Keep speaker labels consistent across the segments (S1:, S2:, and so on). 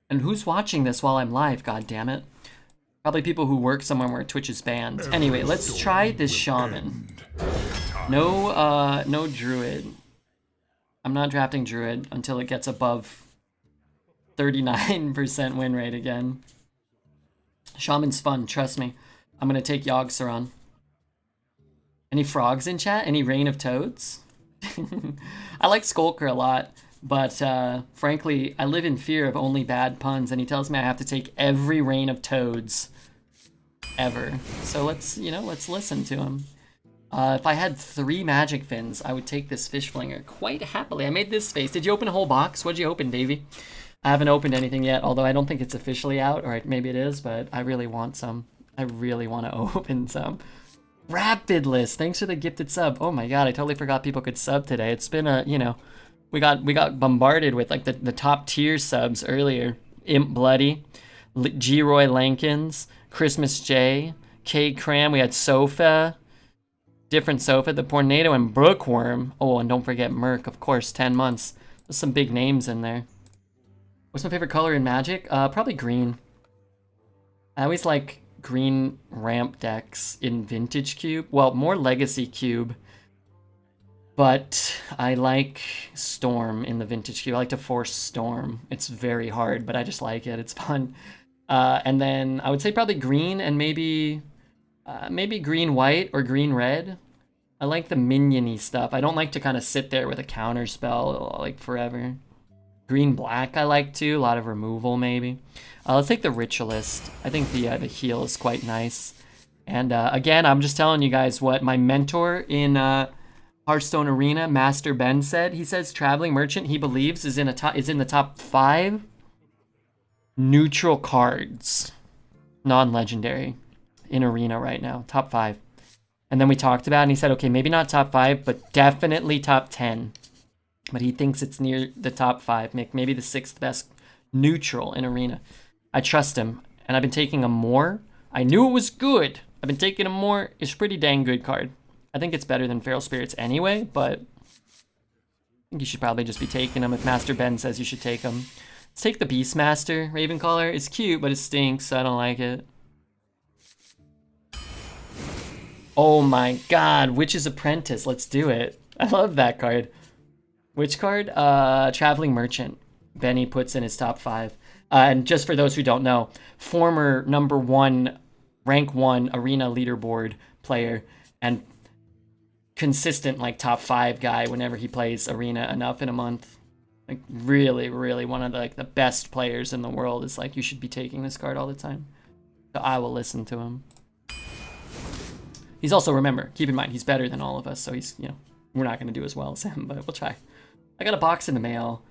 S1: And who's watching this while I'm live, god damn it? Probably people who work somewhere where Twitch is banned. Anyway, let's try this Shaman. No Druid. I'm not drafting Druid until it gets above 39% win rate again. Shaman's fun, trust me. I'm gonna take Yogg-Saron. Any frogs in chat? Any Rain of Toads? I like Skulker a lot, but frankly, I live in fear of only bad puns, and he tells me I have to take every Rain of Toads ever. So let's listen to him. If I had 3 magic fins, I would take this fish flinger quite happily. I made this face. Did you open a whole box? What'd you open, Davey? I haven't opened anything yet, although I don't think it's officially out, or maybe it is, but I really want some. I really want to open some. Rapid List, thanks for the gifted sub. Oh my god, I totally forgot people could sub today. It's been a, we got bombarded with like the top tier subs earlier. Imp Bloody, G-Roy Lankins, Christmas J, K Cram, we had Sofa, different Sofa, the Tornado, and Brookworm. Oh, and don't forget Merc, of course, 10 months. There's some big names in there. What's my favorite color in Magic? Probably green. I always like green ramp decks in Vintage Cube. Well, more Legacy Cube. But I like Storm in the Vintage Cube. I like to force Storm. It's very hard, but I just like it. It's fun. And then I would say probably green and maybe green-white or green-red. I like the minion-y stuff. I don't like to kind of sit there with a counter spell like forever. Green-black I like too. A lot of removal maybe. Let's take the Ritualist. I think the heal is quite nice. And again, I'm just telling you guys what my mentor in Hearthstone Arena, Master Ben, said. He says Traveling Merchant, he believes, is in the top 5 neutral cards, non-legendary, in Arena right now. Top 5. And then we talked about it, and he said, okay, maybe not top 5, but definitely top 10. But he thinks it's near the top 5, maybe the 6th best neutral in Arena. I trust him, and I've been taking him more. I knew it was good. I've been taking him more. It's a pretty dang good card. I think it's better than Feral Spirits anyway, but I think you should probably just be taking him if Master Ben says you should take him. Let's take the Beastmaster. Ravencaller is cute, but it stinks, so I don't like it. Oh my god, Witch's Apprentice. Let's do it. I love that card. Which card? Traveling Merchant. Benny puts in his top 5. And just for those who don't know, former number 1, rank 1 Arena leaderboard player, and consistent like top 5 guy whenever he plays Arena enough in a month. Like really, really one of the best players in the world. Is like, you should be taking this card all the time. So I will listen to him. He's also, remember, keep in mind, he's better than all of us, so he's, we're not going to do as well as him, but we'll try. I got a box in the mail.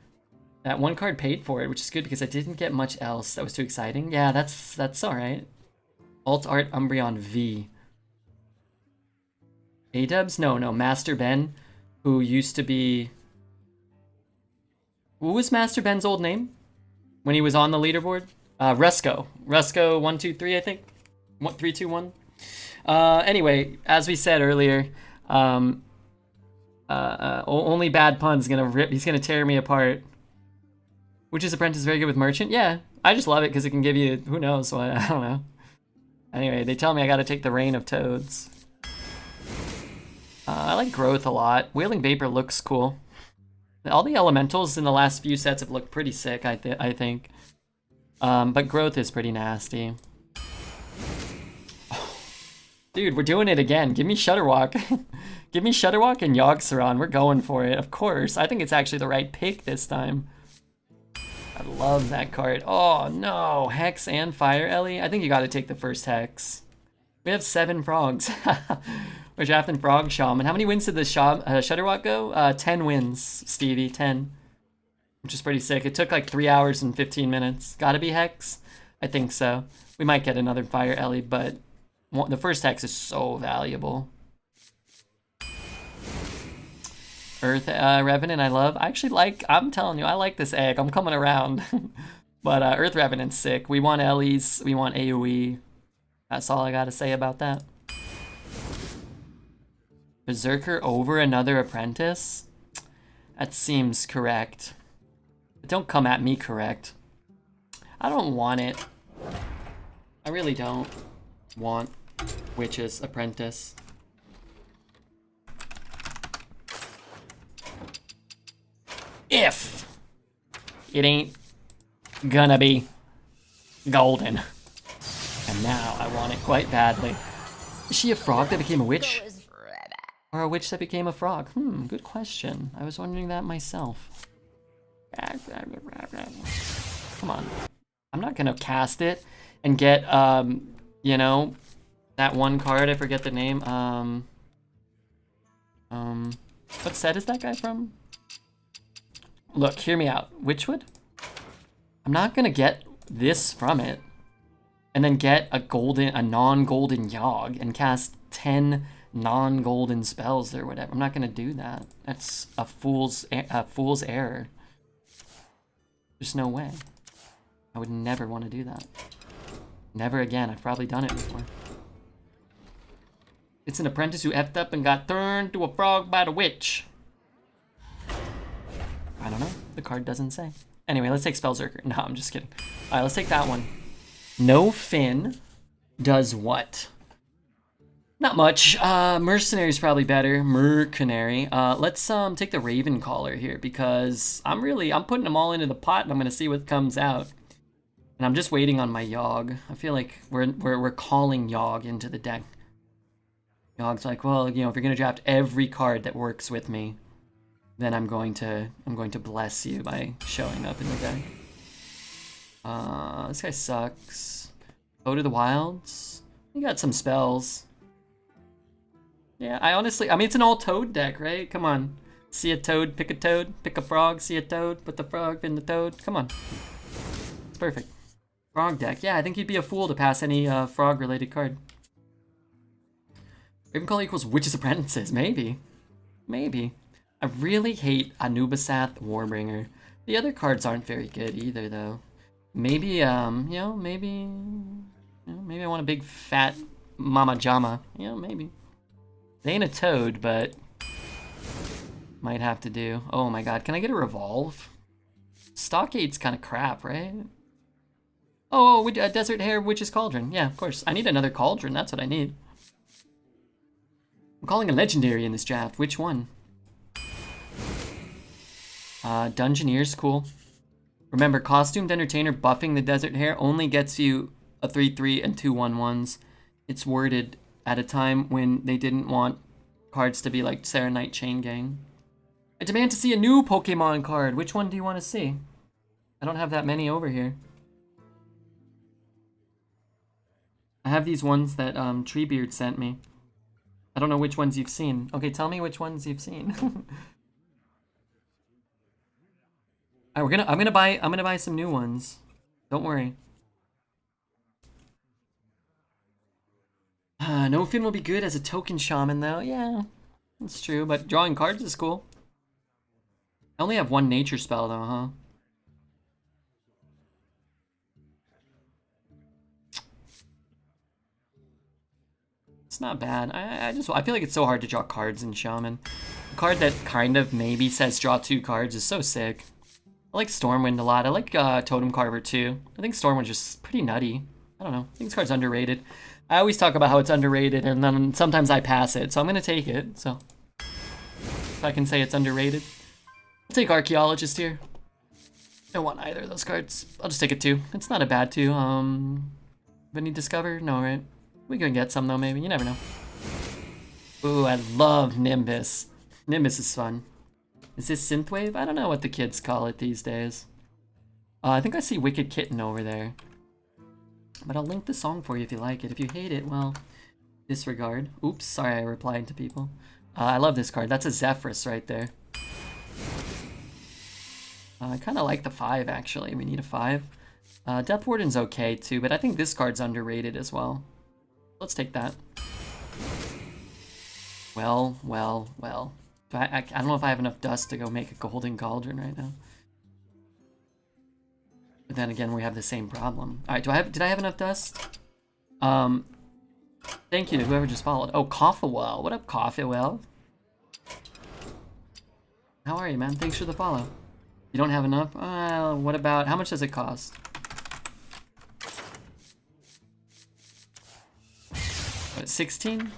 S1: That one card paid for it, which is good because I didn't get much else that was too exciting. Yeah, that's all right. Alt Art Umbreon V. A-dubs? No, Master Ben, who used to be... What was Master Ben's old name when he was on the leaderboard? Rusko. Rusko123, I think. 321. Anyway, as we said earlier, only bad pun's gonna rip. He's gonna tear me apart. Witch's Apprentice is very good with Merchant. Yeah, I just love it because it can give you who knows what. I don't know. Anyway, they tell me I got to take the Rain of Toads. I like Growth a lot. Wailing Vapor looks cool. All the elementals in the last few sets have looked pretty sick. I think. But Growth is pretty nasty. Dude, we're doing it again. Give me Shudderwalk. Give me Shudderwalk and Yogg-Saron. We're going for it, of course. I think it's actually the right pick this time. I love that card. Oh, no. Hex and Fire Ellie? I think you got to take the first Hex. We have 7 frogs. We're drafting Frog Shaman. How many wins did the Shudderwalk go? 10 wins, Stevie. 10. Which is pretty sick. It took like 3 hours and 15 minutes. Gotta be Hex? I think so. We might get another Fire Ellie, but... the first Hex is so valuable. Earth Revenant I love. I actually like, I'm telling you, I like this egg. I'm coming around. But Earth Revenant's sick. We want Ellie's. We want AoE. That's all I gotta say about that. Berserker over another Apprentice? That seems correct. But don't come at me correct. I don't want it. I really don't want Witch's Apprentice. If it ain't gonna be golden. And now I want it quite badly. Is she a frog that became a witch? Or a witch that became a frog? Good question. I was wondering that myself. Come on. I'm not gonna cast it and get, you know, that one card, I forget the name. What set is that guy from? Look, hear me out. Witchwood? I'm not gonna get this from it and then get a non-golden Yogg and cast 10 non-golden spells or whatever. I'm not gonna do that. That's a fool's error. There's no way. I would never want to do that. Never again. I've probably done it before. It's an apprentice who effed up and got turned to a frog by the witch. I don't know. The card doesn't say. Anyway, let's take Spellzerker. No, I'm just kidding. All right, let's take that one. No Fin does what? Not much. Mercenary's probably better. Mercenary. Let's take the Ravencaller here because I'm putting them all into the pot and I'm gonna see what comes out. And I'm just waiting on my Yogg. I feel like we're calling Yogg into the deck. Yogg's like, well, you know, if you're gonna draft every card that works with me, then I'm going to bless you by showing up in the deck. This guy sucks. Go to the Wilds. He got some spells. Yeah, I mean, it's an all toad deck, right? Come on. See a toad, pick a frog, see a toad, put the frog in the toad. Come on. It's perfect. Frog deck. Yeah, I think you'd be a fool to pass any frog related card. Ravenclaw equals Witch's Apprentices. Maybe. Maybe. I really hate Anubisath Warbringer. The other cards aren't very good either, though. Maybe, you know, maybe I want a big fat Mama Jama. You know, maybe. They ain't a toad, but might have to do. Oh my god, can I get a Revolve? Stockade's kind of crap, right? Oh, Desert Hare Witch's Cauldron. Yeah, of course. I need another Cauldron, that's what I need. I'm calling a Legendary in this draft. Which one? Dungeoneer's cool. Remember, Costumed Entertainer buffing the Desert Hare only gets you a 3/3 and 2 1/1s. It's worded at a time when they didn't want cards to be like Sarah Knight Chain Gang. I demand to see a new Pokemon card. Which one do you want to see? I don't have that many over here. I have these ones that Treebeard sent me. I don't know which ones you've seen. Okay, tell me which ones you've seen. I'm gonna buy some new ones. Don't worry. No Fin will be good as a token shaman though. Yeah, that's true. But drawing cards is cool. I only have one nature spell though, huh? It's not bad. I feel like it's so hard to draw cards in Shaman. A card that kind of maybe says draw 2 cards is so sick. I like Stormwind a lot. I like Totem Carver too. I think Stormwind's just pretty nutty. I don't know. I think this card's underrated. I always talk about how it's underrated and then sometimes I pass it. So I'm gonna take it. So if I can say it's underrated. I'll take Archaeologist here. I don't want either of those cards. I'll just take a 2. It's not a bad 2. Vinny Discover? No, right? We can get some though, maybe. You never know. Ooh, I love Nimbus. Nimbus is fun. Is this Synthwave? I don't know what the kids call it these days. I think I see Wicked Kitten over there. But I'll link the song for you if you like it. If you hate it, well, disregard. Oops, sorry I replied to people. I love this card. That's a Zephyrus right there. I kind of like the 5, actually. We need a 5. Death Warden's okay, too, but I think this card's underrated as well. Let's take that. Well. I don't know if I have enough dust to go make a golden cauldron right now. But then again, we have the same problem. All right, did I have enough dust? Thank you to whoever just followed. Oh, Coffewell. What up, Coffewell? How are you, man? Thanks for the follow. You don't have enough? What about, how much does it cost? 16?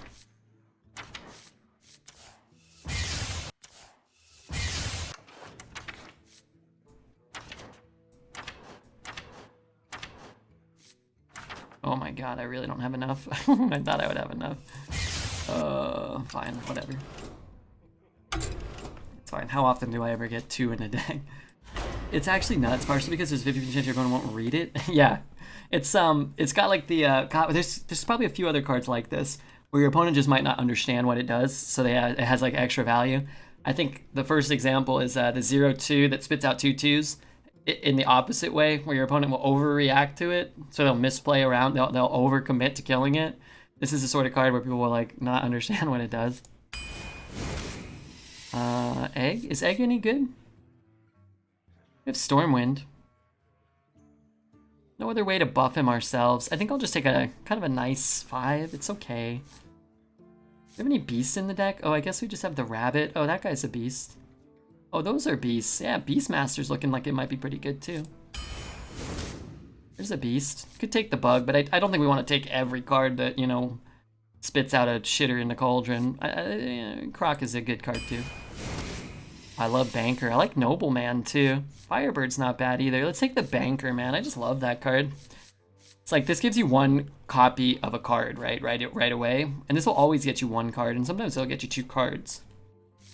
S1: Oh my god, I really don't have enough. I thought I would have enough. Fine, whatever. It's fine. How often do I ever get 2 in a deck? It's actually nuts, partially because there's 50% chance everyone won't read it. Yeah. It's got like the there's probably a few other cards like this where your opponent just might not understand what it does, so it has like extra value. I think the first example is the 0/2 that spits out 2 2s in the opposite way, where your opponent will overreact to it, so they'll misplay around, they'll overcommit to killing it. This is the sort of card where people will like not understand what it does. Egg? Is egg any good? We have Stormwind. No other way to buff him ourselves. I think I'll just take a kind of a nice 5. It's okay. Do we have any beasts in the deck? Oh, I guess we just have the rabbit. Oh, that guy's a beast. Oh, those are beasts. Yeah, Beastmaster's looking like it might be pretty good too. There's a beast. Could take the bug, but I don't think we want to take every card that, you know, spits out a shitter in the cauldron. Croc is a good card too. I love Banker. I like Nobleman too. Firebird's not bad either. Let's take the Banker, man. I just love that card. It's like this gives you 1 copy of a card, right away. And this will always get you 1 card, and sometimes it'll get you 2 cards.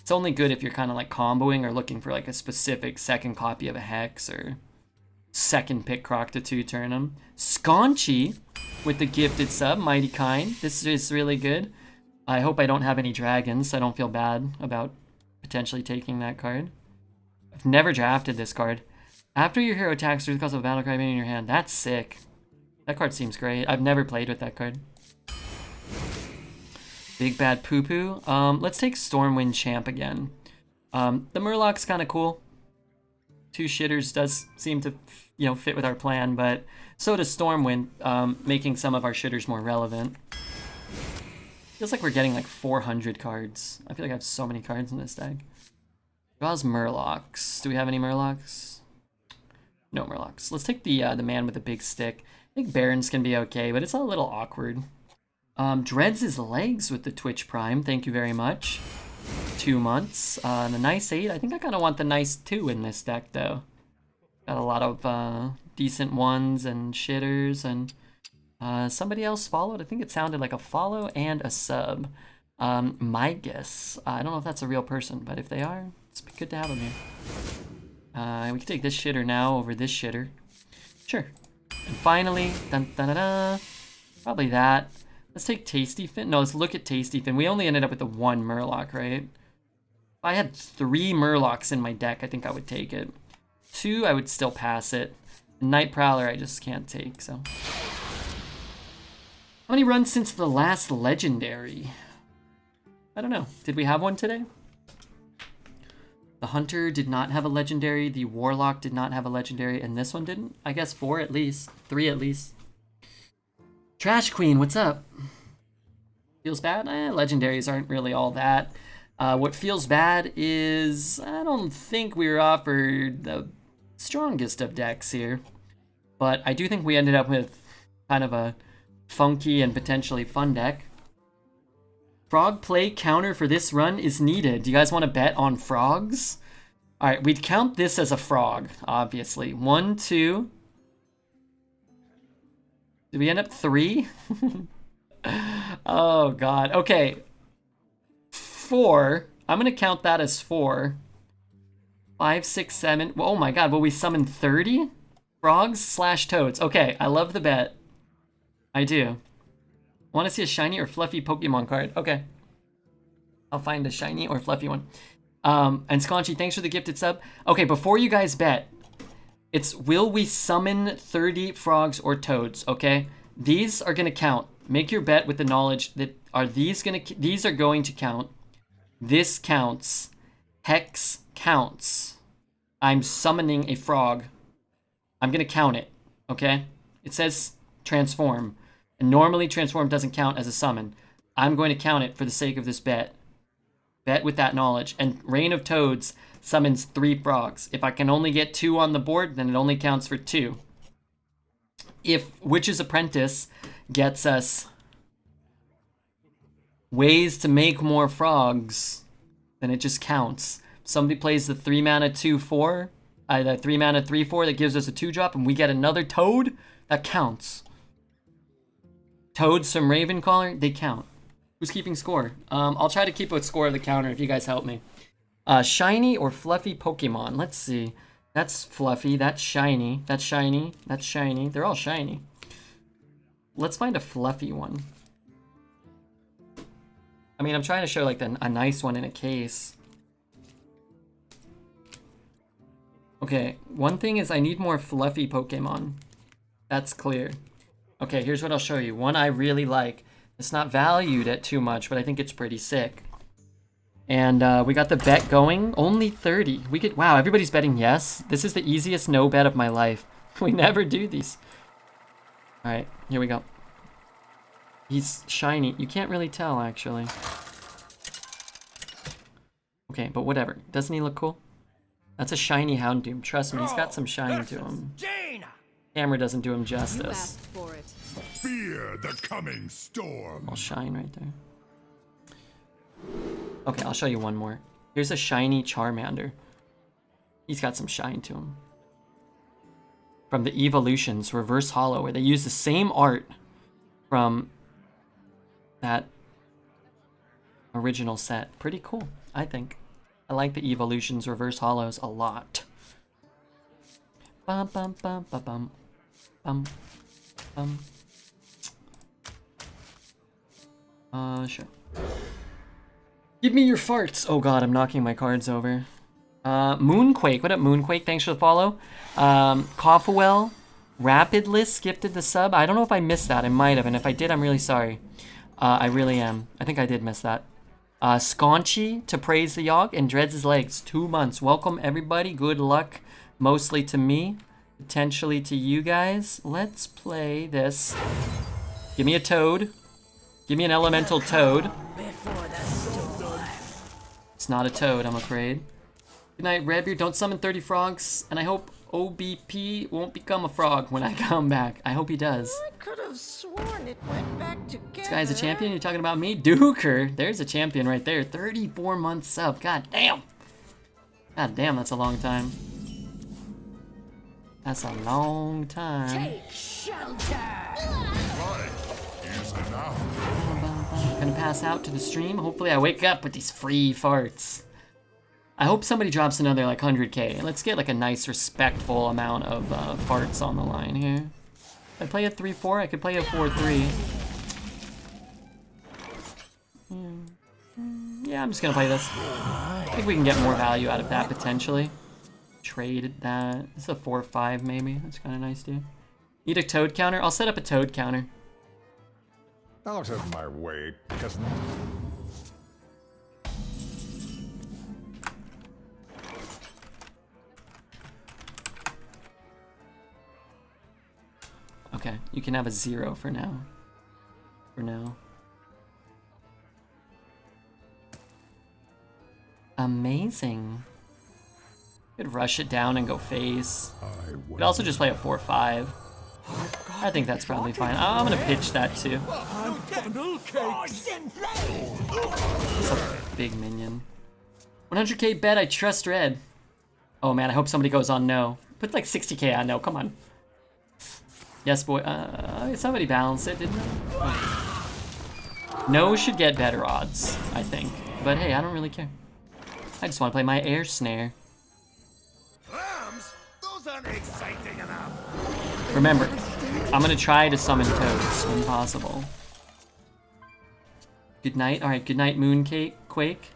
S1: It's only good if you're kind of like comboing or looking for like a specific second copy of a Hex or second pick Croc to 2-turn them. Scaunchy with the gifted sub, Mighty Kind. This is really good. I hope I don't have any dragons, so I don't feel bad about potentially taking that card. I've never drafted this card. After your hero attacks through the cost of a battle cry in your hand. That's sick. That card seems great. I've never played with that card. Big Bad Poo Poo. Let's take Stormwind Champ again. The Murloc's kind of cool. 2 shitters does seem to, you know, fit with our plan, but so does Stormwind, making some of our shitters more relevant. Feels like we're getting like 400 cards. I feel like I have so many cards in this deck. Draws Murlocs. Do we have any Murlocs? No Murlocs. Let's take the man with the big stick. I think Barons can be okay, but it's a little awkward. Dreads his legs with the Twitch Prime. Thank you very much. 2 months. The nice 8. I think I kind of want the nice 2 in this deck, though. Got a lot of decent 1s and shitters, and somebody else followed. I think it sounded like a follow and a sub. My guess. I don't know if that's a real person, but if they are, it's good to have them here. We can take this shitter now over this shitter. Sure. And finally, dun, dun, dun, dun, probably that. Let's take Tasty Fin. No, let's look at Tasty Fin. We only ended up with the 1 Murloc, right? If I had 3 Murlocs in my deck, I think I would take it. 2, I would still pass it. Night Prowler, I just can't take, so. How many runs since the last Legendary? I don't know. Did we have one today? The Hunter did not have a Legendary. The Warlock did not have a Legendary. And this one didn't? I guess 4 at least. 3 at least. Trash Queen, what's up? Feels bad? Legendaries aren't really all that. What feels bad is I don't think we were offered the strongest of decks here. But I do think we ended up with kind of a funky and potentially fun deck. Frog play counter for this run is needed. Do you guys want to bet on frogs? All right, we'd count this as a frog, obviously. 1, 2. Did we end up 3? Oh, God. Okay. 4. I'm going to count that as 4. 5, 6, 7. Oh, my God. Will we summon 30? Frogs / toads. Okay, I love the bet. I do. Want to see a shiny or fluffy Pokemon card? Okay. I'll find a shiny or fluffy one. And Scaunchy, thanks for the gifted sub. Okay, before you guys bet, it's will we summon 30 frogs or toads, okay? These are going to count. Make your bet with the knowledge that these are going to count. This counts. Hex counts. I'm summoning a frog. I'm going to count it, okay? It says transform. And normally transform doesn't count as a summon. I'm going to count it for the sake of this bet. Bet with that knowledge. And Reign of Toads summons 3 frogs. If I can only get 2 on the board, then it only counts for 2. If Witch's Apprentice gets us ways to make more frogs, then it just counts. If somebody plays the 3 mana 2/4, the 3 mana 3/4 that gives us a 2-drop, and we get another toad, that counts. Toads from Ravencaller, they count. Who's keeping score? I'll try to keep a score of the counter if you guys help me. Shiny or fluffy Pokemon? Let's see. That's fluffy, that's shiny, that's shiny, that's shiny. They're all shiny. Let's find a fluffy one. I mean, I'm trying to show like a nice one in a case. Okay, one thing is I need more fluffy Pokemon. That's clear. Okay, here's what I'll show you. One I really like. It's not valued at too much, but I think it's pretty sick. And we got the bet going. Only 30. We could. Wow, everybody's betting yes. This is the easiest no bet of my life. We never do these. All right, here we go. He's shiny. You can't really tell, actually. Okay, but whatever. Doesn't he look cool? That's a shiny Houndoom. Trust me, he's got some shine to him. Camera doesn't do him justice.
S2: Fear the coming storm.
S1: All shine right there. Okay, I'll show you one more. Here's a shiny Charmander. He's got some shine to him. From the Evolutions Reverse Hollow, where they use the same art from that original set. Pretty cool, I think. I like the Evolutions Reverse Hollows a lot. Bum bum bum bum bum bum bum. Sure. Give me your farts. Oh god, I'm knocking my cards over. Moonquake. What up, Moonquake? Thanks for the follow. Coffawell. Rapidless gifted the sub. I don't know if I missed that. I might have, and if I did, I'm really sorry. I really am. I think I did miss that. Scaunchy to praise the Yogg and dreads his legs. 2 months. Welcome, everybody. Good luck. Mostly to me. Potentially to you guys. Let's play this. Give me a toad. Give me an elemental toad. It's not a toad, I'm afraid. Good night, Redbeard. Don't summon 30 frogs, and I hope OBP won't become a frog when I come back. I hope he does.
S3: I could have sworn it went back together.
S1: This guy's a champion? You're talking about me? Duker. There's a champion right there. 34 months sub. God damn. God damn, that's a long time. That's a long time.
S3: Take shelter.
S1: Gonna pass out to the stream. Hopefully I wake up with these free farts. I hope somebody drops another like 100k. Let's get like a nice respectful amount of farts on the line here. If I play a 3-4, I could play a 4-3. Yeah, I'm just gonna play this. I think we can get more value out of that potentially. Trade that. This is a 4-5 maybe. That's kind of nice too. Need a toad counter? I'll set up a toad counter.
S2: Out of my way, cousin.
S1: Okay, you can have a 0 for now. For now. Amazing. Could rush it down and go face. Could also just play a 4-5. I think that's probably fine. I'm gonna pitch that too. It's a big minion. 100k bet, I trust red. Oh man, I hope somebody goes on no. Put like 60k on no, come on. Yes, boy. Somebody balanced it, didn't they? Oh. No should get better odds, I think. But hey, I don't really care. I just want to play my air snare.
S2: Those aren't exciting enough.
S1: Remember, I'm gonna try to summon toads when possible. Good night. All right, good night, Quake.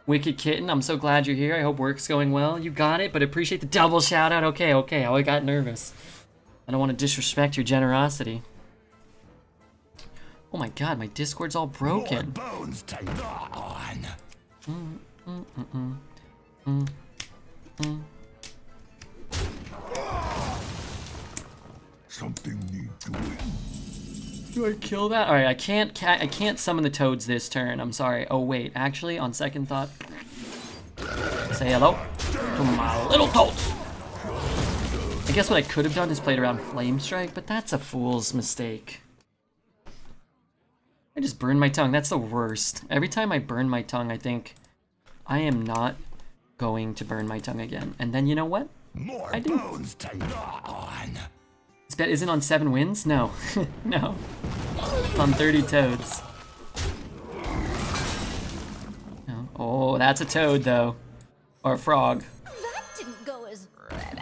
S1: Wicked Kitten, I'm so glad you're here. I hope work's going well. You got it, but appreciate the double shout out. Okay, I got nervous. I don't want to disrespect your generosity. Oh my god, my Discord's all broken.
S2: More bones to gnaw on. Something need doing.
S1: Do I kill that? All right, I can't summon the toads this turn. I'm sorry. Oh wait, actually, on second thought, say hello to my little toads. I guess what I could have done is played around Flame Strike, but that's a fool's mistake. I just burned my tongue. That's the worst. Every time I burn my tongue, I think I am not going to burn my tongue again. And then you know what?
S2: More
S1: I do.
S2: bones to gnaw on.
S1: This bet isn't on 7 wins? No. No. It's on 30 toads. No. Oh, that's a toad, though. Or a frog.
S3: That didn't go as.
S1: Okay.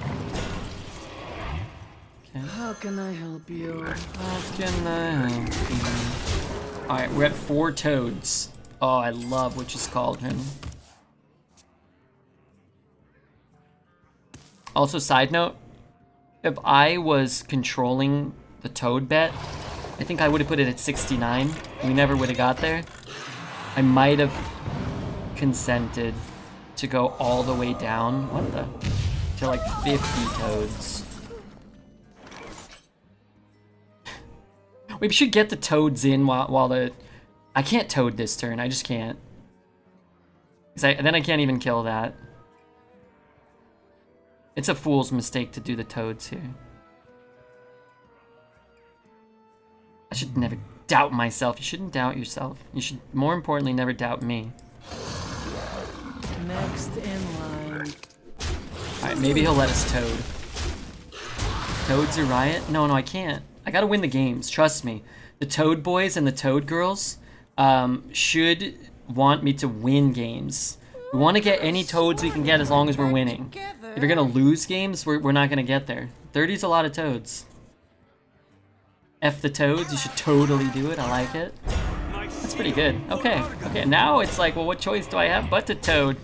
S4: How can I help you?
S1: How can I help you? Alright, we're at 4 toads. Oh, I love Witch's Cauldron. Also, side note, if I was controlling the toad bet, I think I would have put it at 69. We never would have got there. I might have consented to go all the way down. What the? To like 50 toads. We should get the toads in while the... I can't toad this turn. I just can't. Then I can't even kill that. It's a fool's mistake to do the toads here. I should never doubt myself. You shouldn't doubt yourself. You should, more importantly, never doubt me.
S4: Next in line.
S1: Alright, maybe he'll let us toad. Toads or riot? No, I can't. I gotta win the games, trust me. The toad boys and the toad girls should want me to win games. We want to get any toads we can get as long as we're winning. If you're gonna lose games, we're not gonna get there. 30's a lot of toads. F the toads, you should totally do it, I like it. That's pretty good. Okay, now it's like, well, what choice do I have but to toad?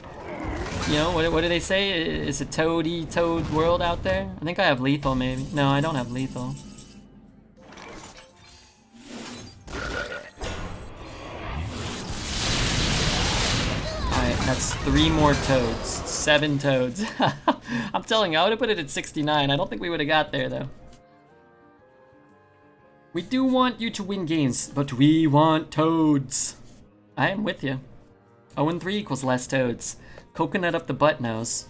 S1: You know, what do they say? Is a toady toad world out there? I think I have lethal, maybe. No, I don't have lethal. Alright, that's 3 more toads. 7 toads. I'm telling you, I would have put it at 69. I don't think we would have got there, though. We do want you to win games, but we want toads. I am with you. 0-3 equals less toads. Coconut up the butt nose.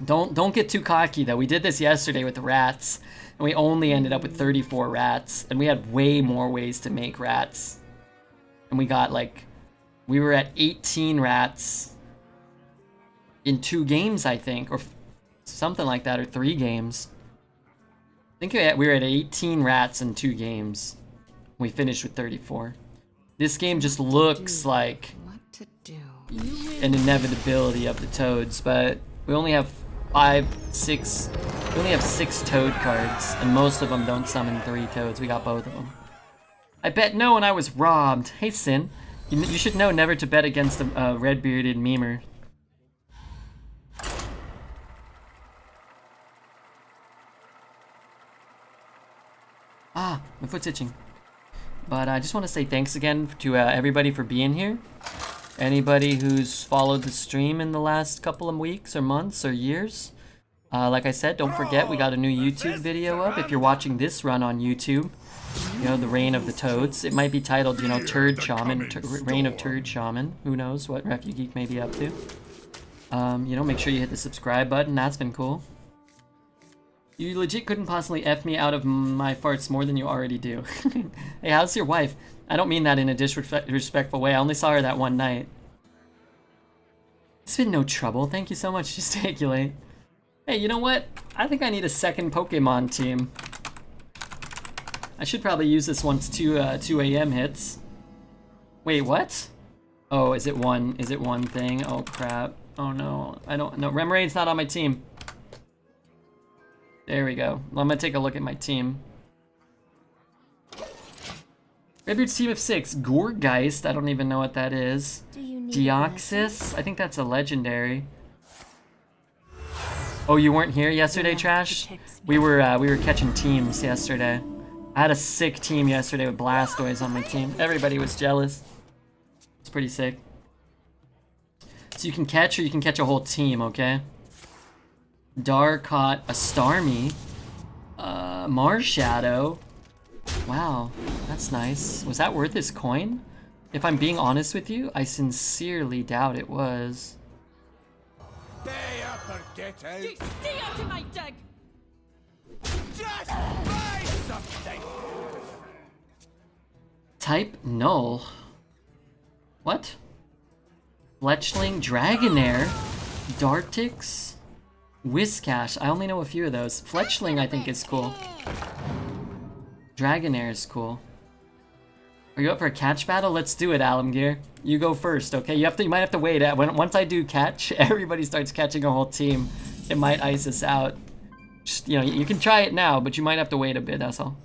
S1: Don't get too cocky, though. We did this yesterday with the rats, and we only ended up with 34 rats, and we had way more ways to make rats. And we got, like... We were at 18 rats in 2 games, I think, or something like that, or 3 games. I think we were at 18 rats in 2 games. We finished with 34. This game just looks like
S3: What to do?
S1: an inevitability of the toads, but we only have 6 toad cards, and most of them don't summon 3 toads. We got both of them. I bet no, and I was robbed. Hey, Sin. You should know never to bet against a red-bearded memer. Ah, my foot's itching. But I just want to say thanks again to everybody for being here. Anybody who's followed the stream in the last couple of weeks or months or years. Like I said, don't forget we got a new YouTube video up. If you're watching this run on YouTube, you know, the Reign of the Toads. It might be titled, you know, Turd Shaman, Reign of Turd Shaman. Who knows what Refugeek may be up to. You know, make sure you hit the subscribe button. That's been cool. You legit couldn't possibly F me out of my farts more than you already do. Hey, how's your wife? I don't mean that in a disrespectful way. I only saw her that one night. It's been no trouble. Thank you so much, Gesticulate. Hey, you know what? I think I need a second Pokemon team. I should probably use this once 2 a.m. hits. Wait, what? Oh, is it one thing? Oh crap. Oh no. I don't know. Remoraine's not on my team. There we go. Well, I'm gonna take a look at my team. Redbeard's team of 6. Gourgeist, I don't even know what that is. Deoxys, I think that's a legendary. Oh, you weren't here yesterday, Trash? We were catching teams yesterday. I had a sick team yesterday with Blastoise on my team. Everybody was jealous. It's pretty sick. So you can catch, or you can catch a whole team, okay? Dar caught a Starmie. Marshadow. Wow, that's nice. Was that worth his coin? If I'm being honest with you, I sincerely doubt it was.
S5: Stay up or get out.
S3: You stay out of my dig!
S5: Just buy something.
S1: Type null. What? Fletchling, Dragonair, Dartix, Whiscash. I only know a few of those. Fletchling I think is cool. Dragonair is cool. Are you up for a catch battle? Let's do it, Alamgear. You go first, okay? You might have to wait. Once I do catch, everybody starts catching a whole team. It might ice us out. Just, you know, you can try it now, but you might have to wait a bit, that's all.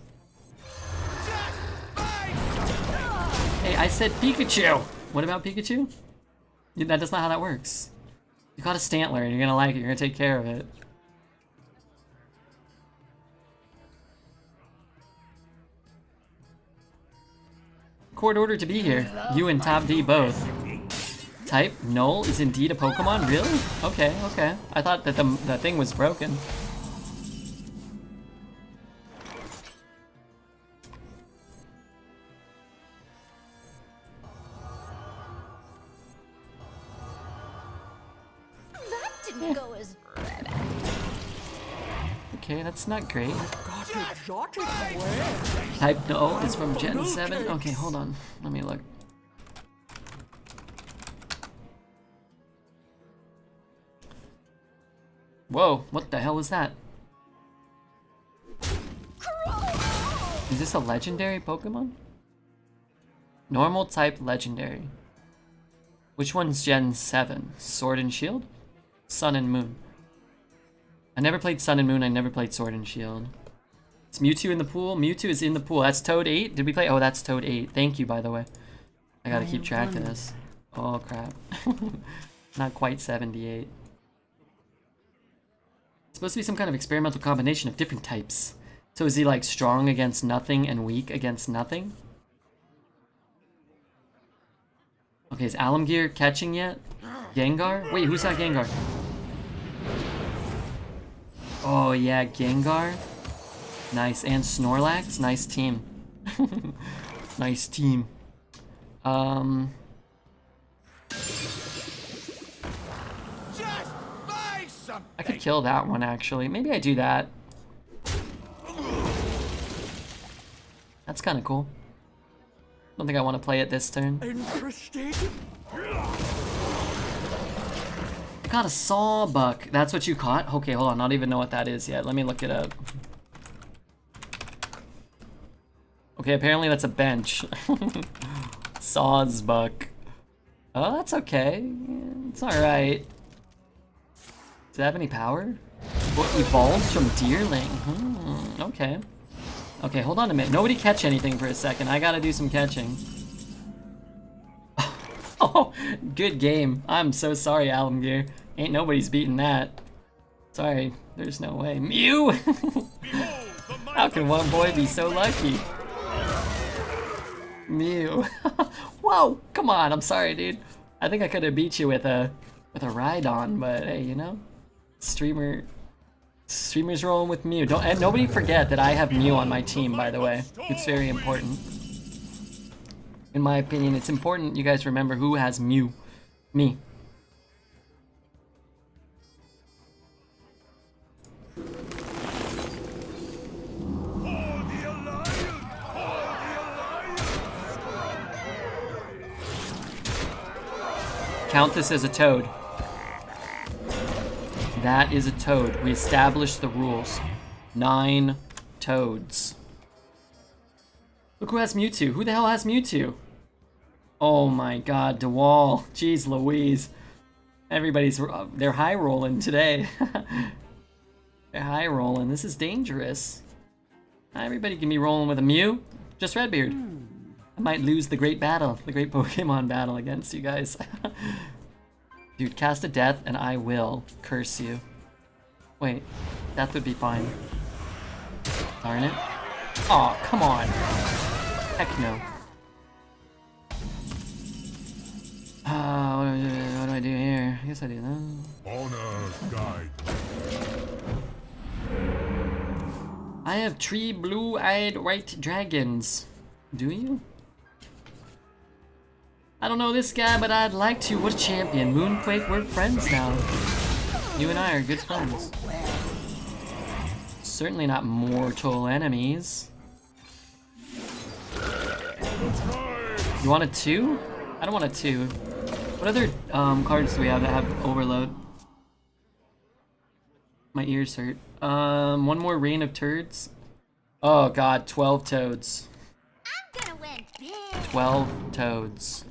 S1: Hey, I said Pikachu! What about Pikachu? That's not how that works. You got a Stantler, and you're gonna like it, you're gonna take care of it. Court order to be here. You and Top D both. Type null is indeed a Pokemon? Really? Okay, okay. I thought that the thing was broken.
S3: That didn't go as.
S1: Okay, that's not great. Type null is from Gen 7. Okay, hold on. Let me look. Whoa, what the hell is that? Is this a legendary Pokemon? Normal type legendary. Which one's Gen 7? Sword and Shield? Sun and Moon. I never played Sun and Moon, I never played Sword and Shield. Is Mewtwo in the pool? Mewtwo is in the pool. That's Toad 8? Did we play? Oh, that's Toad 8. Thank you, by the way. I gotta keep track of this. Oh, crap. Not quite 78. It's supposed to be some kind of experimental combination of different types. So is he like strong against nothing and weak against nothing? Okay, is Alamgear catching yet? Gengar? Wait, who's got Gengar? Oh yeah, Gengar. Nice, and Snorlax. Nice team. Nice team. I could kill that one actually. Maybe I do that. That's kind of cool. Don't think I want to play it this turn.
S5: Interesting.
S1: I got a Sawbuck. That's what you caught? Okay, hold on. Not even know what that is yet. Let me look it up. Okay, apparently that's a bench. Sawsbuck. Oh, that's okay. It's alright. Does it have any power? What evolves from Deerling? Okay. Okay, hold on a minute. Nobody catch anything for a second. I gotta do some catching. Oh, good game. I'm so sorry, Alamgear. Ain't nobody's beating that. Sorry, there's no way. Mew! How can one boy be so lucky? Mew. Whoa, come on. I'm sorry, dude. I think I could have beat you with a Rhydon, but hey, you know, streamers rolling with Mew. And nobody forget that I have Mew on my team, by the way. It's very important. In my opinion, it's important you guys remember who has Mew. Me. Count this as a toad. That is a toad. We established the rules. 9 toads. Look who has Mewtwo. Who the hell has Mewtwo? Oh my god, DeWall. Jeez Louise. Everybody's, they're high rolling today. They're high rolling. This is dangerous. Not everybody can be rolling with a Mew. Just Redbeard. I might lose the great battle, the great Pokemon battle against you guys. Dude, cast a death and I will curse you. Wait, death would be fine. Darn it. Aw, come on. Heck no. What do I do here? I guess I do that.
S2: Honor guide.
S1: I have 3 blue-eyed white dragons. Do you? I don't know this guy, but I'd like to. What a champion. Moonquake, we're friends now. You and I are good friends. Certainly not mortal enemies. You want a 2? I don't want a 2. What other cards do we have that have overload? My ears hurt. One more Rain of Turds. Oh god, 12 toads.
S3: I'm gonna win big.
S1: 12 toads.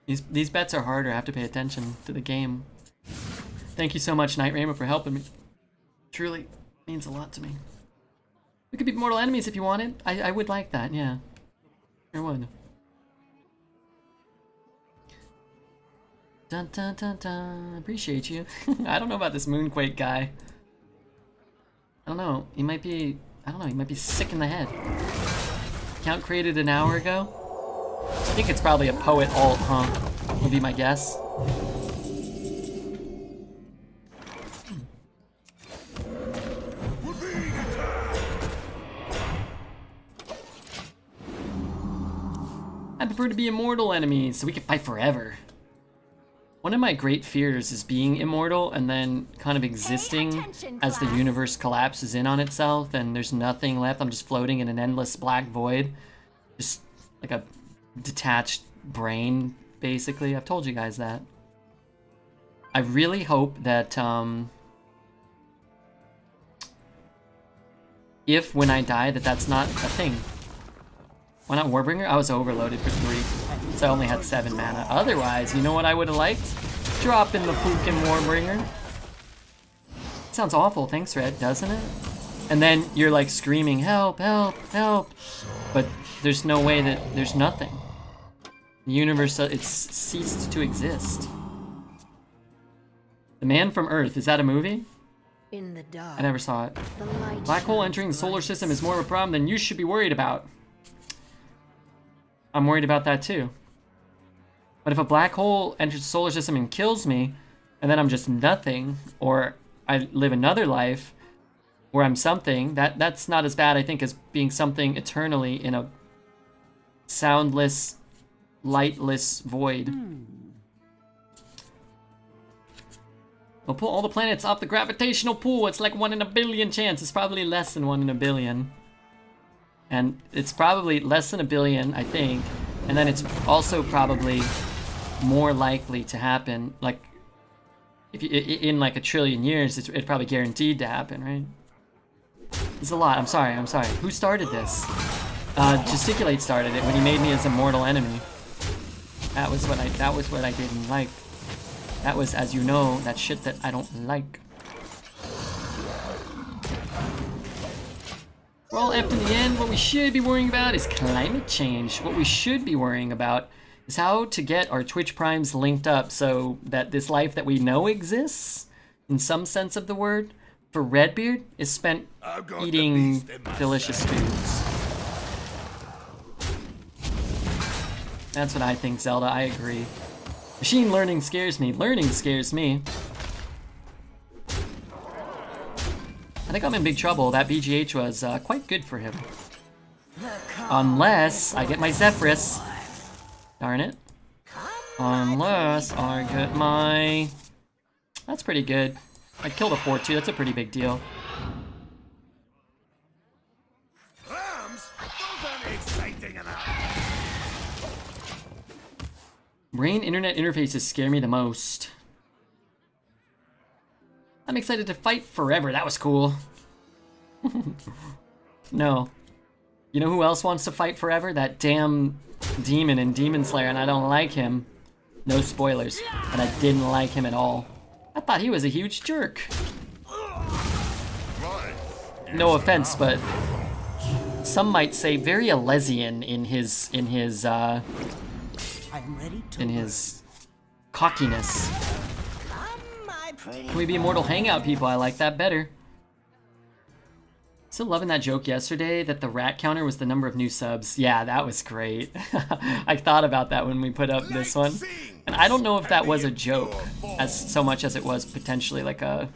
S1: These bets are harder. I have to pay attention to the game. Thank you so much, Night Rainbow, for helping me. Truly means a lot to me. We could be mortal enemies if you wanted. I would like that, yeah. Sure would. Dun dun dun dun. Appreciate you. I don't know about this Moonquake guy. I don't know. He might be... I don't know. He might be sick in the head. Account created an hour ago? I think it's probably a poet alt, huh? Would be my guess. I prefer to be immortal enemies so we can fight forever. One of my great fears is being immortal and then kind of existing as the universe collapses in on itself and there's nothing left. I'm just floating in an endless black void. Just like a detached brain, basically. I've told you guys that. I really hope that if when I die that's not a thing. Why not Warbringer? I was overloaded for 3, so I only had 7 mana. Otherwise, you know what I would have liked? Drop in the Fukin Warbringer. Sounds awful, thanks Red, doesn't it? And then you're like screaming, help, help, help. But there's no way that there's nothing. The universe, it's ceased to exist. The Man from Earth, is that a movie?
S4: In the dark,
S1: I never saw it.
S4: the light
S1: Black hole
S4: shines
S1: entering the solar
S4: bright.
S1: system is more of a problem than you should be worried about. I'm worried about that too. But if a black hole enters the solar system and kills me, and then I'm just nothing, or I live another life where I'm something, that's not as bad, I think, as being something eternally in a soundless, lightless void. We'll pull all the planets off the gravitational pool. It's like 1 in a billion chance. It's probably less than 1 in a billion. And it's probably less than a billion, I think. And then it's also probably more likely to happen. Like, if you, in like a trillion years, it's probably guaranteed to happen, right? It's a lot. I'm sorry. Who started this? Gesticulate started it when he made me his immortal enemy. That was what I didn't like. That was, as you know, that shit that I don't like. Well, after the end, what we should be worrying about is climate change. What we should be worrying about is how to get our Twitch Primes linked up so that this life that we know exists, in some sense of the word, for Redbeard, is spent eating delicious foods. That's what I think, Zelda. I agree. Machine learning scares me. Learning scares me. I think I'm in big trouble. That BGH was quite good for him. Unless I get my Zephyrus. Darn it. Unless I get my... That's pretty good. I killed a 4-2. That's a pretty big deal.
S5: Rams? Those aren't exciting enough.
S1: Brain internet interfaces scare me the most. I'm excited to fight forever. That was cool. No. You know who else wants to fight forever? That damn demon in Demon Slayer, and I don't like him. No spoilers, but I didn't like him at all. I thought he was a huge jerk. No offense, but some might say very Elysian in his cockiness. Can we be immortal hangout people? I like that better. Still loving that joke yesterday that the rat counter was the number of new subs. Yeah, that was great. I thought about that when we put up this one. And I don't know if that was a joke as so much as it was potentially like a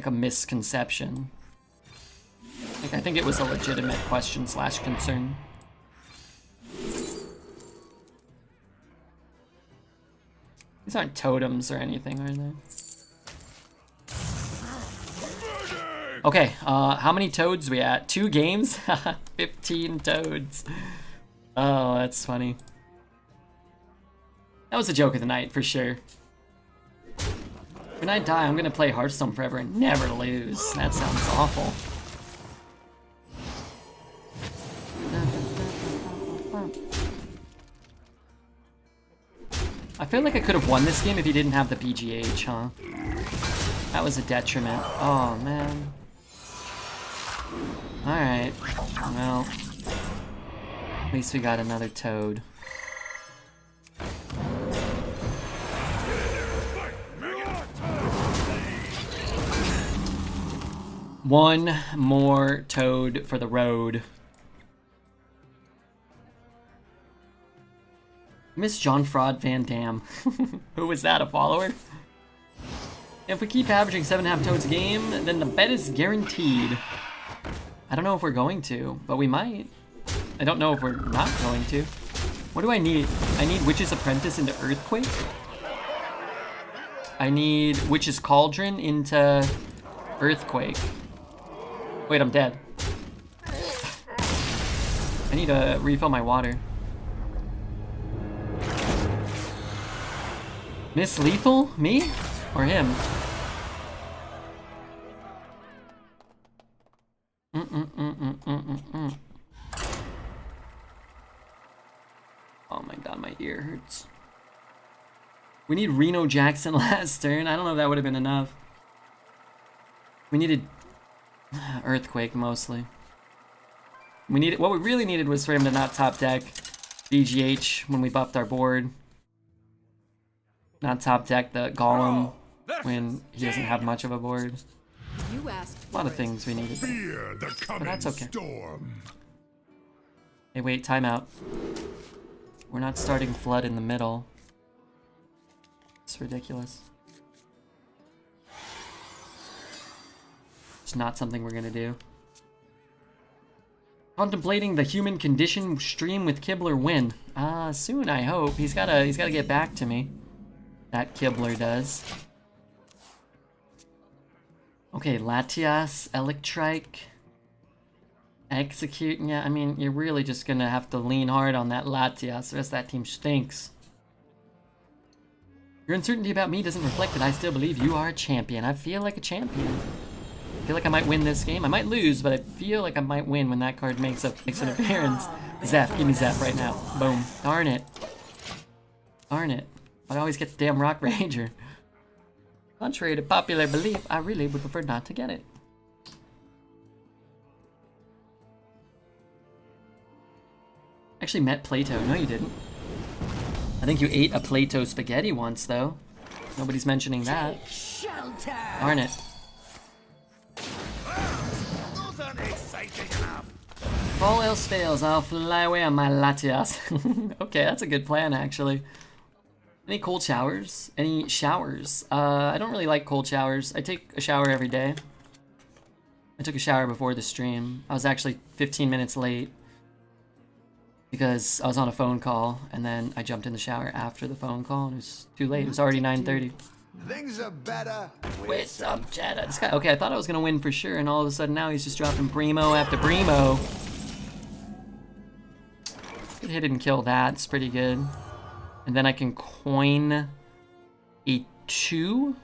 S1: misconception. Like, I think it was a legitimate question / concern. These aren't totems or anything, are they? Okay, how many toads we at? 2 games? 15 toads. Oh, that's funny. That was the joke of the night, for sure. When I die, I'm gonna play Hearthstone forever and never lose. That sounds awful. I feel like I could have won this game if he didn't have the PGH, huh? That was a detriment. Oh, man. Alright. Well. At least we got another toad. One more toad for the road. Miss John Fraud Van Dam. Who was that, a follower? If we keep averaging 7.5 toads a game, then the bet is guaranteed. I don't know if we're going to, but we might. I don't know if we're not going to. What do I need? I need Witch's Apprentice into Earthquake. I need Witch's Cauldron into Earthquake. Wait, I'm dead. I need to refill my water. Miss Lethal? Me? Or him? Oh my god, my ear hurts. We need Reno Jackson last turn. I don't know if that would have been enough. We needed Earthquake mostly. We needed, what we really needed was for him to not top deck BGH when we buffed our board. Not top deck the Golem when he doesn't have much of a board.
S4: You asked
S1: A lot of things we needed.
S5: Fear the coming
S1: that's okay.
S5: storm.
S1: Hey, wait, timeout. We're not starting Flood in the middle. It's ridiculous. It's not something we're gonna do. Contemplating the human condition stream with Kibler win. Soon I hope. He's gotta get back to me. That Kibler does. Okay, Latias, Electrike, Execute. Yeah, I mean, you're really just gonna have to lean hard on that Latias. The rest of that team stinks. Your uncertainty about me doesn't reflect that I still believe you are a champion. I feel like a champion. I feel like I might win this game. I might lose, but I feel like I might win when that card makes an appearance. Zap, give me Zap right now. Boom. Darn it. Darn it. I always get the damn Rock Ranger. Contrary to popular belief, I really would prefer not to get it. Actually met Plato. No, you didn't. I think you ate a Plato spaghetti once, though. Nobody's mentioning that. Darn it.
S5: Those aren't exciting enough.
S1: If all else fails, I'll fly away on my Latias. Okay, that's a good plan, actually. Any cold showers? Any showers? I don't really like cold showers. I take a shower every day. I took a shower before the stream. I was actually 15 minutes late because I was on a phone call, and then I jumped in the shower after the phone call, and it was too late. It was already 9:30.
S5: Things are better
S1: With some cheddar. This guy, okay, I thought I was gonna win for sure, and all of a sudden now he's just dropping Primo after Primo. Could hit and kill that. It's pretty good. And then I can coin a 2.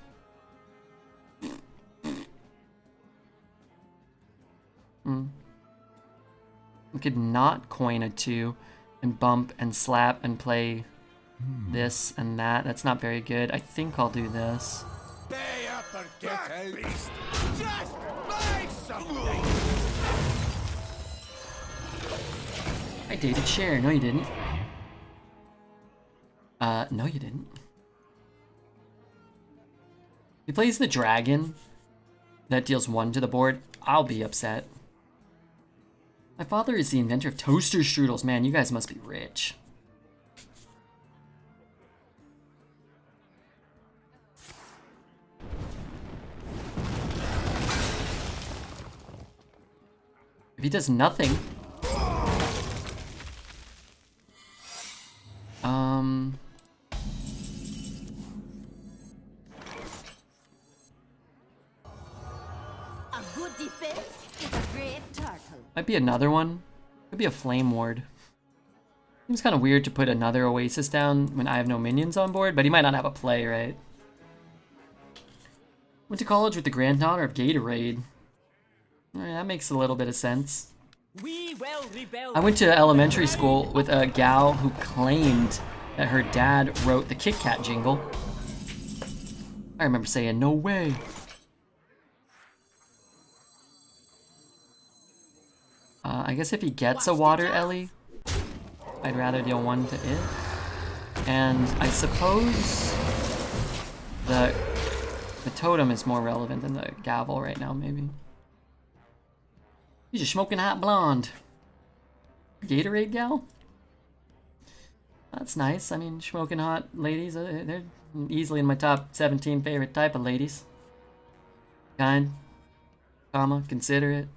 S1: We could not coin a 2 and bump and slap and play this and that. That's not very good. I think I'll do this.
S5: Pay up or get out. Beast. Just buy something.
S1: I dated Cher. No, you didn't. No, you didn't. He plays the dragon that deals 1 to the board. I'll be upset. My father is the inventor of toaster strudels. Man, you guys must be rich. If he does nothing...
S3: good defense is a brave turtle.
S1: Might be another one. Could be a flame ward. Seems kind of weird to put another Oasis down when I have no minions on board, but he might not have a play, right? Went to college with the granddaughter of Gatorade. That makes a little bit of sense.
S5: We will rebel.
S1: I went to elementary school with a gal who claimed that her dad wrote the Kit Kat jingle. I remember saying, no way. I guess if he gets a water Ellie, I'd rather deal one to it. And I suppose the totem is more relevant than the gavel right now, maybe. He's a smoking hot blonde. Gatorade gal? That's nice. I mean, smoking hot ladies, they're easily in my top 17 favorite type of ladies. Kind, comma, considerate,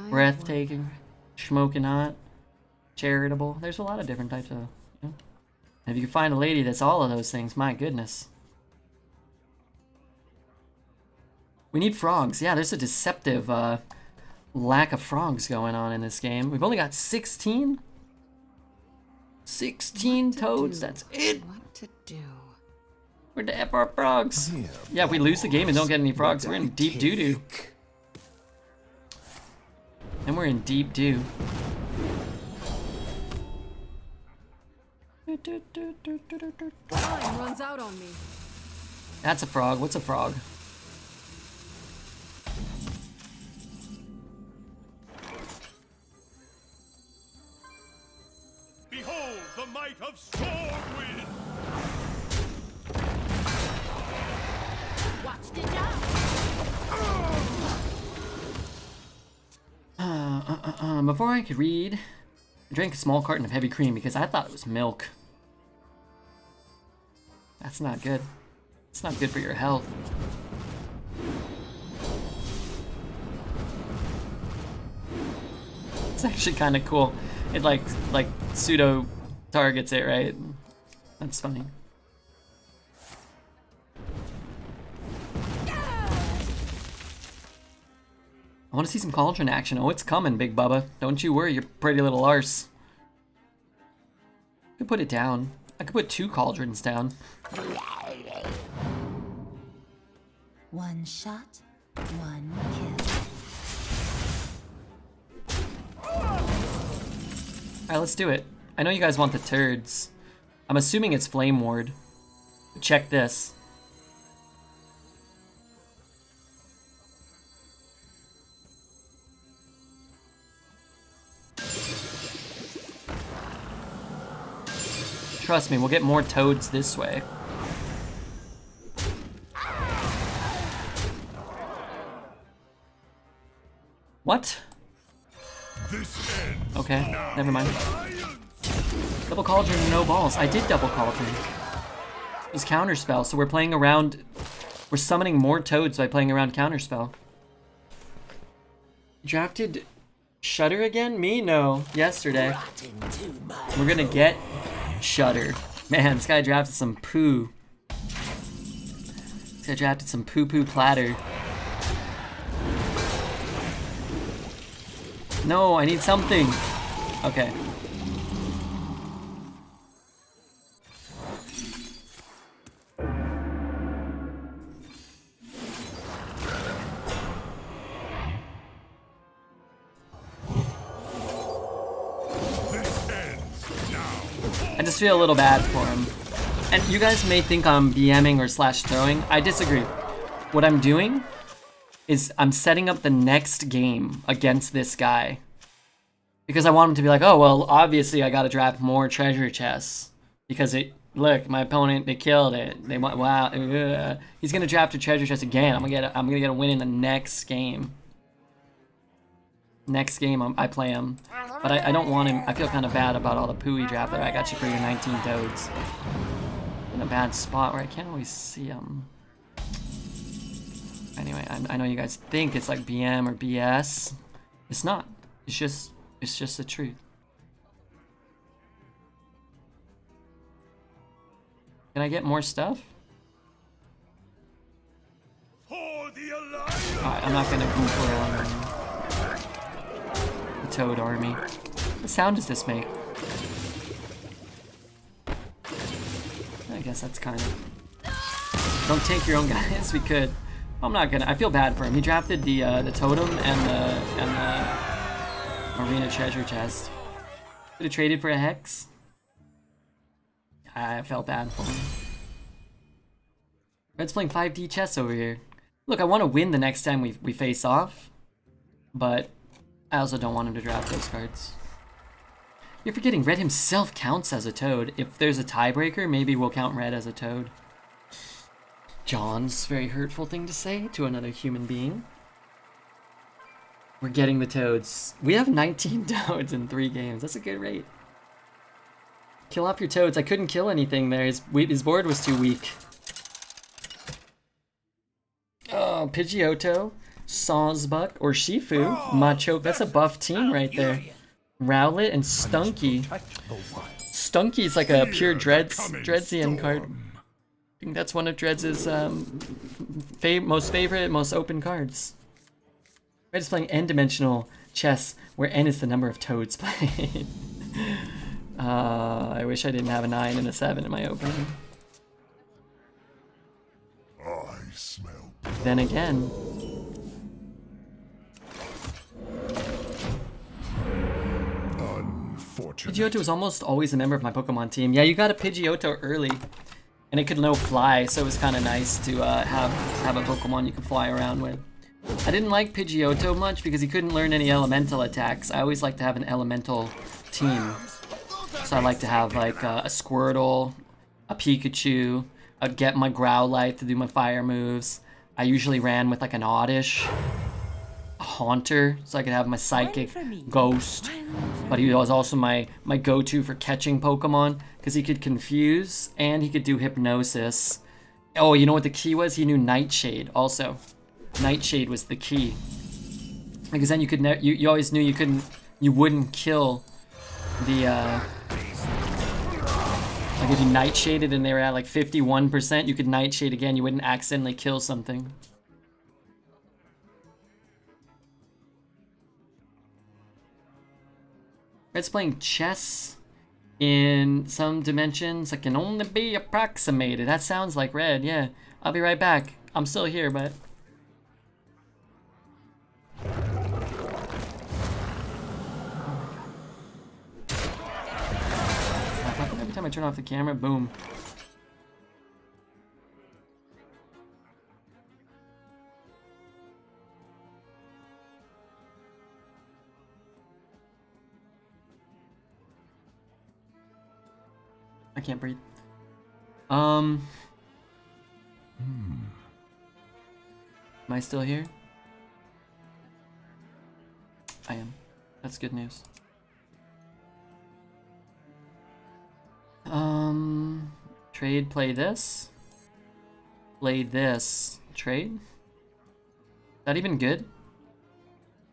S1: breathtaking, smoking hot, charitable. There's a lot of different types of, you know. If you can find a lady that's all of those things, my goodness. We need frogs. Yeah, there's a deceptive lack of frogs going on in this game. We've only got 16? 16 toads, that's it.
S4: What to do?
S1: Where'd the F our frogs? Yeah, if we lose the game and don't get any frogs, we're in deep doo-doo. And we're in deep doo.
S4: Time runs out on me.
S1: That's a frog. What's a frog?
S5: Behold the might of Stormwind.
S3: Watch the job.
S1: Before I could read, I drank a small carton of heavy cream because I thought it was milk. That's not good. It's not good for your health. It's actually kind of cool. It like pseudo targets it, right? That's funny. I want to see some cauldron action. Oh, it's coming, Big Bubba. Don't you worry, your pretty little arse. I could put it down. I could put 2 cauldrons down.
S3: One shot, one kill.
S1: Alright, let's do it. I know you guys want the turds. I'm assuming it's Flame Ward. But check this. Trust me, we'll get more toads this way. What? Okay, never mind. Double Cauldron and no balls. I did double Cauldron. It was Counterspell, so we're playing around... We're summoning more toads by playing around Counterspell. Drafted Shudder again? Me? No. Yesterday. We're gonna get Shudder. Man, this guy drafted some poo. This guy drafted some poo-poo platter. No, I need something. Okay. I just feel a little bad for him. And you guys may think I'm BMing or slash throwing. I disagree. What I'm doing is I'm setting up the next game against this guy. Because I want him to be like, oh, well, obviously I gotta draft more treasure chests. Because look, my opponent, they killed it. They went, wow, he's gonna draft a treasure chest again. I'm gonna get a win in the next game. Next game, I play him. But I don't want him, I feel kind of bad about all the poo he drafted. I got you for your 19 toads. In a bad spot where I can't always see him. Anyway, I know you guys think it's like BM or BS. It's not. It's just the truth. Can I get more stuff?
S5: Horde For the alliance.
S1: Alright, I'm not gonna Google the Toad army. What sound does this make? I guess that's kind of... Don't take your own guys. We could. I'm not gonna. I feel bad for him. He drafted the totem and the arena treasure chest. Could have traded for a hex. I felt bad for him. Red's playing 5D chess over here. Look, I want to win the next time we face off, but I also don't want him to draft those cards. You're forgetting Red himself counts as a toad. If there's a tiebreaker, maybe we'll count Red as a toad. John's very hurtful thing to say to another human being. We're getting the toads. We have 19 toads in 3 games. That's a good rate. Kill off your toads. I couldn't kill anything there. His board was too weak. Oh, Pidgeotto, Sawsbuck, or Shifu, Machoke. That's a buff team right there. Rowlet and Stunky. Stunky's like a pure Dreadsian card. I think that's one of Dreads' most favorite, most open cards. Red is playing n-dimensional chess, where n is the number of toads played. I wish I didn't have a 9 and a 7 in my opening.
S2: I smell.
S1: Then again,
S2: Unfortunate.
S1: Pidgeotto was almost always a member of my Pokemon team. Yeah, you got a Pidgeotto early, and it could no fly, so it was kind of nice to have a Pokemon you could fly around with. I didn't like Pidgeotto much because he couldn't learn any elemental attacks. I always like to have an elemental team, so I like to have like a Squirtle, a Pikachu. I'd get my Growlithe to do my fire moves. I usually ran with like an Oddish, a Haunter, so I could have my Psychic, Ghost. But he was also my go-to for catching Pokemon, because he could confuse and he could do Hypnosis. Oh, you know what the key was? He knew Nightshade also. Nightshade was the key, because then you could you always knew you wouldn't kill the like if you Nightshaded and they were at like 51%, you could Nightshade again. You wouldn't accidentally kill something. Red's playing chess in some dimensions that can only be approximated. That sounds like Red, yeah. I'll be right back. I'm still here, but... Every time I turn off the camera, boom. I can't breathe. Am I still here? I am. That's good news. Trade, play this. Play this. Trade? Is that even good?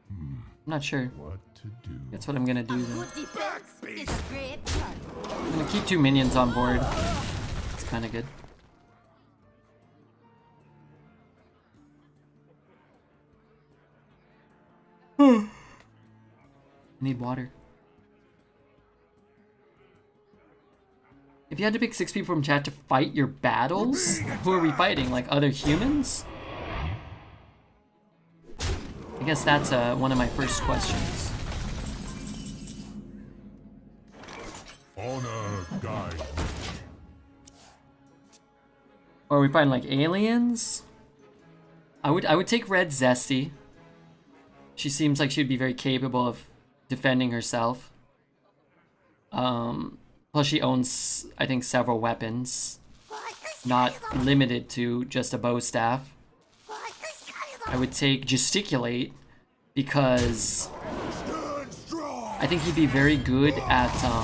S1: I'm not sure.
S2: What to do?
S1: That's what I'm gonna do then.
S3: Good defense is a great turtle.
S1: I'm gonna keep 2 minions on board. It's kinda good. I need water. If you had to pick 6 people from chat to fight your battles, who are we fighting? Like other humans? I guess that's one of my first questions.
S2: Honor guide.
S1: Or are we fighting like aliens? I would take Red Zesty. She seems like she'd be very capable of defending herself. Plus she owns, I think, several weapons. Not limited to just a bow staff. I would take Gesticulate because I think he'd be very good at, I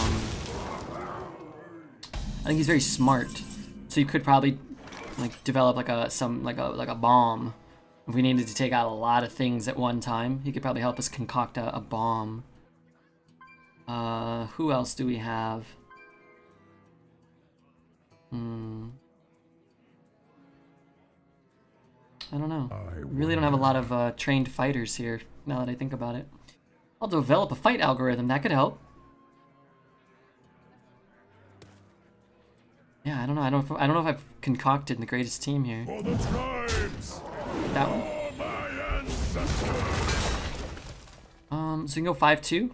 S1: think he's very smart. So you could probably like develop like a bomb. If we needed to take out a lot of things at one time, he could probably help us concoct a bomb. Who else do we have? I don't know. We really don't have a lot of trained fighters here, now that I think about it. I'll develop a fight algorithm, that could help. Yeah, I don't know. I don't know if I've concocted the greatest team here.
S2: For the tribes.
S1: That one.
S2: For my ancestors.
S1: So we can go 5-2.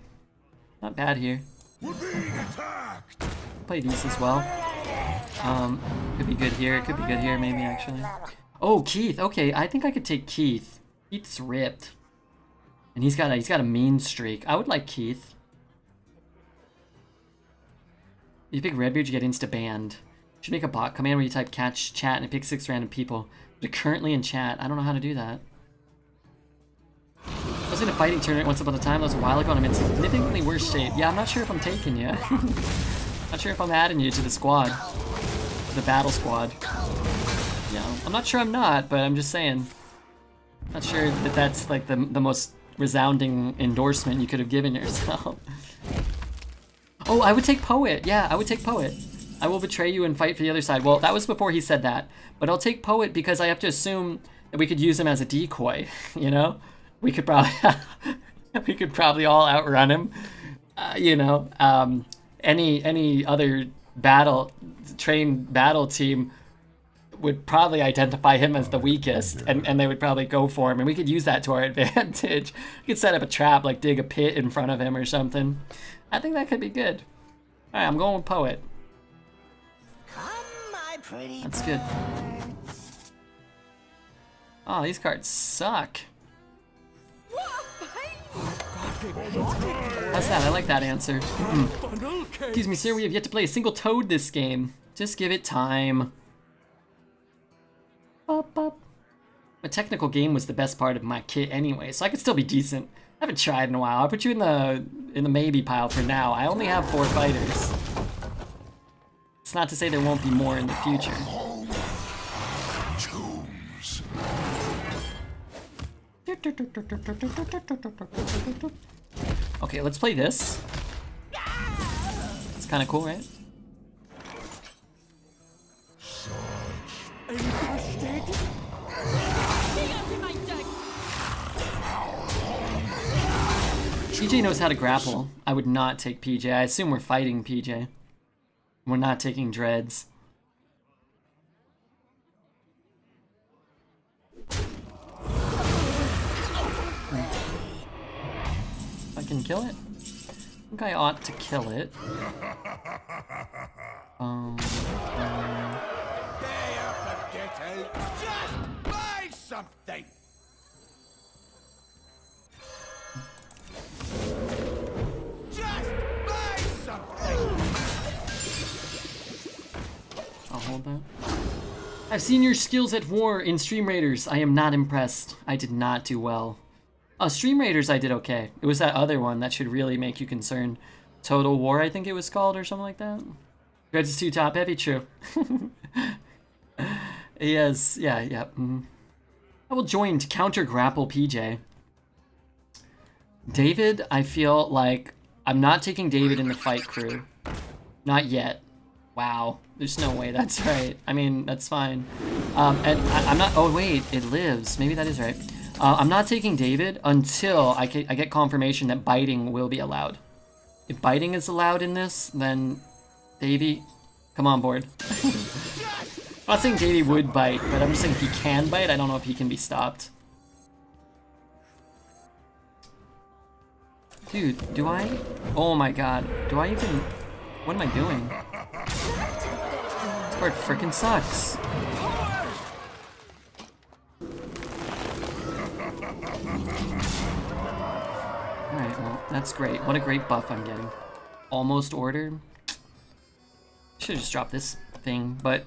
S1: Not bad here.
S2: We're being attacked.
S1: Play these as well. Could be good here. Could be good here, maybe actually. Oh, Keith. Okay, I think I could take Keith. Keith's ripped, and he's got a mean streak. I would like Keith. You pick Redbeard, you get insta banned. Should make a bot command where you type catch chat and it picks 6 random people. They're currently in chat. I don't know how to do that. I was in a fighting tournament once upon a time. That was a while ago, and I'm in significantly worse shape. Yeah, I'm not sure if I'm taking you. Not sure if I'm adding you to the squad, to the battle squad. Yeah, I'm not sure I'm not, but I'm just saying. Not sure that that's like the most resounding endorsement you could have given yourself. Oh, I would take Poet. Yeah, I would take Poet. I will betray you and fight for the other side. Well, that was before he said that. But I'll take Poet because I have to assume that we could use him as a decoy, you know? We could probably we could probably all outrun him. You know, any other trained battle team would probably identify him as the weakest, and they would probably go for him, and we could use that to our advantage. We could set up a trap, like dig a pit in front of him or something. I think that could be good. All right, I'm going with Poet. That's good. Oh, these cards suck. How's that? I like that answer. Excuse me, sir, we have yet to play a single toad this game. Just give it time. A technical game was the best part of my kit anyway, so I could still be decent. I haven't tried in a while. I'll put you in the maybe pile for now. I only have 4 fighters. It's not to say there won't be more in the future. Okay, let's play this. It's kind of cool, right? PJ knows how to grapple. I would not take PJ. I assume we're fighting PJ. We're not taking dreads. If I can kill it? I think I ought to kill it.
S5: Just buy something. Just buy something.
S1: I'll hold that. I've seen your skills at war in Stream Raiders. I am not impressed. I did not do well. Stream Raiders I did okay. It was that other one that should really make you concerned. Total War, I think it was called, or something like that. Dreads is too top heavy, true. Yes, yeah. I will join to counter grapple PJ. David, I feel like I'm not taking David in the fight crew. Not yet. Wow, there's no way that's right. I mean, that's fine. And I'm not, oh wait, it lives. Maybe that is right. I'm not taking David until I get confirmation that biting will be allowed. If biting is allowed in this, then Davey, come on board. I'm not saying Davey would bite, but I'm just saying if he can bite, I don't know if he can be stopped. Dude, do I? Oh my god, do I even? What am I doing? This card frickin' sucks. Alright, well, that's great. What a great buff I'm getting. Almost ordered. Should've just dropped this thing, but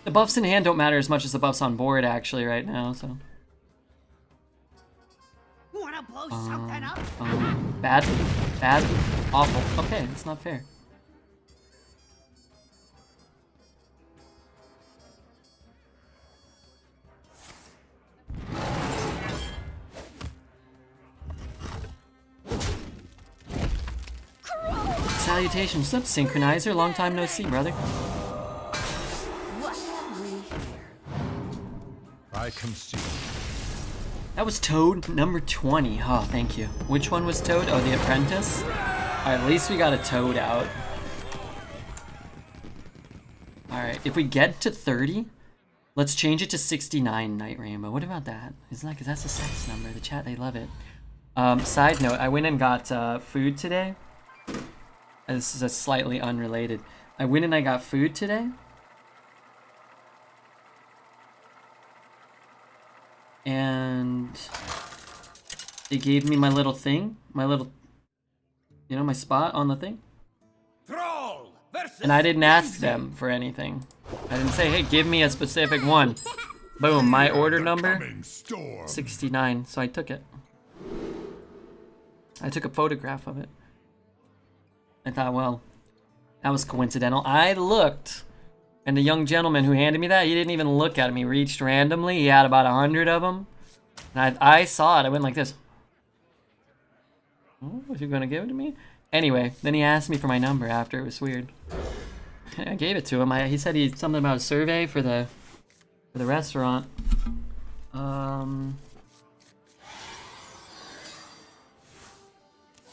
S1: the buffs in hand don't matter as much as the buffs on board actually right now, so.
S3: Wanna blow something up?
S1: Bad, awful. Okay, that's not fair. Salutations, what's up, Synchronizer? Long time no see, brother.
S2: I I consume.
S1: That was Toad number 20. Oh, thank you. Which one was Toad? Oh, the Apprentice? Alright, at least we got a Toad out. Alright, if we get to 30, let's change it to 69, Night Rainbow. What about that? Is that, 'cause that's a sex number. The chat, they love it. Side note, I went and got food today. This is a slightly unrelated. I went and I got food today. And they gave me my little thing, my little, you know, my spot on the thing.
S5: Troll versus
S1: And I didn't ask them for anything. I didn't say, hey, give me a specific one. Boom, my order number,
S2: Coming storm.
S1: 69, so I took it. I took a photograph of it. I thought, well, that was coincidental. I looked, and the young gentleman who handed me that, he didn't even look at me. He reached randomly. He had about 100 of them. And I saw it. I went like this. Oh, was he going to give it to me? Anyway, then he asked me for my number after. It was weird. I gave it to him. He said he something about a survey for the restaurant.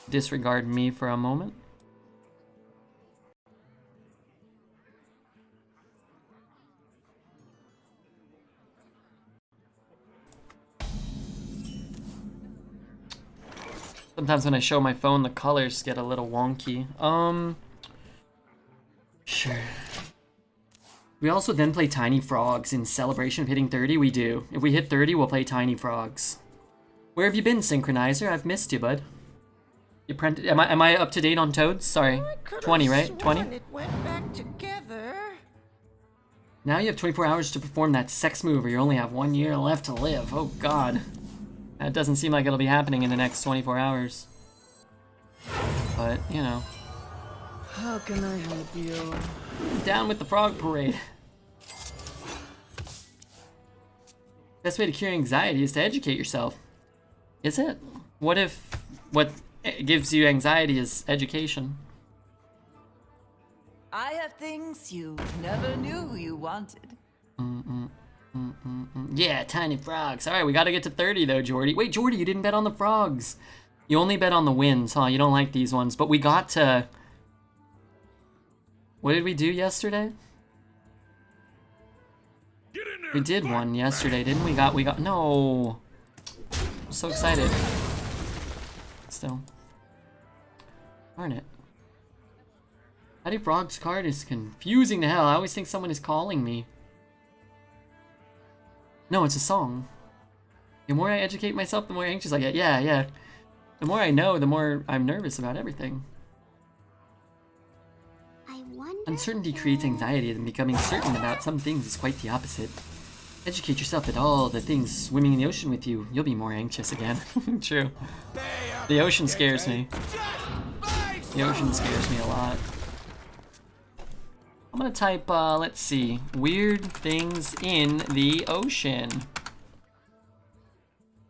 S1: Disregard me for a moment. Sometimes when I show my phone, the colors get a little wonky. Sure. We also then play Tiny Frogs in celebration of hitting 30. We do. If we hit 30, we'll play Tiny Frogs. Where have you been, Synchronizer? I've missed you, bud. Am I up to date on Toads? Sorry. 20, right? 20?
S3: It went back together.
S1: Now you have 24 hours to perform that sex move, or you only have 1 year left to live. Oh, God. That doesn't seem like it'll be happening in the next 24 hours. But, you know.
S4: How can I help you?
S1: Down with the frog parade. Best way to cure anxiety is to educate yourself. Is it? What if what gives you anxiety is education?
S6: I have things you never knew you wanted.
S1: Yeah, tiny frogs. All right, we got to get to 30 though, Jordy. Wait, Jordy, you didn't bet on the frogs. You only bet on the wins, huh? You don't like these ones, but we got to... What did we do yesterday? We did one yesterday, didn't we? We got no. I'm so excited. Still. Darn it. Tiny Frog's card is confusing to hell. I always think someone is calling me. No, it's a song. The more I educate myself, the more anxious I get. Yeah. The more I know, the more I'm nervous about everything.
S3: I wonder.
S1: Uncertainty creates anxiety, and becoming certain about some things is quite the opposite. Educate yourself at all the things swimming in the ocean with you. You'll be more anxious again. True. The ocean scares me. The ocean scares me a lot. I'm gonna type, let's see, weird things in the ocean.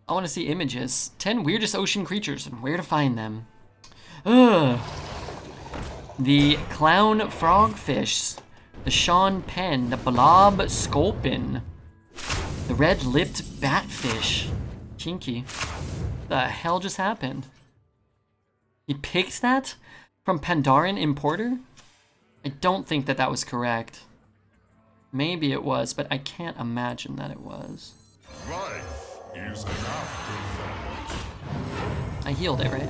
S1: I want to see images. 10 weirdest ocean creatures and where to find them. Ugh. The clown frogfish, the Sean Penn, the blob sculpin, the red-lipped batfish. Kinky. The hell just happened? He picked that from Pandaren Importer? I don't think that was correct. Maybe it was, but I can't imagine that it was.
S2: Life is an afterthought.
S1: I healed it, right?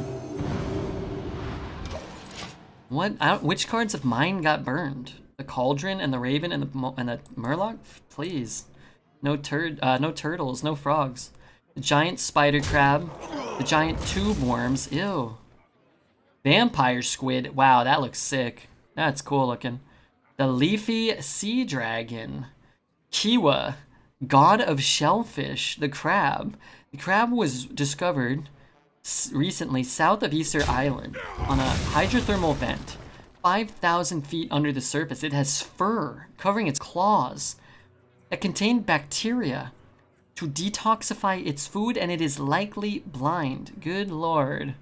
S1: What? Which cards of mine got burned? The Cauldron and the Raven and the Murloc? Please. No turtles, no frogs. The giant spider crab. The giant tube worms. Ew. Vampire squid. Wow, that looks sick. That's cool looking. The leafy sea dragon. Kiwa. God of shellfish. The crab. The crab was discovered recently south of Easter Island on a hydrothermal vent 5,000 feet under the surface. It has fur covering its claws that contain bacteria to detoxify its food, and it is likely blind. Good lord.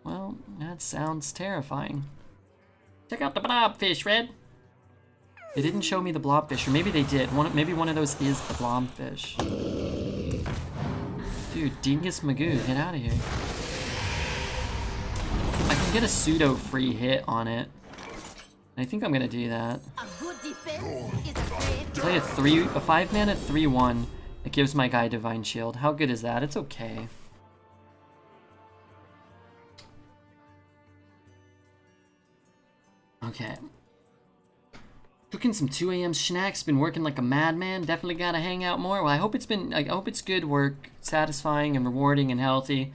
S1: Well, that sounds terrifying. Check out the blobfish, Red. They didn't show me the blobfish, or maybe they did. Maybe one of those is the blobfish. Dude, Dingus Magoo, get out of here. I can get a pseudo free hit on it. I think I'm gonna do that.
S3: A good defense is a great
S1: Play a 5-mana 3/1. It gives my guy Divine Shield. How good is that? It's okay. Okay. Cooking some 2 a.m. snacks. Been working like a madman. Definitely gotta hang out more. Well, I hope it's good work, satisfying and rewarding and healthy.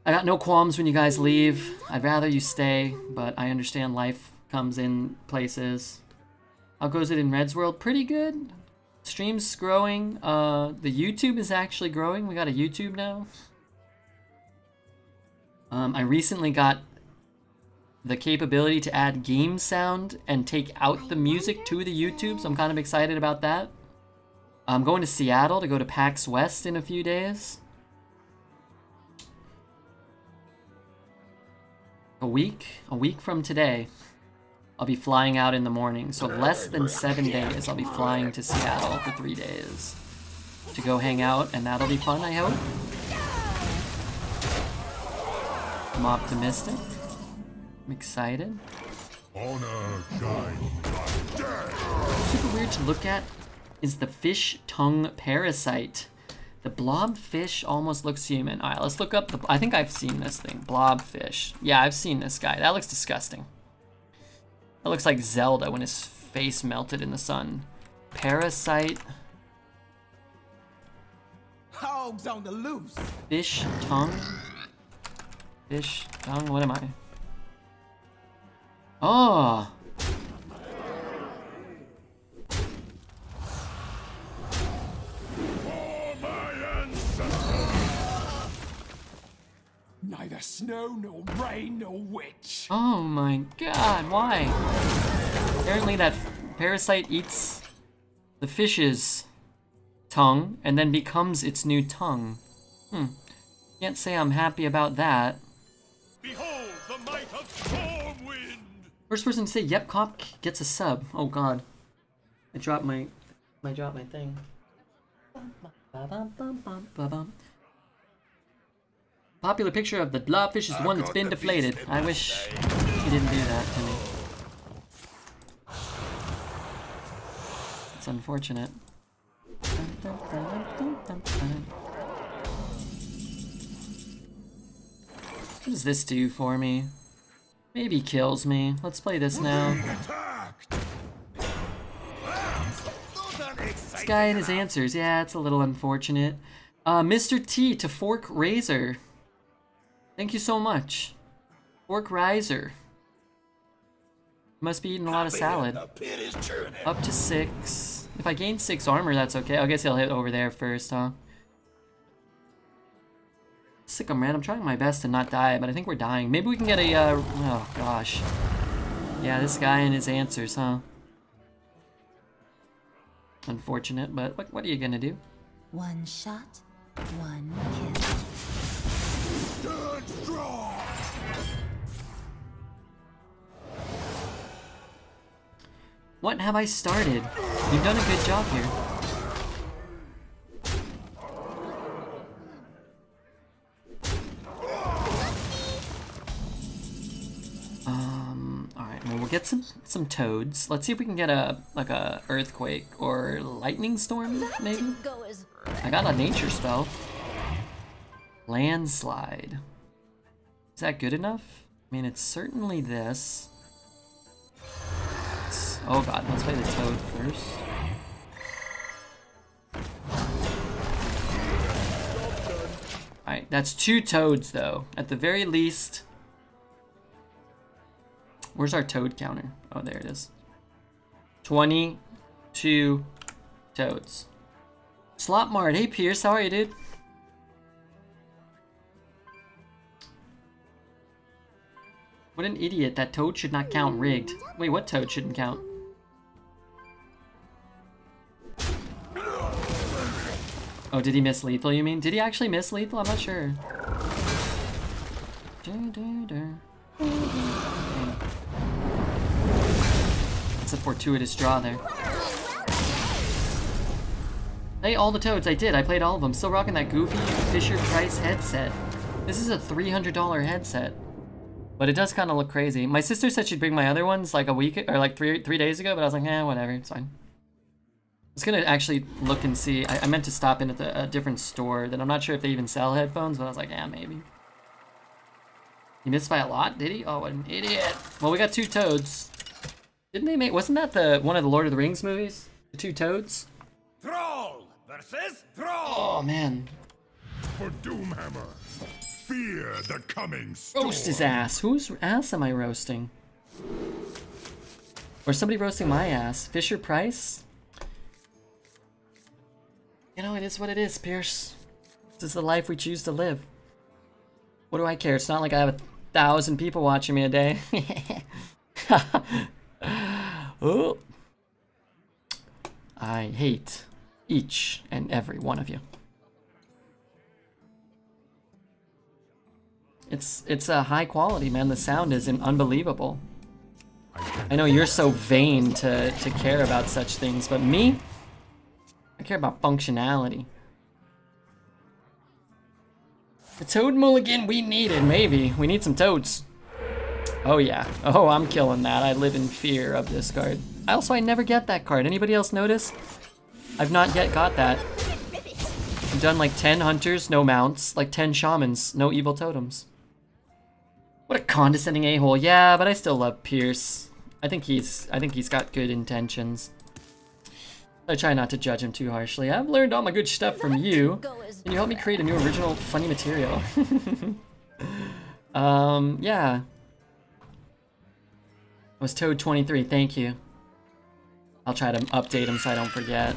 S1: I got no qualms when you guys leave. I'd rather you stay, but I understand life comes in places. How goes it in Red's world? Pretty good. Stream's growing. The YouTube is actually growing. We got a YouTube now. I recently got the capability to add game sound and take out the music to the YouTube, so I'm kind of excited about that. I'm going to Seattle to go to PAX West in a few days. A week from today, I'll be flying out in the morning, so less than 7 days I'll be flying to Seattle for 3 days to go hang out, and that'll be fun, I hope. I'm optimistic. I'm excited. Super weird to look at is the fish tongue parasite. The blobfish almost looks human. Alright, let's look up I think I've seen this thing. Blobfish. Yeah, I've seen this guy. That looks disgusting. That looks like Zelda when his face melted in the sun. Parasite.
S5: Hogs on the loose.
S1: Fish tongue. Fish tongue. What am I? Oh.
S5: Neither snow, nor rain, nor witch.
S1: Oh my god, why? Apparently that parasite eats the fish's tongue and then becomes its new tongue. Can't say I'm happy about that.
S5: Behold the might of Stormwind.
S1: First person to say yep cop gets a sub. Oh god. I dropped my thing. Popular picture of the blobfish is the one that's been deflated. I wish he didn't do that to me. It's unfortunate. What does this do for me? Maybe kills me. Let's play this now. This guy and his answers. Yeah, it's a little unfortunate. Mr. T to Fork Razor. Thank you so much. Fork Riser. Must be eating a lot of salad. Up to 6. If I gain 6 armor, that's okay. I guess he'll hit over there first, huh? Sick of man. I'm trying my best to not die, but I think we're dying. Maybe we can get a, oh gosh. Yeah, this guy and his answers, huh? Unfortunate, but what are you gonna do?
S3: One shot, one kill.
S1: What have I started? You've done a good job here. Alright, well we'll get some toads. Let's see if we can get a earthquake or lightning storm, maybe? I got a nature spell. Landslide. Is that good enough? I mean, it's certainly this. Oh god, let's play the toad first. Alright, that's 2 toads though. At the very least. Where's our toad counter? Oh, there it is. 22 toads. Slot Mart. Hey Pierce, how are you, dude? What an idiot. That toad should not count rigged. Wait, what toad shouldn't count? Oh, did he miss lethal, you mean? Did he actually miss lethal? I'm not sure. It's a fortuitous draw there. Hey, all the toads, I did. I played all of them. Still rocking that goofy Fisher-Price headset. This is a $300 headset. But it does kind of look crazy. My sister said she'd bring my other ones like a week, or like three days ago, but I was like, whatever, it's fine. I was gonna actually look and see. I meant to stop in at a different store that I'm not sure if they even sell headphones, but I was like, maybe. He missed by a lot, did he? Oh, what an idiot. Well, we got 2 toads. Didn't they make, wasn't that one of the Lord of the Rings movies? The 2 toads?
S5: Troll versus troll.
S1: Oh, man.
S2: For Doomhammer, fear the coming storm.
S1: Roast his ass. Whose ass am I roasting? Or somebody roasting my ass? Fisher Price? You know, it is what it is, Pierce. This is the life we choose to live. What do I care? It's not like I have 1,000 people watching me a day. Oh. I hate each and every one of you. It's a high quality, man. The sound is unbelievable. I know you're so vain to care about such things, but me, I care about functionality. The toad mulligan we needed, maybe. We need some toads. Oh yeah. Oh, I'm killing that. I live in fear of this card. I never get that card. Anybody else notice? I've not yet got that. I've done like 10 hunters, no mounts, like 10 shamans, no evil totems. What a condescending a-hole. Yeah, but I still love Pierce. I think he's got good intentions. I try not to judge him too harshly. I've learned all my good stuff from you. Can you help me create a new original funny material? Yeah. I was Toad 23, thank you. I'll try to update him so I don't forget.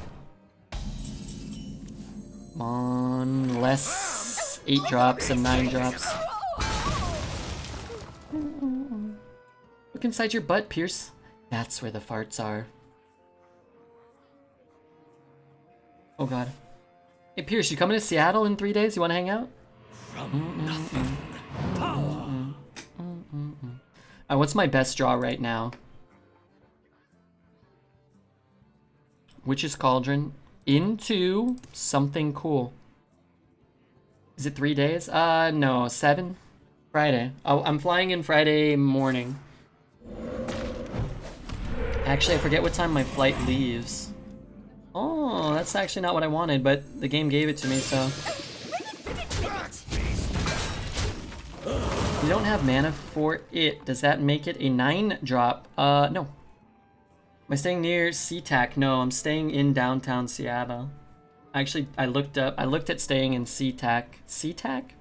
S1: Come on, less 8 drops and 9 drops. Look inside your butt, Pierce. That's where the farts are. Oh god. Hey Pierce, you coming to Seattle in 3 days? You want to hang out? What's my best draw right now? Witch's Cauldron into something cool. Is it 3 days? No, 7? Friday. Oh, I'm flying in Friday morning. Actually, I forget what time my flight leaves. Oh, that's actually not what I wanted, but the game gave it to me, so. You don't have mana for it. Does that make it a 9-drop? No. Am I staying near SeaTac? No, I'm staying in downtown Seattle. Actually, I looked at staying in SeaTac. SeaTac?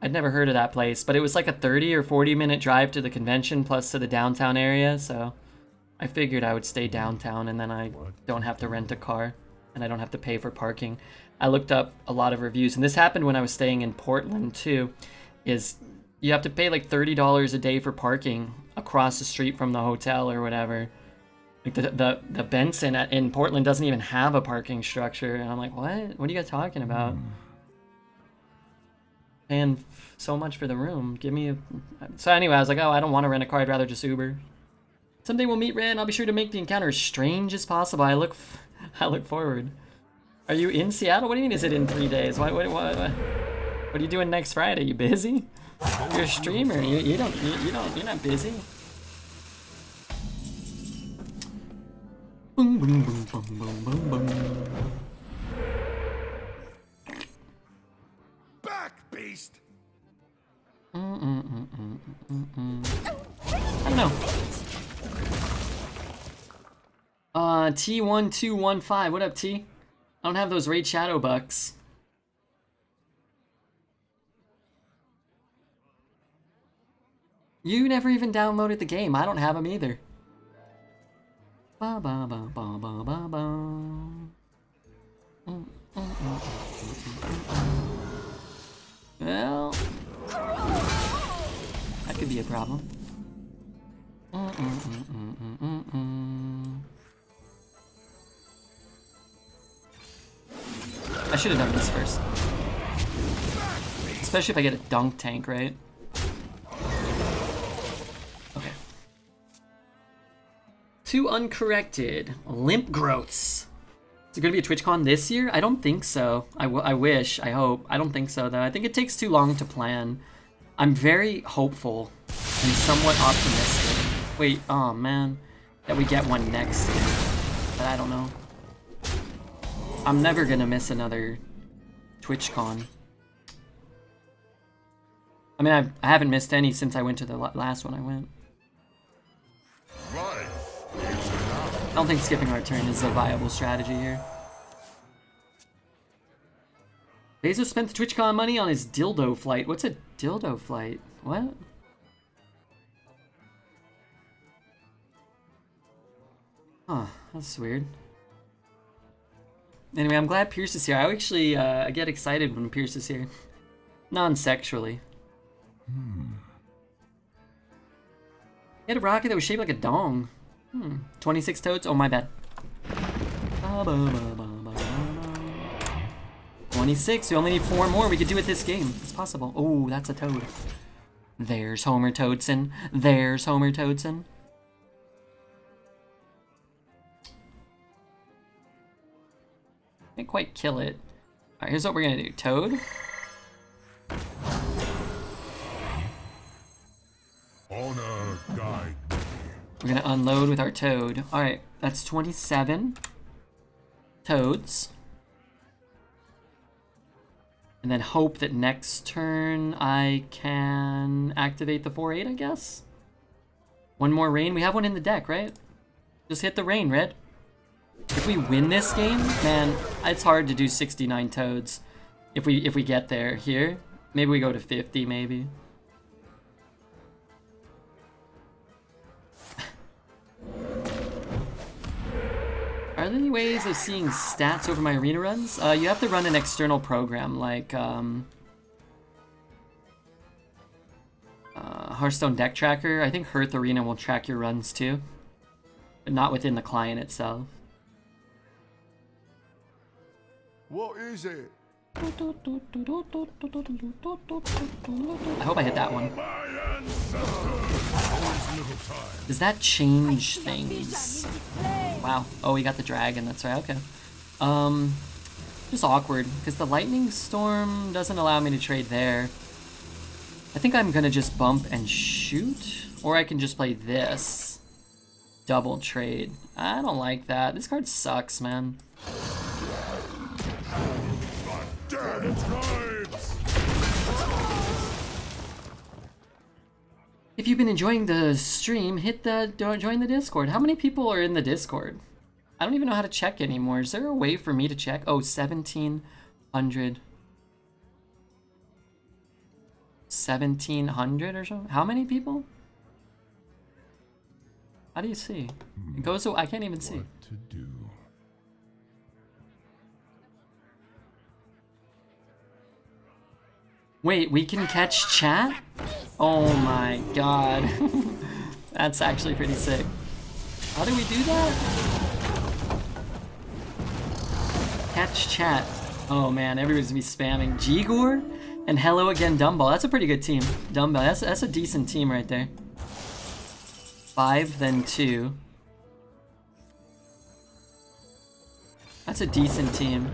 S1: I'd never heard of that place, but it was like a 30 or 40 minute drive to the convention plus to the downtown area, so I figured I would stay downtown and then I don't have to rent a car and I don't have to pay for parking. I looked up a lot of reviews, and this happened when I was staying in Portland too, is you have to pay like $30 a day for parking across the street from the hotel or whatever. Like the Benson in Portland doesn't even have a parking structure, and I'm like, what? What are you guys talking about? Paying so much for the room. Give me a... So anyway, I was like, oh, I don't want to rent a car. I'd rather just Uber. Someday we'll meet, Ren. I'll be sure to make the encounter as strange as possible. I look forward. Are you in Seattle? What do you mean? Is it in 3 days? What are you doing next Friday? You busy? You're a streamer. You're not busy. Boom, boom, boom, boom, boom, boom, boom.
S5: Back, beast!
S1: I don't know. T1215. What up, T? I don't have those Raid Shadow bucks. You never even downloaded the game. I don't have them either. Ba ba ba ba ba ba ba. Well, that could be a problem. I should have done this first. Especially if I get a dunk tank, right? Okay. Two uncorrected. Limp growths. Is it going to be a TwitchCon this year? I don't think so. I wish. I hope. I don't think so, though. I think it takes too long to plan. I'm very hopeful and somewhat optimistic. Wait, oh man. That we get one next year. But I don't know. I'm never going to miss another TwitchCon. I mean, I haven't missed any since I went to the last one I went. I don't think skipping our turn is a viable strategy here. Bezos spent the TwitchCon money on his dildo flight. What's a dildo flight? What? Huh, that's weird. Anyway, I'm glad Pierce is here. I actually get excited when Pierce is here. Non-sexually. He had a rocket that was shaped like a dong. 26 toads? Oh, my bad. 26. We only need 4 more. We could do it this game. It's possible. Oh, that's a toad. There's Homer Toadson. There's Homer Toadson. Can't quite kill it. Alright, here's what we're gonna do. Toad.
S2: Honor guide.
S1: We're gonna unload with our toad. Alright, that's 27 toads. And then hope that next turn I can activate the 4-8, I guess? One more rain. We have one in the deck, right? Just hit the rain, Red. If we win this game, man, it's hard to do 69 toads. If we get there here. Maybe we go to 50, maybe. Are there any ways of seeing stats over my arena runs? You have to run an external program like Hearthstone Deck Tracker. I think Hearth Arena will track your runs too, but not within the client itself.
S5: What is it?
S1: I hope I hit that one. Does that change things? Wow. Oh, we got the dragon. That's right. Okay. Just awkward because the lightning storm doesn't allow me to trade there. I think I'm gonna just bump and shoot, or I can just play this. Double trade. I don't like that. This card sucks, man. If you've been enjoying the stream, hit the join the Discord. How many people are in the Discord? I don't even know how to check anymore. Is there a way for me to check? Oh, 1,700. 1,700 or so? How many people? How do you see? It goes so I can't even see.
S2: What to do?
S1: Wait, we can catch chat? Oh my god. That's actually pretty sick. How do we do that? Catch chat. Oh man, everybody's gonna be spamming. Jigor and hello again Dumbbell. That's a pretty good team. Dumbbell, that's a decent team right there. 5, then 2. That's a decent team.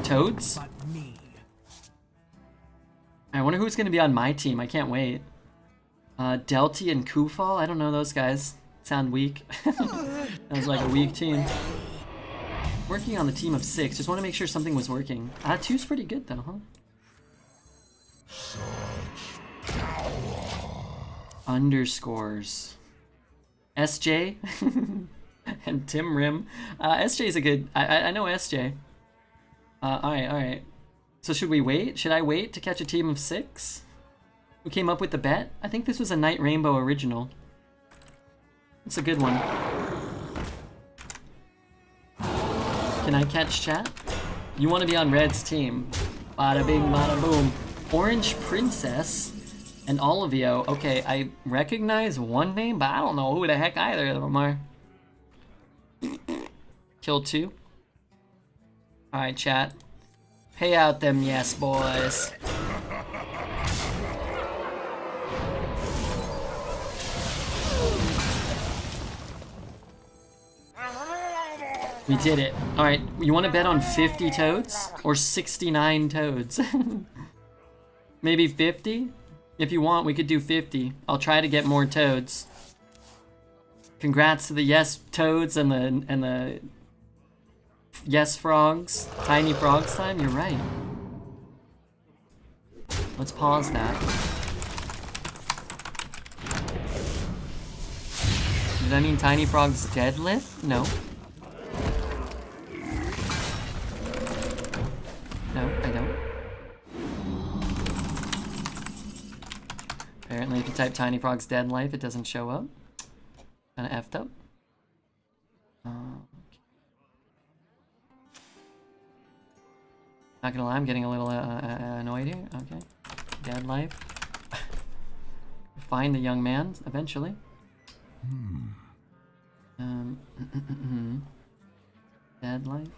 S1: Toads? I wonder who's gonna be on my team. I can't wait. Delty and Kufal? I don't know those guys. Sound weak. Sounds like a weak team. Working on the team of 6. Just want to make sure something was working. 2's pretty good though, huh? Underscores. SJ and Tim Rim. SJ's a good. I know SJ. Alright. So should we wait? Should I wait to catch a team of 6? Who came up with the bet? I think this was a Night Rainbow original. It's a good one. Can I catch chat? You want to be on Red's team. Bada bing, bada boom. Orange Princess and Olivio. Okay, I recognize one name, but I don't know who the heck either of them are. Kill 2. Alright, chat. Pay out them yes, boys. We did it. Alright, you want to bet on 50 toads? Or 69 toads? Maybe 50? If you want, we could do 50. I'll try to get more toads. Congrats to the yes toads and the yes frogs. Tiny frogs time, you're right. Let's pause that. Does that mean tiny frogs deadlift? No. No, I don't. Apparently if you type tiny frogs dead life, it doesn't show up. Kinda effed up. Okay. Not gonna lie, I'm getting a little annoyed here. Okay. Dead life. Find the young man eventually. Dead life.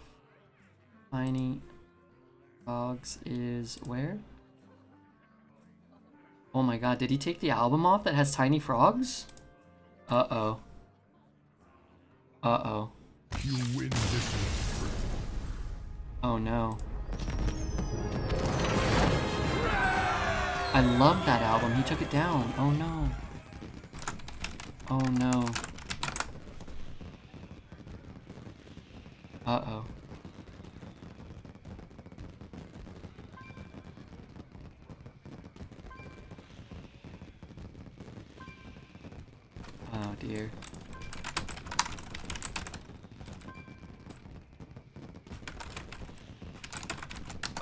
S1: Tiny frogs is where? Oh my god, did he take the album off that has tiny frogs? Uh-oh. Uh-oh.
S2: You win this.
S1: Oh no. I love that album. He took it down. Oh no. Oh no. Uh-oh. Oh dear.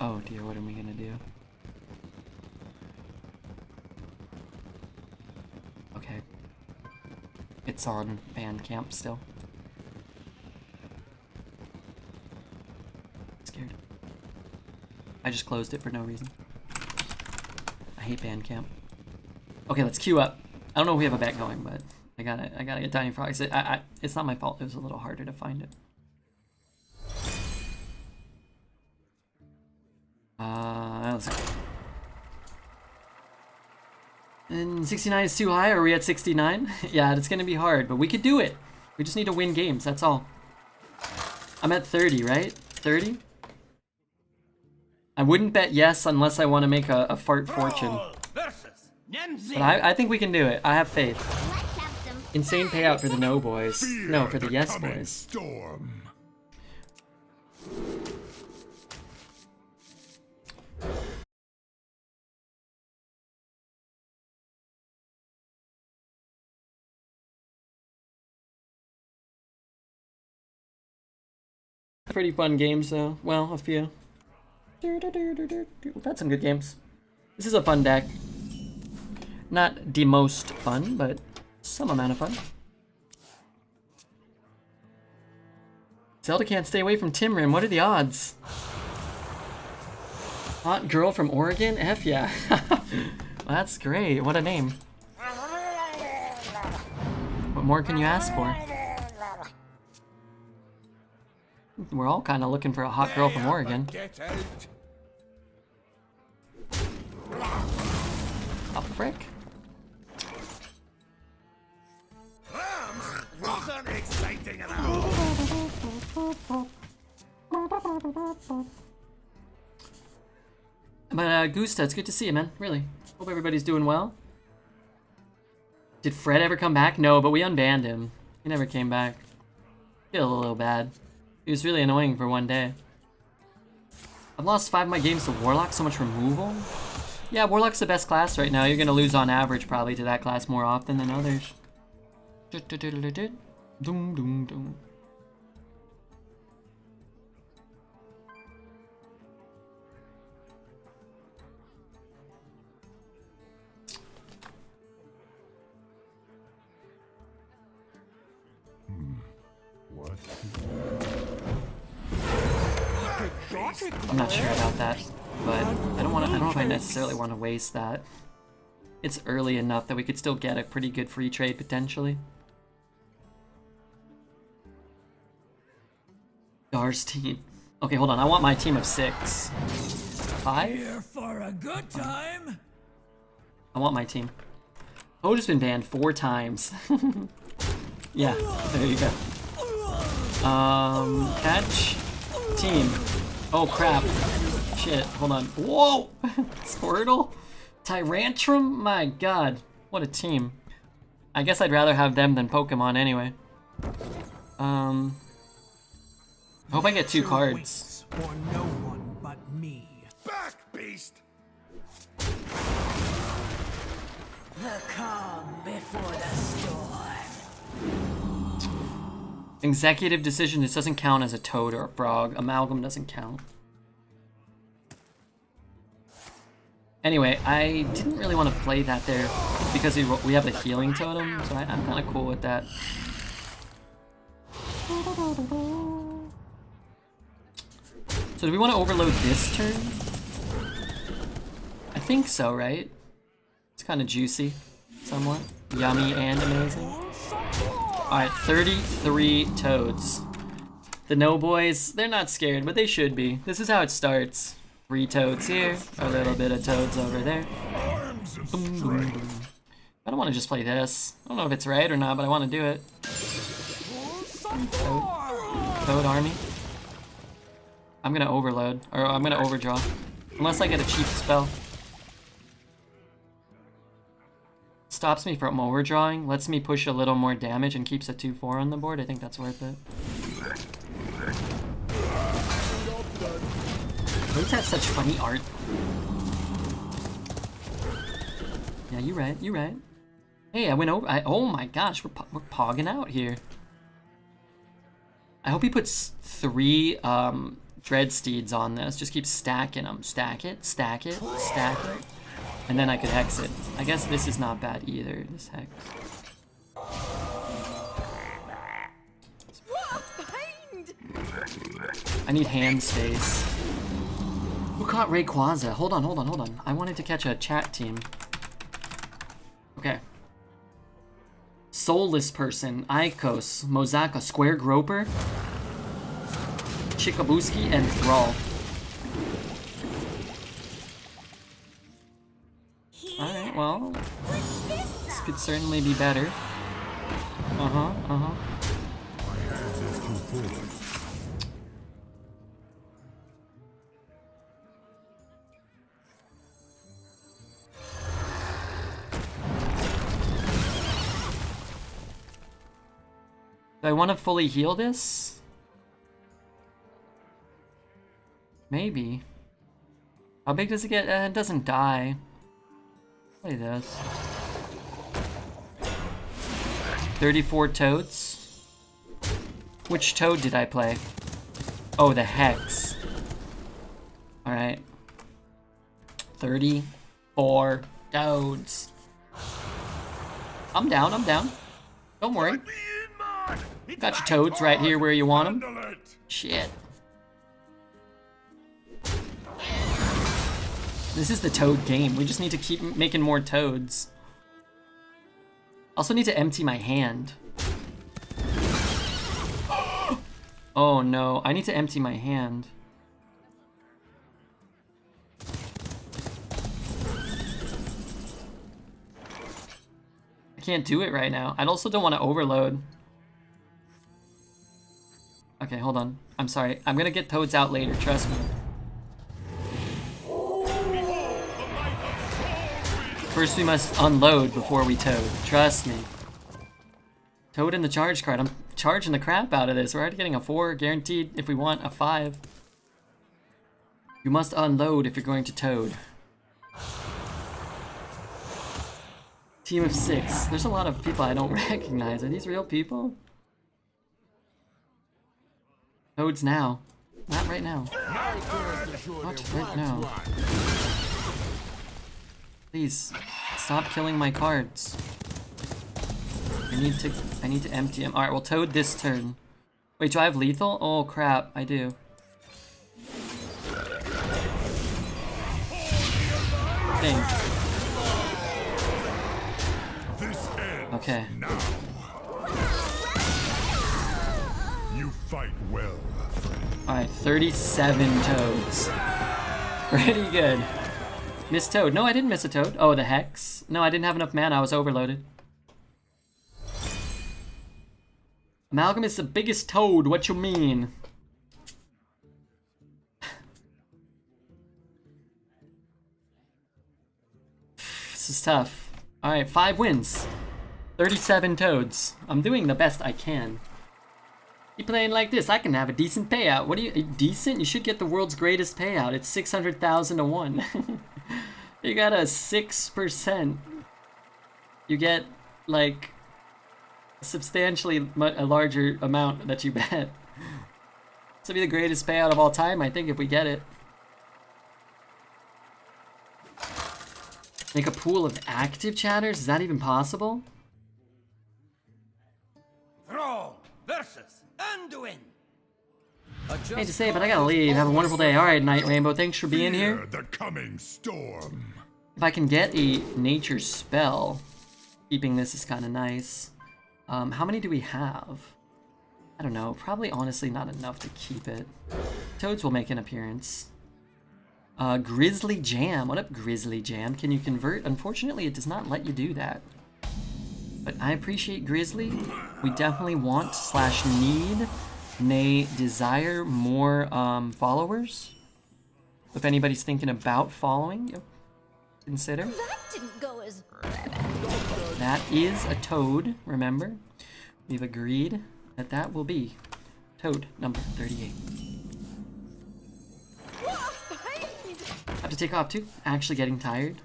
S1: Oh dear, what are we gonna do? Okay. It's on Bandcamp still. Scared. I just closed it for no reason. I hate Bandcamp. Okay, let's queue up. I don't know if we have a bet going, but I gotta get Tiny Frogs. It's not my fault. It was a little harder to find it. Let's go. And 69 is too high. Are we at 69? Yeah, it's gonna be hard, but we could do it. We just need to win games. That's all. I'm at 30, right? 30? I wouldn't bet yes unless I want to make a fart fortune. But I think we can do it. I have faith. Insane payout for the no boys. No, for the yes boys.
S2: Storm.
S1: Pretty fun games though. Well, a few. We've had some good games. This is a fun deck. Not the most fun, but some amount of fun. Zelda can't stay away from Timrin. What are the odds? Hot girl from Oregon? F yeah. That's great. What a name. What more can you ask for? We're all kind of looking for a hot girl from Oregon. Oh, frick.
S5: Wasn't exciting enough.
S1: But Gusta, it's good to see you, man. Really. Hope everybody's doing well. Did Fred ever come back? No, but we unbanned him. He never came back. Feel a little bad. He was really annoying for one day. I've lost 5 of my games to Warlock, so much removal. Yeah, Warlock's the best class right now. You're gonna lose on average probably to that class more often than others. Doom, doom, doom.
S2: What?
S1: I'm not sure about that, but I don't know if I necessarily want to waste that. It's early enough that we could still get a pretty good free trade potentially. Dar's team. Okay, hold on. I want my team of 6. 5?
S5: Here for a good time.
S1: I want my team. Toad has been banned 4 times. Yeah, there you go. Catch. Team. Oh crap. Shit, hold on. Whoa! Squirtle? Tyrantrum? My god. What a team. I guess I'd rather have them than Pokemon anyway. I hope I get 2 cards.
S5: For no one but me. Back, beast!
S6: The calm before the storm.
S1: Executive decision, this doesn't count as a toad or a frog. Amalgam doesn't count. Anyway, I didn't really want to play that there because we have the healing totem, so I'm kind of cool with that. So do we want to overload this turn? I think so, right? It's kind of juicy, somewhat. Yummy and amazing. Alright, 33 toads. The no boys, they're not scared, but they should be. This is how it starts. 3 toads here, a little bit of toads over there. Boom, boom, boom. I don't want to just play this. I don't know if it's right or not, but I want to do it. Toad army. I'm gonna overload, or I'm gonna overdraw. Unless I get a cheap spell. Stops me from overdrawing, lets me push a little more damage and keeps a 2/4 on the board. I think that's worth it. Toads have such funny art. Yeah, you're right, you're right. Hey, I went over, oh my gosh, we're pogging out here. I hope he puts 3 Dread Steeds on this. Just keep stacking them. Stack it, stack it, stack it. And then I could hex it. I guess this is not bad either, this hex. I need hand space. Who caught Rayquaza? Hold on, hold on, hold on. I wanted to catch a chat team. Okay. Soulless Person, Aikos, Mozaka, Square Groper, Chikabuski, and Thrall. Alright, well, this could certainly be better. Do I want to fully heal this? Maybe. How big does it get? It doesn't die. Play this. 34 toads? Which toad did I play? Oh, the hex. Alright. 34 toads. I'm down, I'm down. Don't worry. Got your toads right here where you want them. Shit. This is the toad game. We just need to keep making more toads. Also need to empty my hand. Oh no, I need to empty my hand. I can't do it right now. I also don't want to overload. Okay, hold on. I'm sorry. I'm gonna get toads out later, trust me. First we must unload before we toad. Trust me. Toad in the charge card. I'm charging the crap out of this. We're already getting a 4, guaranteed if we want a 5. You must unload if you're going to toad. Team of 6. There's a lot of people I don't recognize. Are these real people? Toads now. Not right now. Not right now. Please, stop killing my cards. I need to empty them. Alright, we'll toad this turn. Wait, do I have lethal? Oh crap, I do. Dang. Okay.
S2: You fight well, friend.
S1: Alright, 37 toads. Pretty good. Missed toad. No, I didn't miss a toad. Oh, the hex. No, I didn't have enough mana. I was overloaded. Amalgam is the biggest toad, what you mean? This is tough. Alright, 5 wins. 37 toads. I'm doing the best I can. Keep playing like this, I can have a decent payout. What do you, decent? You should get the world's greatest payout. It's 600,000 to 1. You got a 6%. You get, like, substantially a larger amount that you bet. This will be the greatest payout of all time, I think, if we get it. Make a pool of active chatters? Is that even possible?
S5: Thrall versus Anduin.
S1: Hate to say it, but I gotta leave. Have a wonderful day. Alright, Night Rainbow, thanks for being here.
S2: Fear the coming storm.
S1: If I can get a nature spell, keeping this is kind of nice. How many do we have? I don't know. Probably honestly not enough to keep it. Toads will make an appearance. Grizzly Jam. What up, Grizzly Jam? Can you convert? Unfortunately, it does not let you do that. But I appreciate Grizzly. We definitely want / need, nay, desire more followers. If anybody's thinking about following, consider.
S3: That didn't go as...
S1: That is a toad, remember? We've agreed that that will be toad number 38. Have to take off too. Actually getting tired.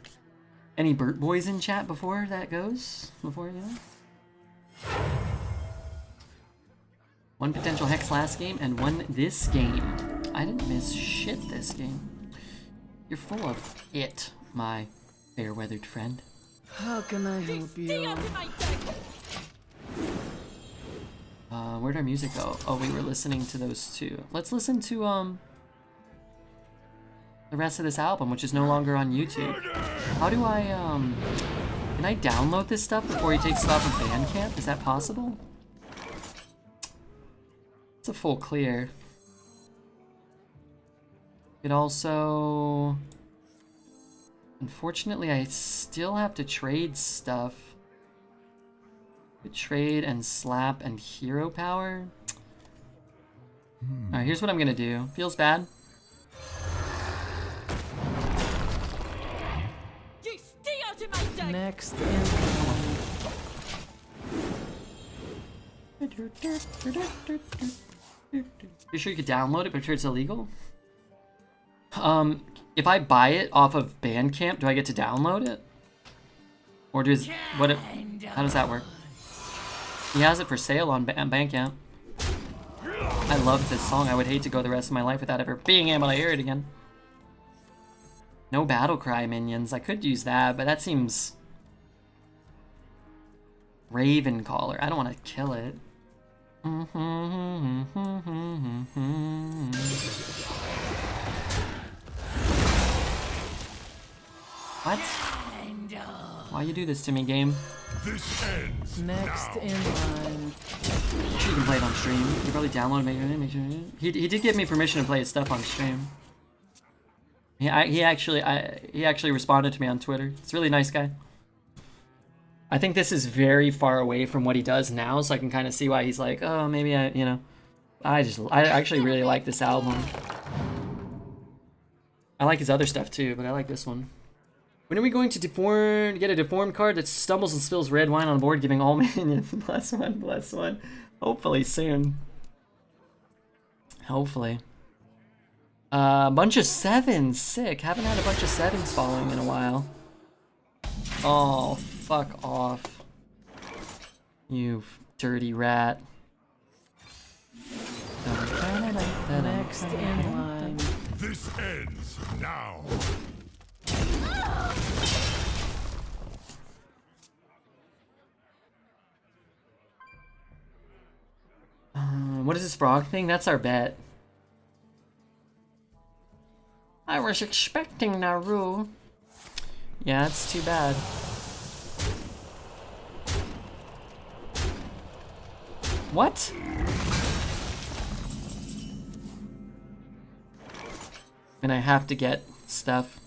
S1: Any Burt Boys in chat before that goes? Before, you know? 1 potential hex last game and 1 this game. I didn't miss shit this game. You're full of it, my fair-weathered friend.
S4: How can I help you?
S1: Where'd our music go? Oh, we were listening to those two. Let's listen to, the rest of this album, which is no longer on YouTube. How do I, can I download this stuff before he takes it off of Bandcamp? Is that possible? It's a full clear. It also... Unfortunately, I still have to trade stuff. Trade and slap and hero power. Alright, here's what I'm gonna do. Feels bad.
S6: You stay out of my deck.
S4: Next in
S1: You sure you could download it, but sure it's illegal? If I buy it off of Bandcamp, do I get to download it? Or does what? How does that work? He has it for sale on Bandcamp. I love this song. I would hate to go the rest of my life without ever being able to hear it again. No battle cry minions. I could use that, but that seems Ravencaller. I don't want to kill it. What? Why you do this to me, game?
S2: This ends
S4: next
S2: now.
S4: in line.
S1: You can play it on stream. You probably download it, make sure. He did give me permission to play his stuff on stream. He actually responded to me on Twitter. It's a really nice guy. I think this is very far away from what he does now, so I can kind of see why he's like, oh, maybe I actually really like this album. I like his other stuff too, but I like this one. When are we going to get a deformed card that stumbles and spills red wine on the board, giving all minions +1/+1? Hopefully soon. Hopefully. Bunch of 7s, sick. Haven't had a bunch of 7s following in a while. Oh, fuck off. You dirty rat.
S4: Next in line.
S2: This ends now.
S1: What is this frog thing? That's our bet. I was expecting Naru. Yeah, it's too bad. What? And I have to get stuff.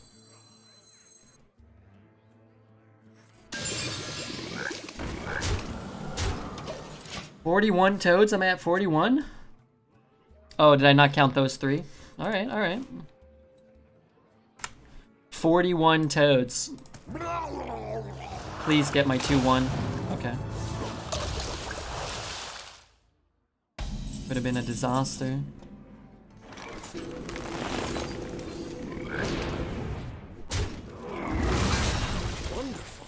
S1: 41 toads, I'm at 41? Oh, did I not count those 3? Alright, alright. 41 toads. Please get my 2-1. Okay. Would have been a disaster.
S5: Wonderful.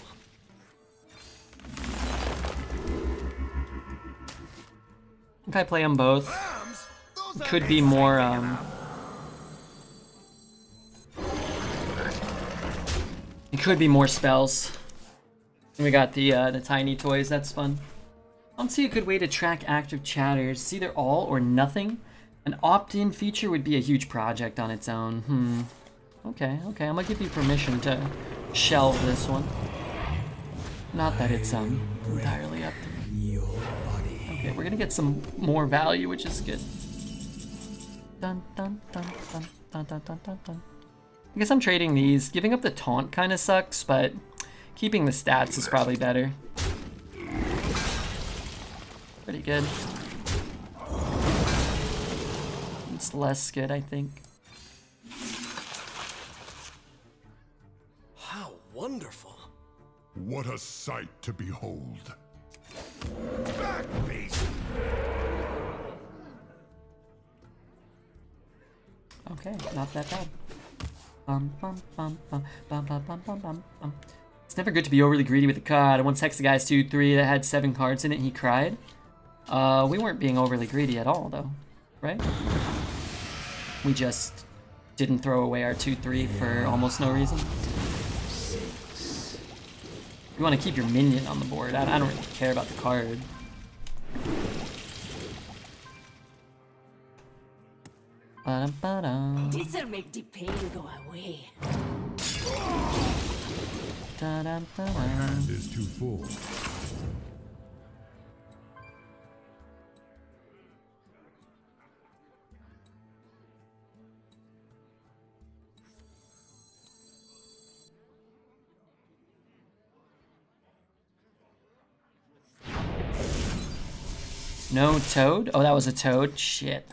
S1: I think I play them both.
S5: Lambs? Those are
S1: Could be more, it could be more spells. And we got the tiny toys, that's fun. I don't see a good way to track active chatters. It's either all or nothing. An opt-in feature would be a huge project on its own. Okay, okay, I'm gonna give you permission to shelve this one. Not that it's entirely up to me. Okay, we're gonna get some more value, which is good. Dun dun dun dun dun dun dun dun dun. I guess I'm trading these. Giving up the taunt kind of sucks, but keeping the stats is probably better. Pretty good. It's less good, I think.
S5: How wonderful.
S2: What a sight to behold.
S5: Back, beast.
S1: Okay, not that bad. Bum, bum, bum, bum, bum, bum, bum, bum, bum, bum. It's never good to be overly greedy with the card. I once texted the guy's 2-3 that had 7 cards in it and he cried. We weren't being overly greedy at all, though, right? We just didn't throw away our 2-3 for almost no reason. You want to keep your minion on the board. I don't really care about the card. Ba-dum-ba-dum.
S6: This'll make the pain go away.
S1: Da-dum-ba-dum.
S2: Hand is too full.
S1: No toad? Oh, that was a toad? Shit.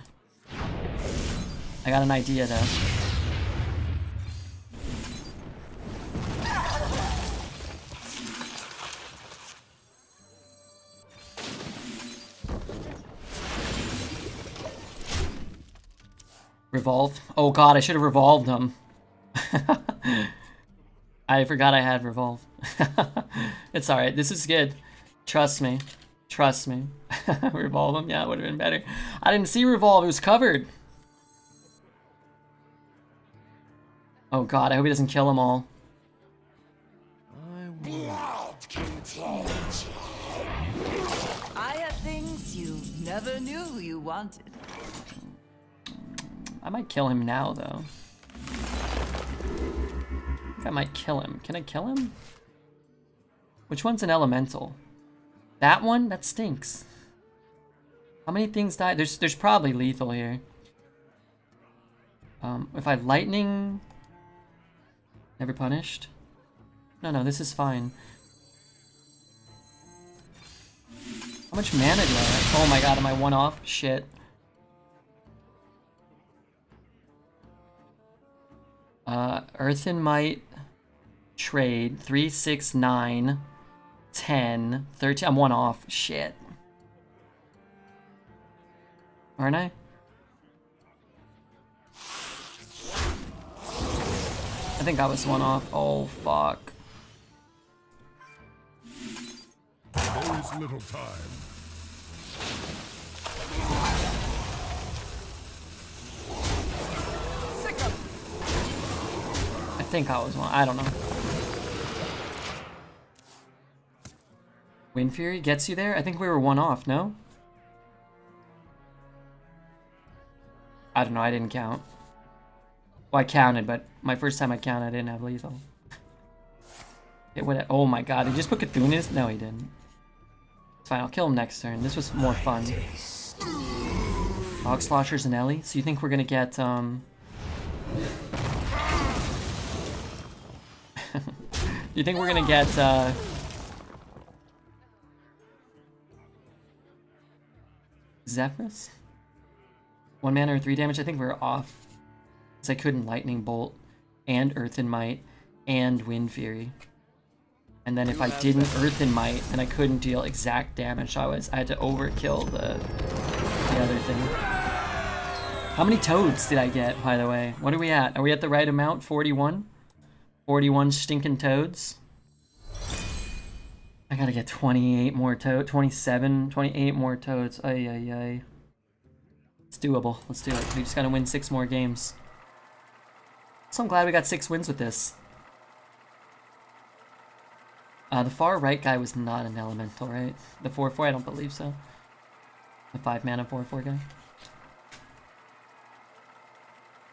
S1: I got an idea, though. Revolve? Oh god, I should have revolved them. I forgot I had revolve. It's alright, this is good. Trust me. Trust me. Revolve them? Yeah, it would have been better. I didn't see revolve, it was covered. Oh god, I hope he doesn't kill them all.
S6: I have things you never knew you wanted.
S1: I might kill him now, though. I think I might kill him. Can I kill him? Which one's an elemental? That one? That stinks. How many things died? There's probably lethal here. If I lightning... Never punished? No, this is fine. How much mana do I have? Oh my god, am I one off? Shit. Earthen Might, trade, 3, 6, 9, 10, 13, I'm one off, shit. Aren't I? I think I was one off, oh fuck.
S2: There is little time.
S1: I think I was one, I don't know. Wind Fury gets you there? I think we were one off, no? I don't know, I didn't count. Well, I counted, but my first time I counted, I didn't have lethal. It would. Oh my god, he just put Cthulhu's? No, he didn't. It's fine, I'll kill him next turn. This was more fun. Hog Sloshers and Ellie? So you think we're gonna get, you think we're gonna get, Zephyrus? 1 mana or 3 damage? I think we were off. Because I couldn't Lightning Bolt, and Earth and Might, and Wind Fury. And then if I didn't Earth and Might, then I couldn't deal exact damage. I had to overkill the other thing. How many toads did I get, by the way? What are we at? Are we at the right amount? 41? 41 stinking toads? I gotta get 28 more toads. 27, 28 more toads. Ay, ay, ay. It's doable. Let's do it. We just gotta win 6 more games. So I'm glad we got 6 wins with this. The far right guy was not an elemental, right? The 4/4, I don't believe so. The 5 mana 4/4 guy.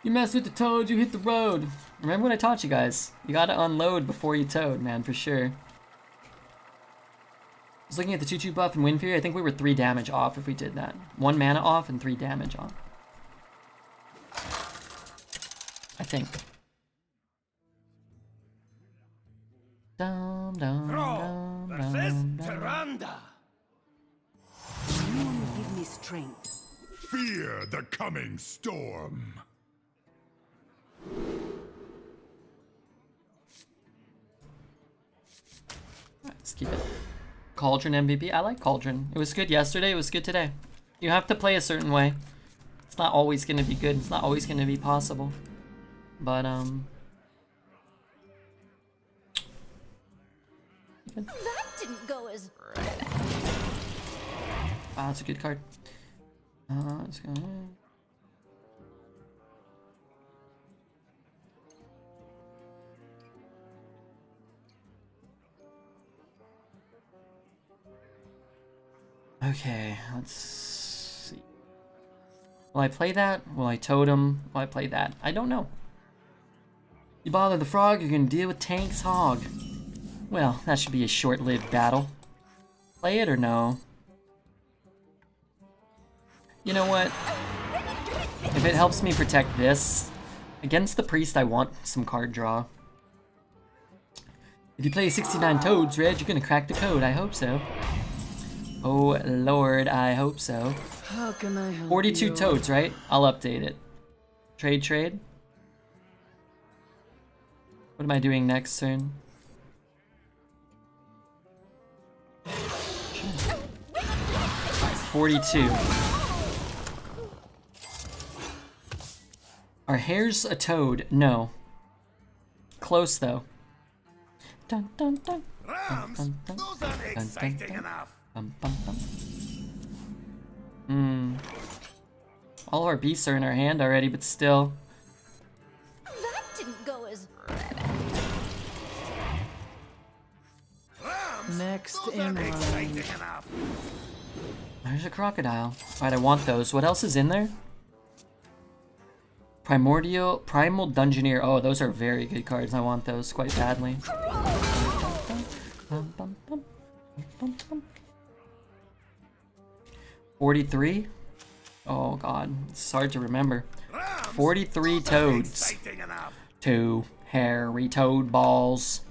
S1: You mess with the toad, you hit the road. Remember what I taught you guys? You gotta unload before you toad, man, for sure. I was looking at the 2/2 buff and Wind Fury. I think we were 3 damage off if we did that. 1 mana off and 3 damage off. I think. Dum, dum, dum,
S5: versus
S1: dum, dum.
S5: Tyrande.
S6: You give me strength.
S2: Fear the coming storm.
S1: Let's keep it. Cauldron MVP. I like Cauldron. It was good yesterday. It was good today. You have to play a certain way. It's not always going to be good. It's not always going to be possible. But,
S3: That didn't go as
S1: wow, that's a good card. Let's go. Okay, let's see. Will I play that? Will I totem? Will I play that? I don't know. You bother the frog, you're gonna deal with Tank's hog. Well, that should be a short-lived battle. Play it or no? You know what? If it helps me protect this, against the priest I want some card draw. If you play 69 toads, Reg, you're gonna crack the code. I hope so. Oh lord, I hope so.
S4: How can I help
S1: 42
S4: you?
S1: toads, right? I'll update it. Trade. What am I doing next turn? 42. Are hares a toad? No. Close though. Dun dun dun.
S5: Rams,
S1: Dun, dun,
S5: those aren't
S1: dun, dun,
S5: exciting
S1: dun.
S5: enough.
S1: All of our beasts are in our hand already, but still.
S3: that didn't go as
S5: Rams,
S4: Next
S5: those
S4: in
S5: aren't
S4: line.
S5: exciting enough.
S1: There's a crocodile. Alright, I want those. What else is in there? Primal Dungeoneer. Oh, those are very good cards. I want those quite badly. 43? Oh god, it's hard to remember.
S5: Rams,
S1: 43
S5: those aren't
S1: toads.
S5: exciting enough.
S1: 2 hairy toad balls.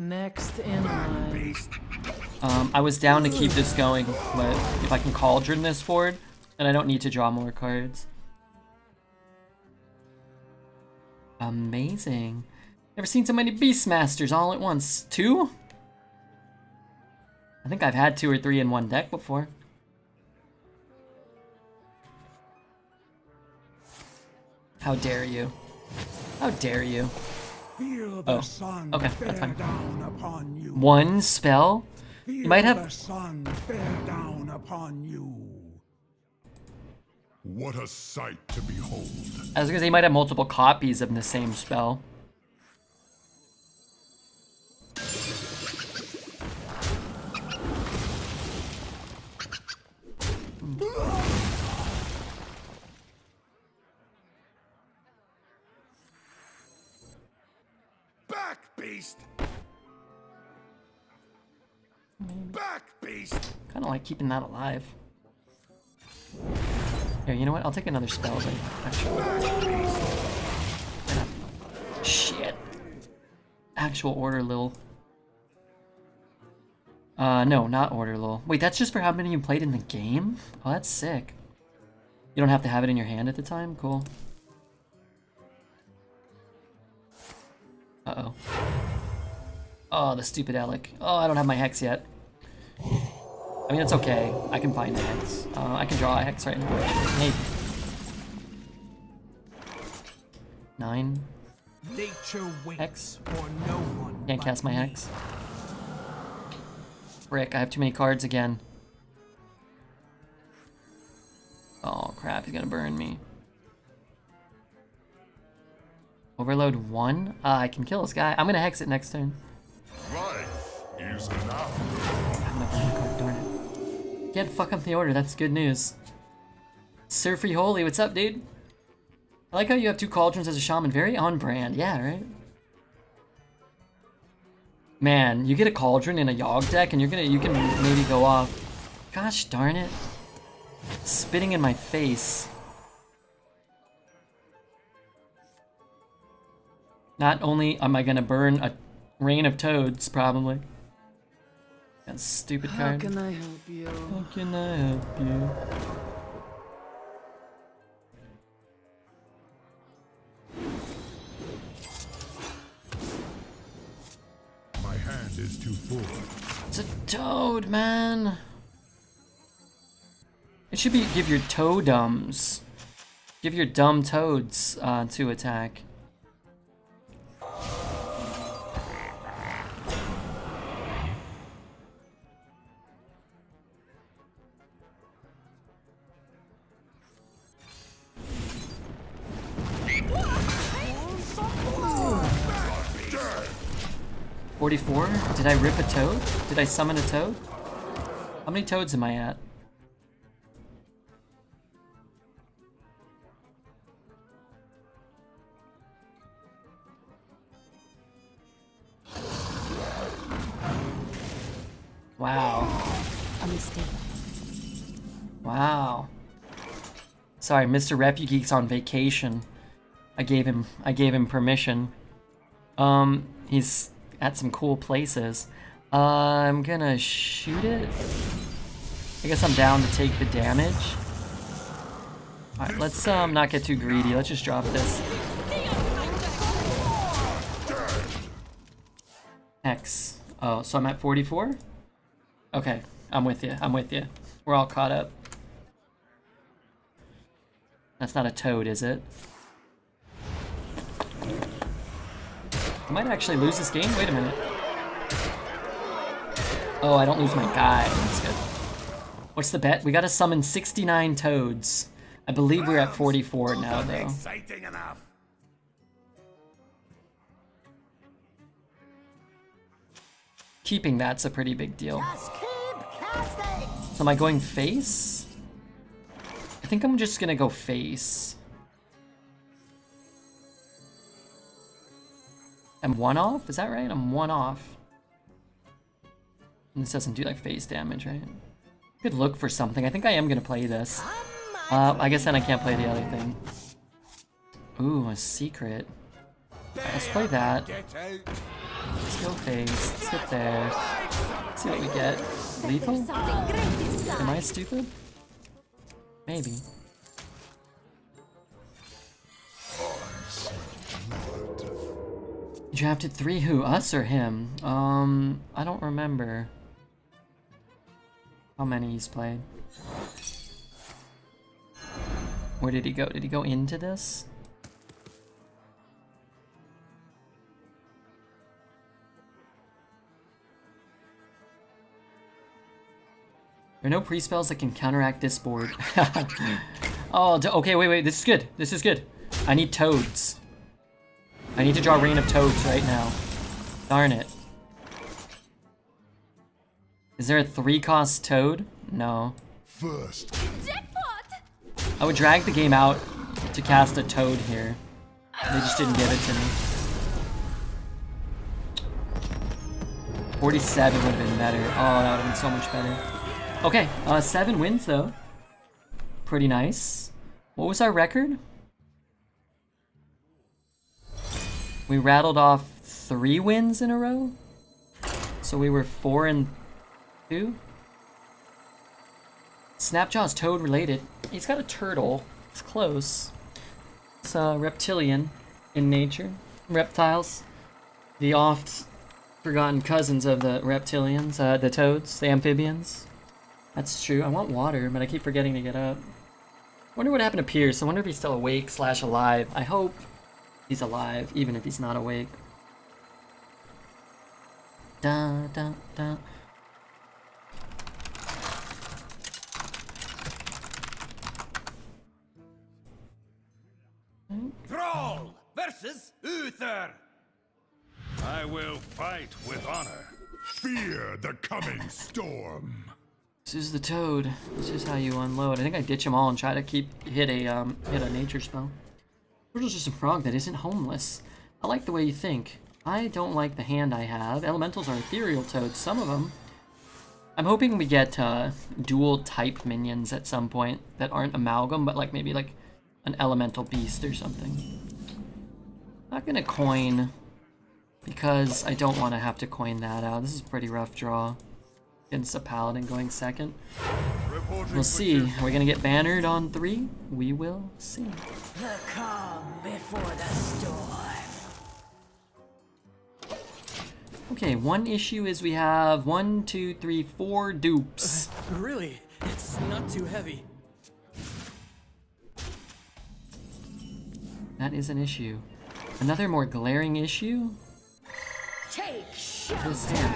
S4: Next in line.
S5: Beast.
S1: I was down to keep this going, but if I can cauldron this board, then I don't need to draw more cards. Amazing. Never seen so many Beastmasters all at once. 2? I think I've had 2 or 3 in one deck before. How dare you? How dare you?
S7: Feel the sun
S1: okay,
S7: bear
S1: that's fine.
S7: down upon you.
S1: One spell?
S7: Feel
S1: might
S7: the
S1: have-
S7: sun bear down upon you.
S2: What a sight to behold.
S1: I was gonna say you might have multiple copies of the same spell.
S5: Back, beast. back, beast!
S1: Kind of like keeping that alive. Here, you know what? I'll take another spell. Then, actually. Shit. Actual order, Lil. No, not order, Lil. Wait, that's just for how many you played in the game? Oh, that's sick. You don't have to have it in your hand at the time? Cool. Uh-oh. Oh, the stupid Alec. Oh, I don't have my Hex yet. I mean, it's okay. I can find a Hex. I can draw a Hex right now, actually. Maybe. 9.
S7: Nature waits
S1: Hex.
S7: for no one.
S1: Can't cast my Hex. Frick, I have too many cards again. Oh crap, he's gonna burn me. Overload 1? I can kill this guy. I'm gonna Hex it next turn.
S2: Life is enough.
S1: I'm gonna burn the card, darn it. Can't fuck up the order, that's good news. Surfy Holy, what's up, dude? I like how you have 2 cauldrons as a shaman. Very on brand, yeah, right? Man, you get a cauldron in a Yogg deck and you can maybe go off. Gosh darn it. It's spitting in my face. Not only am I gonna burn a rain of toads, probably. That stupid
S4: How
S1: card.
S4: can I help you?
S1: How can I help you?
S2: My hand is too full.
S1: It's a toad, man. It should be give your toadums. Give your dumb toads to attack. $44? Did I rip a toad? Did I summon a toad? How many toads am I at? Wow.
S3: A mistake.
S1: Wow. Sorry, Mr. Refugeek's on vacation. I gave him permission. He's at some cool places. I'm gonna shoot it. I guess I'm down to take the damage. Alright, let's not get too greedy. Let's just drop this. X. Oh, so I'm at 44? Okay, I'm with you. I'm with you. We're all caught up. That's not a toad, is it? I might actually lose this game. Wait a minute. Oh, I don't lose my guy. That's good. What's the bet? We gotta summon 69 toads. I believe we're at 44 now, though.
S5: Exciting enough.
S1: Keeping that's a pretty big deal.
S3: Just keep casting.
S1: So am I going face? I think I'm just gonna go face. I'm 1 off? Is that right? I'm 1 off. And this doesn't do like face damage, right? Could look for something. I think I am gonna play this. I guess then I can't play the other thing. Ooh, a secret. Let's play that.
S5: Get out.
S1: Let's go face. Let's get there. Let's see what we get. Lethal?
S3: Something great inside.
S1: Am I stupid? Maybe. You drafted 3 who? Us or him? I don't remember how many he's played. Where did he go? Did he go into this? There are no pre-spells that can counteract this board. Oh, okay, wait, this is good. This is good. I need toads. I need to draw Rain of Toads right now. Darn it. Is there a 3-cost toad? No.
S2: First,
S3: Jackpot!
S1: I would drag the game out to cast a toad here. They just didn't give it to me. 47 would have been better. Oh, that would have been so much better. Okay, 7 wins though. Pretty nice. What was our record? We rattled off 3 wins in a row. So we were 4-2. Snapjaw's toad related. He's got a turtle. It's close. It's reptilian in nature. Reptiles. The oft forgotten cousins of the reptilians, the toads, the amphibians. That's true. I want water, but I keep forgetting to get up. Wonder what happened to Pierce. I wonder if he's still awake / alive. I hope he's alive, even if he's not awake. Da da da.
S5: Thrall versus Uther. I will fight with honor.
S2: Fear the coming storm.
S1: This is the toad. This is how you unload. I think I ditch them all and try to hit a nature spell. Turtle's just a frog that isn't homeless. I like the way you think. I don't like the hand I have. Elementals are ethereal toads, some of them. I'm hoping we get dual type minions at some point that aren't amalgam, but like maybe like an elemental beast or something. Not gonna coin because I don't want to have to coin that out. This is a pretty rough draw against a paladin going second. We'll see. Are we gonna get bannered on 3? We will see.
S4: The calm before the storm.
S1: Okay, one issue is we have 1, 2, 3, 4 dupes.
S8: Really? It's not too heavy.
S1: That is an issue. Another more glaring issue?
S3: Take
S1: This hand.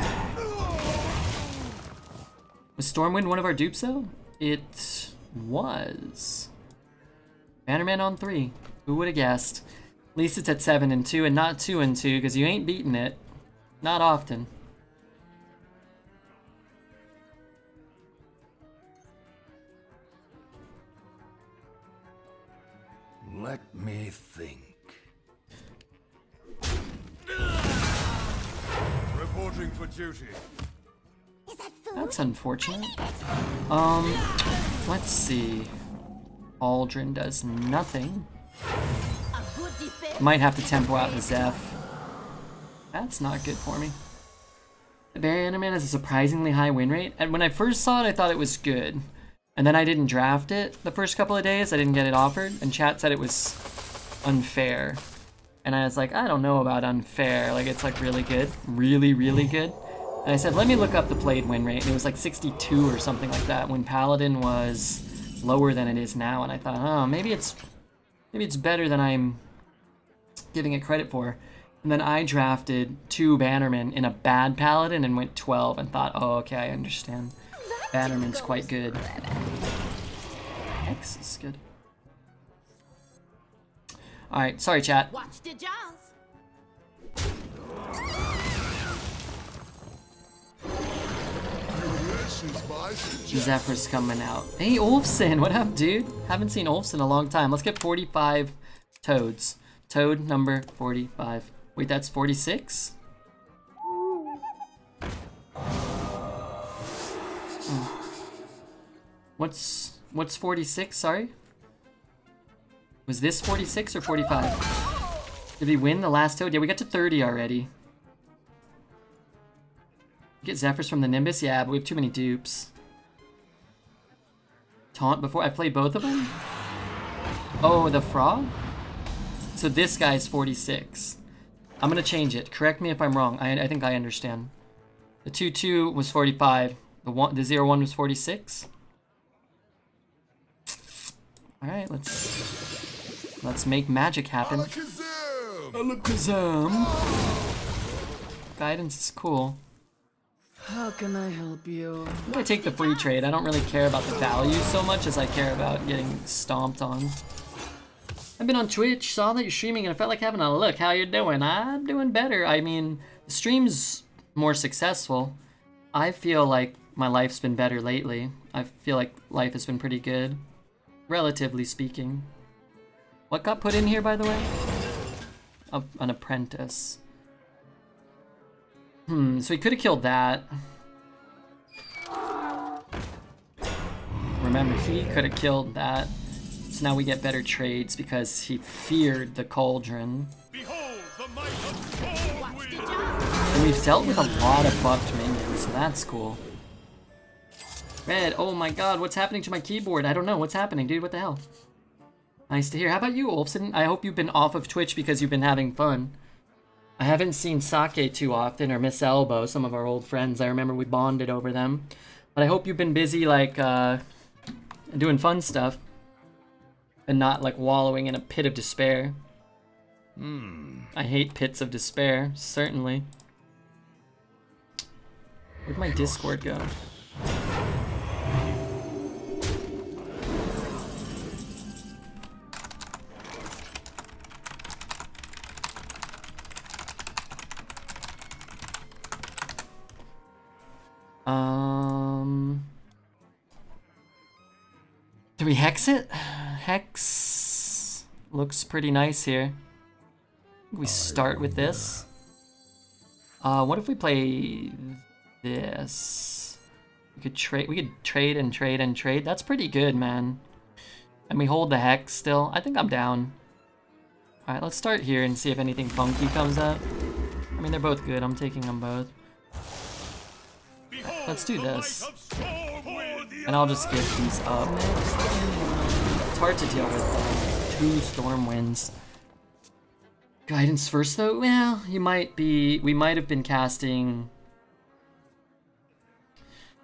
S1: Was Stormwind one of our dupes though? It was. Bannerman on 3. Who would have guessed? At least it's at 7-2 and not 2-2 because you ain't beating it. Not often.
S5: Let me think. Reporting for duty.
S1: That's unfortunate. Let's see. Aldrin does nothing.
S3: a good defense.
S1: Might have to tempo out the Zeph. That's not good for me. The Bannerman has a surprisingly high win rate. And when I first saw it, I thought it was good. And then I didn't draft it the first couple of days. I didn't get it offered. And chat said it was unfair. And I was like, I don't know about unfair. Like, it's like really good. Really, really good. And I said, let me look up the played win rate. And it was like 62 or something like that when Paladin was lower than it is now. And I thought, oh, maybe it's better than I'm giving it credit for. And then I drafted 2 Bannermen in a bad Paladin and went 12 and thought, oh, okay, I understand. Bannerman's quite good. X is good. Alright, sorry chat.
S3: Watch the jaws.
S1: Zephyr's coming out. Hey, Ulfson, what up, dude? Haven't seen Ulfson in a long time. Let's get 45 toads. Toad number 45. Wait, that's 46? What's 46? Sorry? Was this 46 or 45? Did we win the last toad? Yeah, we got to 30 already. Get Zephyrs from the Nimbus? Yeah, but we have too many dupes. Taunt before? I played both of them? Oh, the frog? So this guy's 46. I'm gonna change it. Correct me if I'm wrong. I think I understand. The 2-2 was 45. The 0-1 was 46. Alright, let's make magic happen. Alakazam! Guidance is cool.
S4: How can I help you?
S1: I'm gonna take the free trade. I don't really care about the value so much as I care about getting stomped on. I've been on Twitch, saw that you're streaming, and I felt like having a look. How you doing? I'm doing better. I mean, the stream's more successful. I feel like my life's been better lately. I feel like life has been pretty good, relatively speaking. What got put in here, by the way? An apprentice. So he could have killed that. Remember, he could have killed that. So now we get better trades because he feared the cauldron.
S5: Behold the might of Stormwind.
S1: And we've dealt with a lot of buffed minions, so that's cool. Red, oh my god, what's happening to my keyboard? I don't know, what's happening, dude? What the hell? Nice to hear. How about you, Olfson? I hope you've been off of Twitch because you've been having fun. I haven't seen Sake too often, or Miss Elbow, some of our old friends. I remember we bonded over them. But I hope you've been busy, like, doing fun stuff. And not, like, wallowing in a pit of despair. I hate pits of despair, certainly. Where'd my Discord go? Do we hex it? Hex looks pretty nice here. We start with this. What if we play this? We could trade and trade and trade. That's pretty good, man. And we hold the hex still. I think I'm down. Alright, let's start here and see if anything funky comes up. I mean, they're both good. I'm taking them both. Let's do this. And I'll just give these up. It's hard to deal with 2 Stormwinds. Guidance first though? Well, we might have been casting...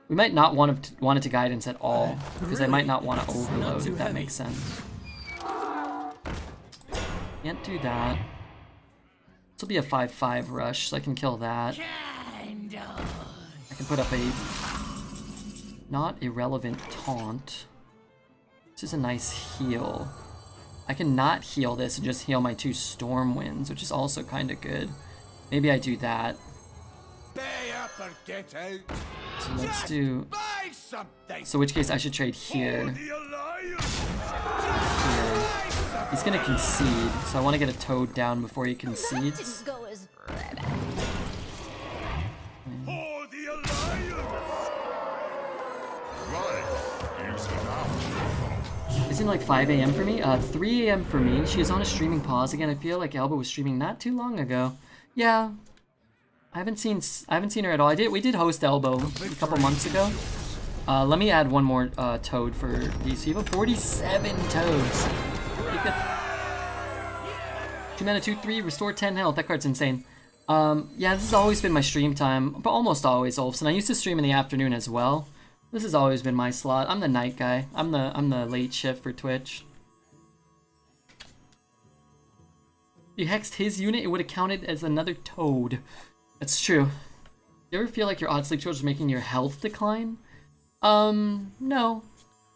S1: We might not want it to guidance at all, because I might not want to overload, if that makes sense. Can't do that. This will be a 5/5 rush, so I can kill that. I can put up a not irrelevant taunt. This is a nice heal. I can not heal this and just heal my 2 Stormwinds, which is also kind of good. Maybe I do that.
S5: Pay up or get out.
S1: So let's do...
S5: Buy something.
S1: So which case I should trade here.
S5: The alliance.
S1: Here. He's gonna concede, so I want to get a Toad down before he concedes.
S3: Go as
S5: For the alliance.
S1: Isn't it like 5 a.m. for me? 3 a.m. for me. She is on a streaming pause again. I feel like Elba was streaming not too long ago. Yeah. I haven't seen her at all. We did host Elbow a couple months ago. Let me add one more Toad for these people. 47 Toads. Pretty good. 2 mana, 2/3, restore 10 health. That card's insane. Yeah, this has always been my stream time, but almost always, Olfson. I used to stream in the afternoon as well. This has always been my slot. I'm the night guy. I'm the late shift for Twitch. If you hexed his unit, it would have counted as another Toad. That's true. You ever feel like your odd sleep schedule is making your health decline? No.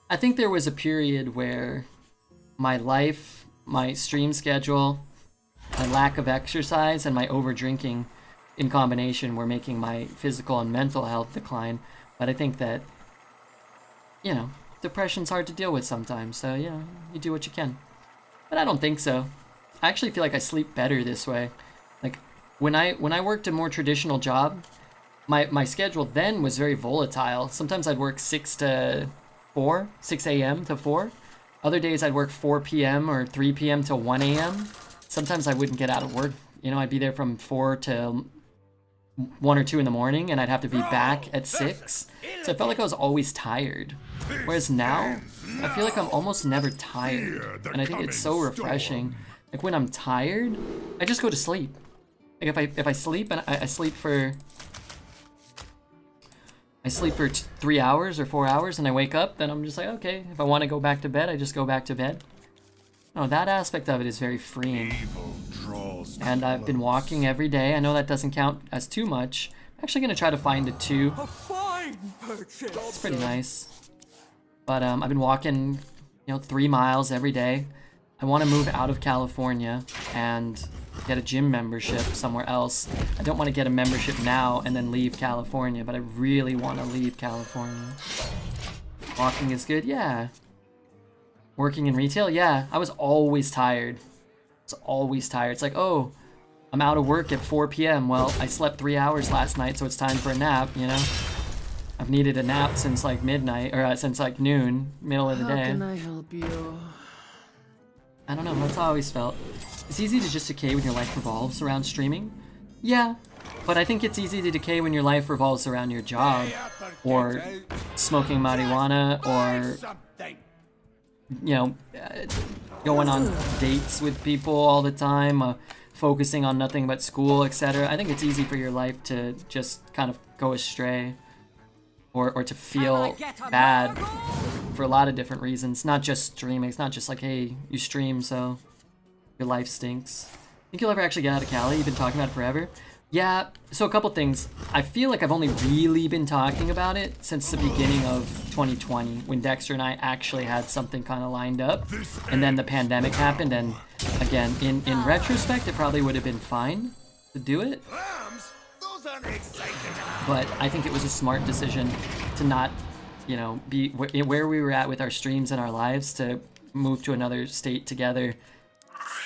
S1: I think there was a period where my life, my stream schedule, my lack of exercise, and my over drinking in combination were making my physical and mental health decline. But I think that, you know, depression's hard to deal with sometimes, so, you know, you do what you can. But I don't think so. I actually feel like I sleep better this way. Like, when I worked a more traditional job, my schedule then was very volatile. Sometimes I'd work 6 a.m. to 4. Other days I'd work 4 p.m. or 3 p.m. to 1 a.m. Sometimes I wouldn't get out of work. You know, I'd be there from 4 to 1 or 2 in the morning, and I'd have to be back at 6. So I felt like I was always tired. Whereas now, I feel like I'm almost never tired. And I think it's so refreshing. Like when I'm tired, I just go to sleep. Like if I sleep and I sleep for 3 hours or 4 hours and I wake up, then I'm just like, okay, if I want to go back to bed, I just go back to bed. No, that aspect of it is very freeing. And I've been walking every day. I know that doesn't count as too much. I'm actually gonna try to find a 2.
S7: A fine purchase.
S1: It's pretty nice. But I've been walking, 3 miles every day. I want to move out of California and get a gym membership somewhere else. I don't want to get a membership now and then leave California, but I really want to leave California. Walking is good, yeah. Working in retail, yeah. I was always tired. It's like, oh, I'm out of work at 4 p.m. Well, I slept 3 hours last night, so it's time for a nap, you know? I've needed a nap since like midnight, or since like noon, middle of the
S4: How
S1: day.
S4: can I help you?
S1: I don't know, that's how I always felt. It's easy to just decay when your life revolves around streaming. Yeah, but I think it's easy to decay when your life revolves around your job, or smoking marijuana, or, you know, going on dates with people all the time, focusing on nothing but school, etc. I think it's easy for your life to just kind of go astray, or to feel bad for a lot of different reasons. Not just streaming. It's not just like, hey, you stream, so your life stinks. Think you'll ever actually get out of Cali? You've been talking about it forever. Yeah, so a couple things. I feel like I've only really been talking about it since the beginning of 2020, when Dexter and I actually had something kind of lined up, and then the pandemic happened, and again, in retrospect, it probably would have been fine to do it. But I think it was a smart decision to not, you know, be where we were at with our streams and our lives, to move to another state together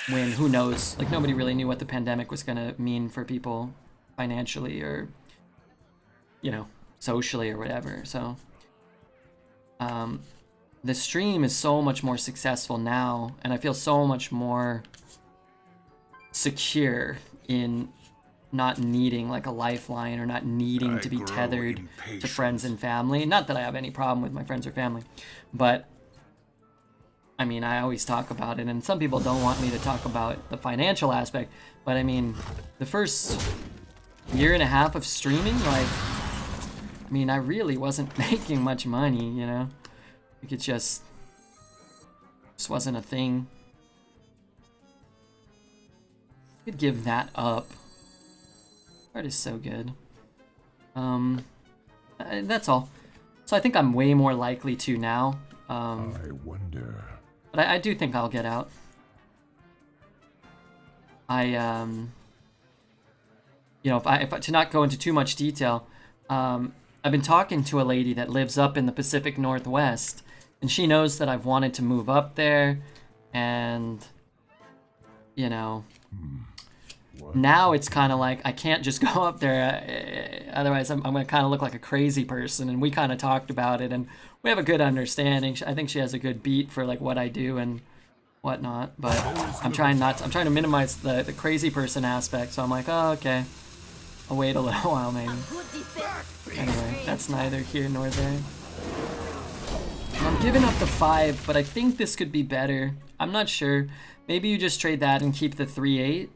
S1: when, who knows, like nobody really knew what the pandemic was gonna mean for people financially or, you know, socially or whatever. So the stream is so much more successful now, and I feel so much more secure in not needing like a lifeline, or not needing to be tethered to friends and family. Not that I have any problem with my friends or family, but I mean, I always talk about it, and some people don't want me to talk about the financial aspect, but I mean, the first year and a half of streaming, like, I mean, I really wasn't making much money, you know? Like, it just wasn't a thing. I could give that up. Art is so good. That's all. So I think I'm way more likely to now.
S2: I wonder.
S1: But I do think I'll get out. You know, if to not go into too much detail, I've been talking to a lady that lives up in the Pacific Northwest, and she knows that I've wanted to move up there, and, you know, now it's kind of like I can't just go up there, otherwise I'm going to kind of look like a crazy person, and we kind of talked about it, and we have a good understanding. I think she has a good beat for like what I do and whatnot, but I'm trying to minimize the crazy person aspect, so I'm like, oh, okay, I'll wait a little while maybe. Anyway, that's neither here nor there. I'm giving up the 5, but I think this could be better. I'm not sure. Maybe you just trade that and keep the 3/8.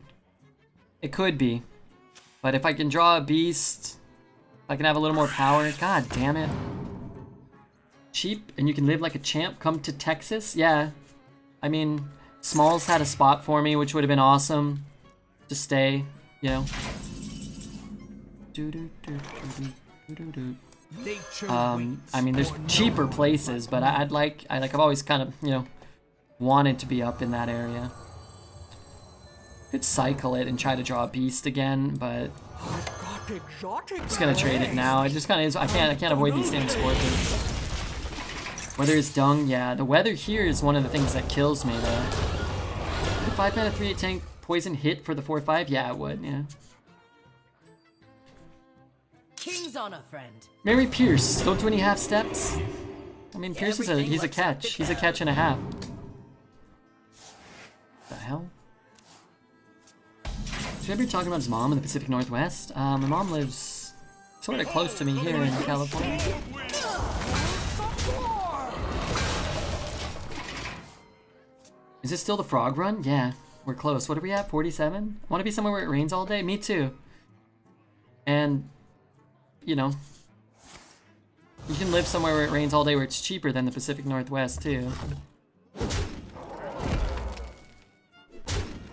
S1: It could be. But if I can draw a beast, if I can have a little more power, god damn it. Cheap, and you can live like a champ, come to Texas? Yeah. I mean, Smalls had a spot for me, which would have been awesome to stay, you know. I mean, there's cheaper places, but I've always kind of, you know, wanted to be up in that area. Could cycle it and try to draw a beast again, but I'm just gonna trade it now. It just kind of is. I can't avoid these same scorpions. Weather is dung. Yeah, the weather here is one of the things that kills me though. The 5 mana 3/8 tank poison hit for the 4/5. Yeah, it would. Yeah.
S3: King's honor, friend.
S1: Mary Pierce, don't do any half steps. I mean, Pierce is he's a catch. He's a catch and a half. The hell? Should I be talking about his mom in the Pacific Northwest? My mom lives sort of close to me here in California. Is this still the frog run? Yeah, we're close. What are we at? 47? I want to be somewhere where it rains all day? Me too. And, you know, you can live somewhere where it rains all day where it's cheaper than the Pacific Northwest too.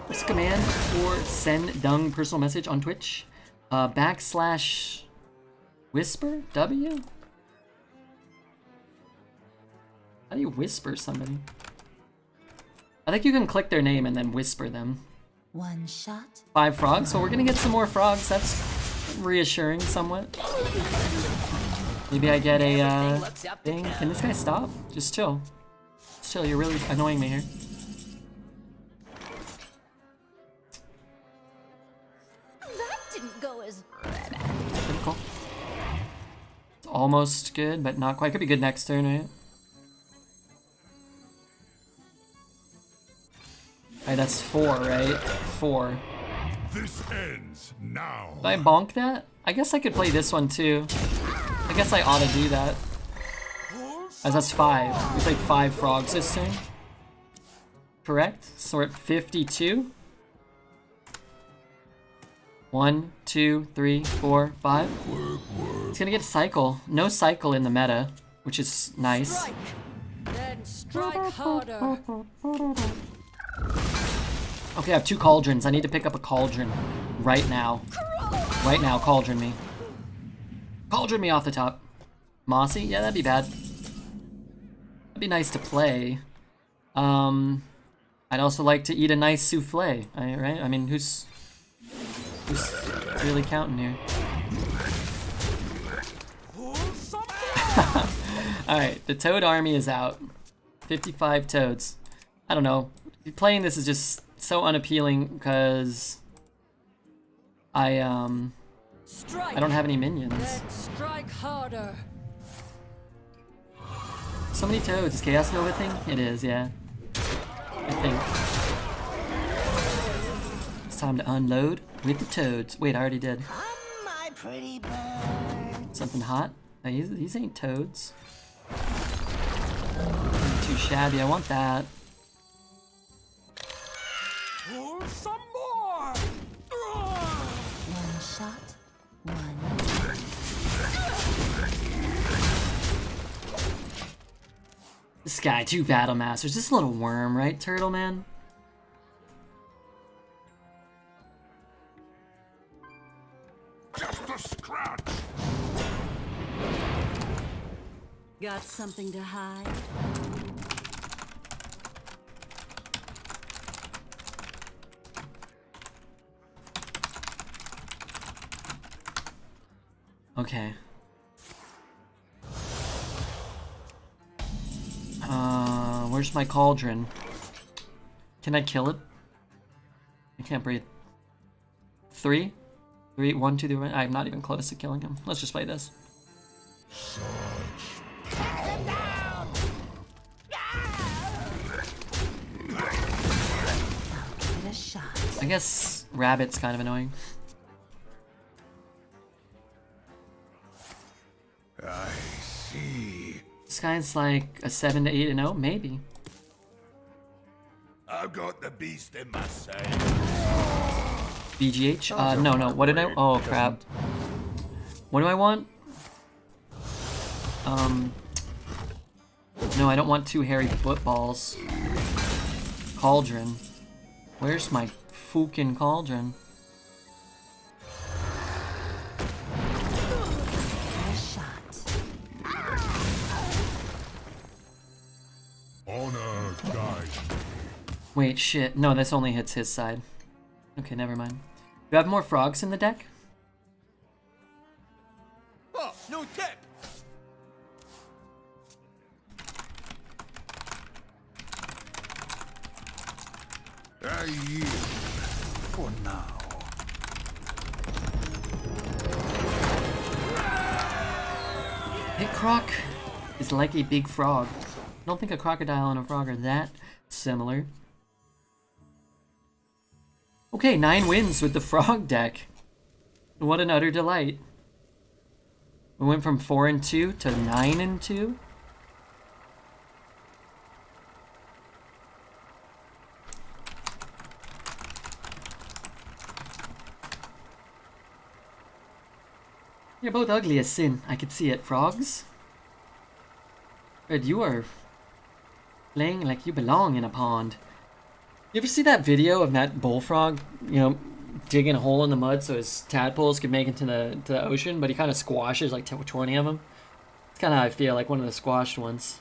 S1: What's the command for send dung personal message on Twitch? / whisper? W? How do you whisper somebody? I think you can click their name and then whisper them.
S3: One shot.
S1: 5 frogs, so we're gonna get some more frogs. That's reassuring somewhat. Maybe I get a thing. Can this guy stop? Just chill. Just chill, you're really annoying me here. almost good, but not quite. Could be good next turn, right? Alright, that's 4, right? 4.
S2: This ends now.
S1: Did I bonk that? I guess I could play this one too. I guess I ought to do that. As that's 5. We played 5 frogs this turn. Correct? So we're at 52. 1, 2, 3, 4, 5. It's gonna get cycle. No cycle in the meta, which is nice.
S4: Strike! Then strike harder.
S1: Okay, I have 2 cauldrons. I need to pick up a cauldron right now. Right now, cauldron me. Cauldron me off the top. Mossy? Yeah, that'd be bad. That'd be nice to play. I'd also like to eat a nice souffle, right? I mean, who's really counting here? Alright, the toad army is out. 55 toads. I don't know. Playing this is just so unappealing because I don't have any minions.
S4: Then strike harder.
S1: So many toads. Is Chaos Nova a thing? It is, yeah. I think. It's time to unload with the toads. Wait, I already did.
S3: My pretty bird.
S1: Something hot? These ain't toads. Too shabby. I want that.
S7: Some more!
S3: One shot, one.
S1: This guy, 2 battle masters. This little worm, right, Turtle Man?
S2: Just a scratch.
S6: Got something to hide?
S1: Okay. Where's my cauldron? Can I kill it? I can't breathe. 3? 3, 1, 2, 3. I'm not even close to killing him. Let's just play this.
S3: Give it a shot.
S1: I guess rabbit's kind of annoying.
S2: I see.
S1: This guy's like a 7 to 8 and 0, maybe.
S5: I've got the beast in my sight.
S1: BGH? No. What did I? Oh crap. What do I want? No, I don't want 2 hairy footballs. Cauldron. Where's my fucking cauldron?
S3: Give it a shot.
S2: Honor guide.
S1: Wait, shit. No, this only hits his side. Okay, never mind. Do you have more frogs in the deck?
S5: Oh, no tip!
S2: I yield for now.
S1: Hey, Croc is like a big frog. I don't think a crocodile and a frog are that similar. Okay, 9 wins with the frog deck. What an utter delight. We went from 4 and 2 to 9 and 2. You're both ugly as sin. I could see it. Frogs? Red, you are playing like you belong in a pond. You ever see that video of that bullfrog, you know, digging a hole in the mud so his tadpoles could make it to the ocean, but he kind of squashes like 20 of them? It's kind of how I feel, like one of the squashed ones.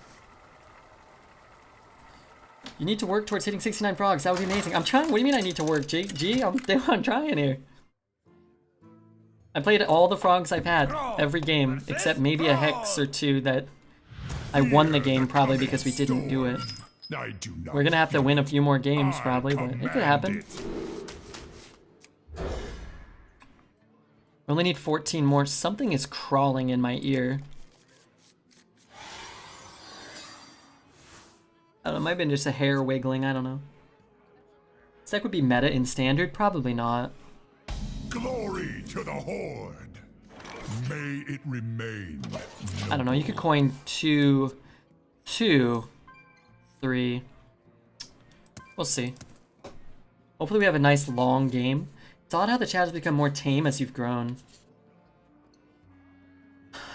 S1: You need to work towards hitting 69 frogs. That would be amazing. I'm trying. What do you mean I need to work, G? I'm trying here. I played all the frogs I've had every game, except maybe a hex or 2 that I won the game probably because we didn't do it.
S2: I do not.
S1: We're gonna have to win a few more games probably, but it could happen. We only need 14 more. Something is crawling in my ear. I don't know, might have been just a hair wiggling, I don't know. This deck would be meta in standard? Probably not.
S2: Glory to the Horde. May it remain.
S1: I don't know, you could coin 2, 2, 3. We'll see. Hopefully we have a nice long game. It's odd how the chat has become more tame as you've grown.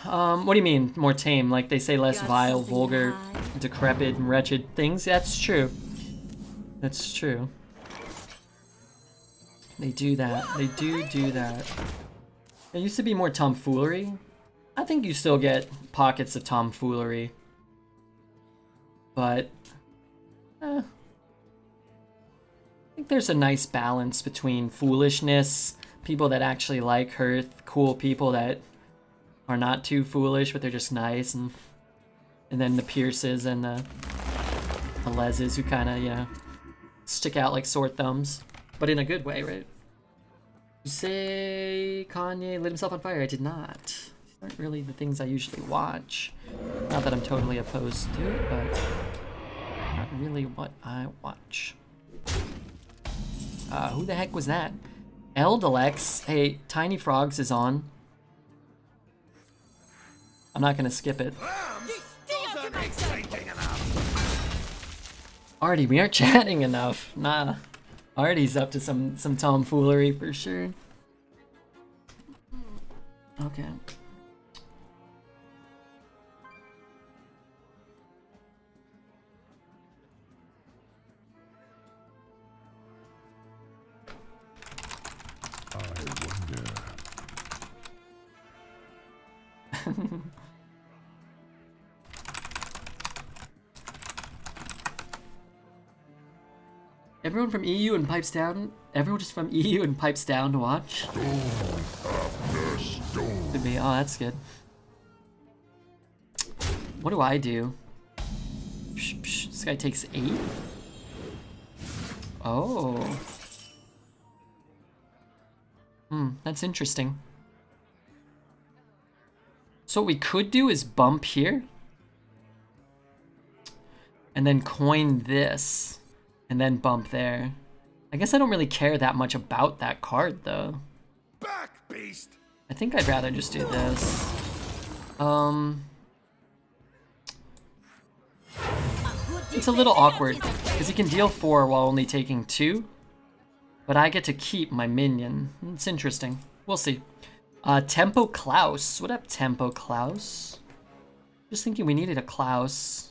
S1: What do you mean, more tame? Like they say less
S3: Got
S1: vile,
S3: something
S1: vulgar,
S3: to hide?
S1: decrepit, and wretched things? That's true. That's true. They do that. They do that. There used to be more tomfoolery. I think you still get pockets of tomfoolery. But, I think there's a nice balance between foolishness, people that actually like Hearth, cool people that are not too foolish, but they're just nice, and then the Pierces and the Leses who kind of, you know, stick out like sore thumbs, but in a good way, right? You say Kanye lit himself on fire? I did not. These aren't really the things I usually watch. Not that I'm totally opposed to it, but not really what I watch. Who the heck was that? Eldalex. Hey, Tiny Frogs is on. I'm not gonna skip it.
S5: Those aren't exciting enough.
S1: Artie, we aren't chatting enough. Nah. Artie's up to some tomfoolery for sure. Okay.
S2: I wonder.
S1: Everyone from EU and pipes down. Everyone just from EU and pipes down to watch. Could be. Oh, that's good. What do I do? This guy takes 8. Oh. That's interesting. So what we could do is bump here. And then coin this. And then bump there. I guess I don't really care that much about that card, though.
S5: Back, beast.
S1: I think I'd rather just do this. It's a little awkward, because he can deal 4 while only taking 2. But I get to keep my minion. It's interesting. We'll see. Tempo Klaus. What up, Tempo Klaus? Just thinking we needed a Klaus.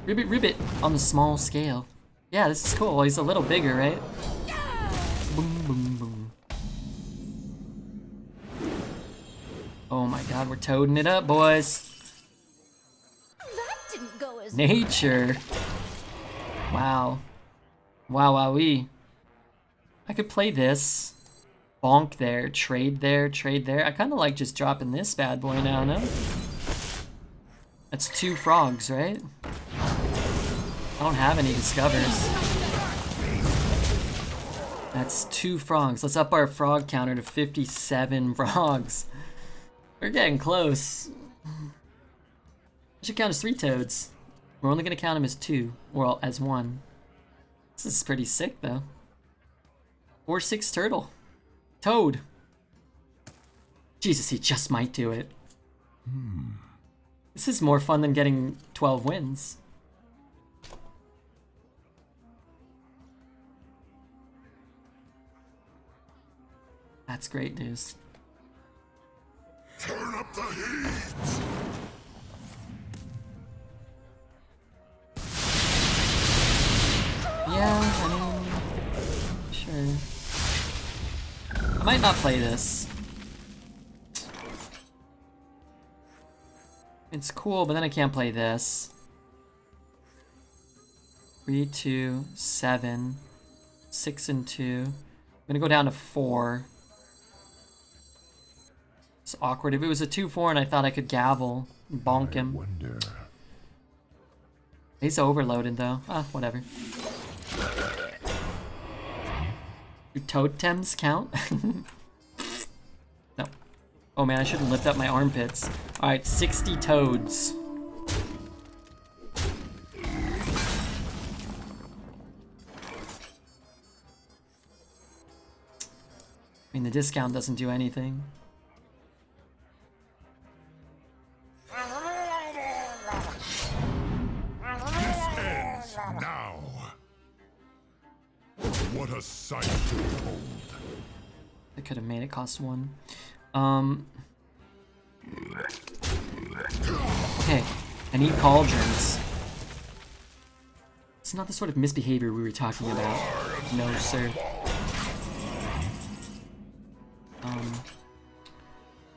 S1: Ribbit on the small scale. Yeah, this is cool. He's a little bigger, right? Boom, boom, boom. Oh my god, we're toading it up, boys.
S3: That didn't go as
S1: Nature. Wow. Wow, wowee. I could play this. Bonk there, trade there, trade there. I kind of like just dropping this bad boy now, no? That's 2 frogs, right? I don't have any discovers. That's 2 frogs. Let's up our frog counter to 57 frogs. We're getting close. I should count as 3 toads. We're only gonna count them as 2, or as 1. This is pretty sick though. 4/6 turtle. Toad. Jesus, he just might do it. This is more fun than getting 12 wins. That's great news.
S2: Turn up the heat.
S1: Yeah, I mean, sure. I might not play this. It's cool, but then I can't play this. 3, 2, 7, 6 and 2. I'm gonna go down to 4. It's awkward. If it was a 2/4 and I thought I could gavel, bonk him.
S2: Wonder.
S1: He's overloaded though. Ah, whatever. Do totems count? No. Oh man, I shouldn't lift up my armpits. Alright, 60 toads. I mean, the discount doesn't do anything.
S2: Ends now. What a sight to behold.
S1: I could have made it cost 1. Okay, I need cauldrons. It's not the sort of misbehavior we were talking about. No, sir.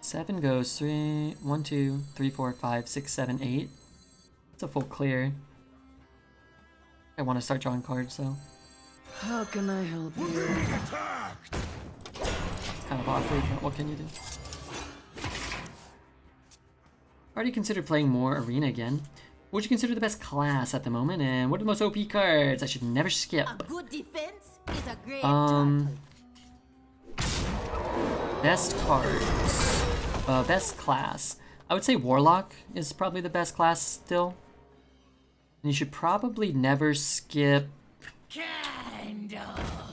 S1: 7 goes 3, 1, 2, 3, 4, 5, 6, 7, 8. It's a full clear. I want to start drawing cards though.
S6: How can I help you?
S1: It's kind of awkward, but what can you do? Already considered playing more Arena again. What would you consider the best class at the moment, and what are the most OP cards I should never skip?
S3: A good defense is a great
S1: Best cards. Best class. I would say Warlock is probably the best class still. And you should probably never skip.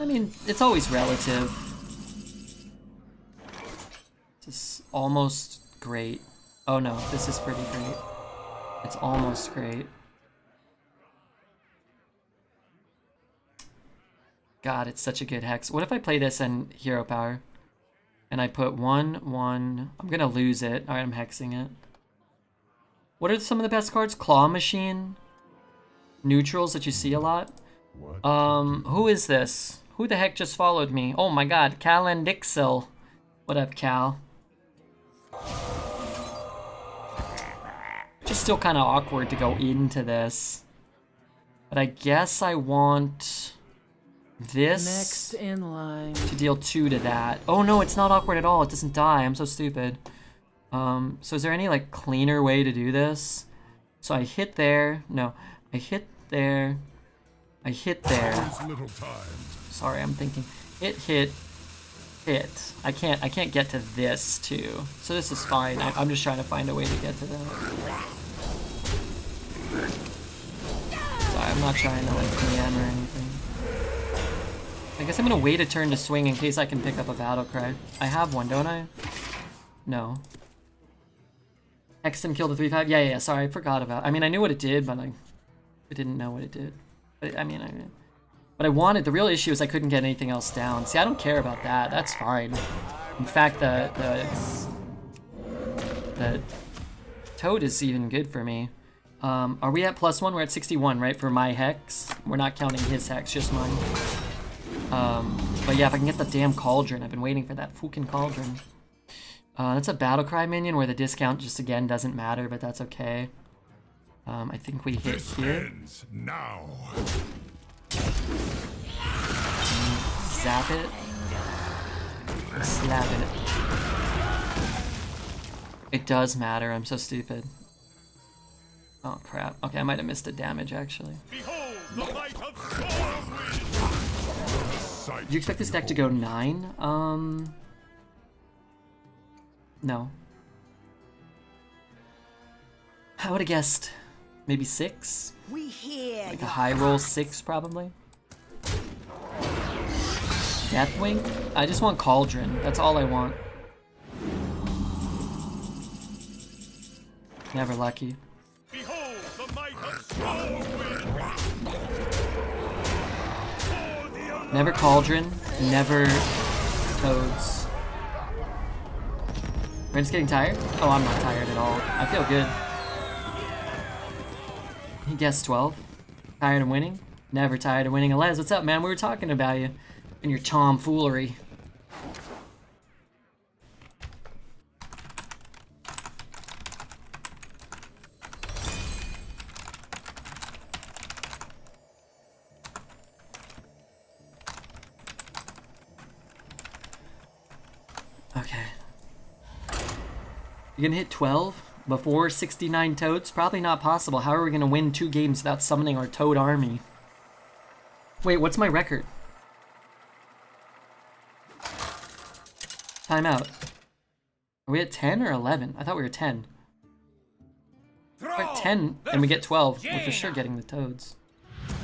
S1: I mean, it's always relative. This is almost great. Oh no, this is pretty great. It's almost great. God, it's such a good hex. What if I play this in Hero Power? And I put 1, 1. I'm gonna lose it. Alright, I'm hexing it. What are some of the best cards? Claw Machine. Neutrals that you see a lot. Who is this? Who the heck just followed me? Oh my god, Cal and Dixel. What up, Cal? Just still kind of awkward to go into this. But I guess I want this
S6: Next in line.
S1: to deal 2 to that. Oh no, it's not awkward at all. It doesn't die. I'm so stupid. So is there any like cleaner way to do this? So I hit there. No, I hit there. I hit there. Sorry, I'm thinking. Hit. I can't get to this too. So this is fine. I'm just trying to find a way to get to that. Sorry, I'm not trying to like PM or anything. I guess I'm gonna wait a turn to swing in case I can pick up a battle cry. I have one, don't I? No. Hexed him, killed a 3/5. Yeah. Sorry, I forgot about. I mean, I knew what it did, but I didn't know what it did. But I mean, but I wanted. The real issue is I couldn't get anything else down. See, I don't care about that. That's fine. In fact, the toad is even good for me. Are we at +1? We're at 61, right? For my hex. We're not counting his hex, just mine. But yeah, if I can get the damn cauldron. I've been waiting for that fucking cauldron. That's a battle cry minion where the discount just again doesn't matter, but that's okay. I think we hit here.
S2: Now.
S1: Zap it. Slap it. It does matter. I'm so stupid. Oh crap. Okay, I might have missed the damage actually.
S5: Behold the light of Stormwind!
S1: Do you expect this deck to go 9? No. I would have guessed maybe 6.
S3: We hear
S1: Like a high roll 6 probably. Deathwing? I just want Cauldron. That's all I want. Never lucky.
S5: Behold the might of Stormwind!
S1: Never Cauldron. Never Toads. Brent's getting tired? Oh, I'm not tired at all. I feel good. He guessed 12. Tired of winning? Never tired of winning. Alez, what's up, man? We were talking about you and your tomfoolery. Okay. You gonna hit 12 before 69 toads? Probably not possible. How are we gonna win 2 games without summoning our toad army? Wait, what's my record? Time out. Are we at 10 or 11? I thought we were 10. We're at
S5: Throw
S1: 10
S5: the
S1: and we get 12. We're for
S5: Jaina.
S1: sure getting the toads.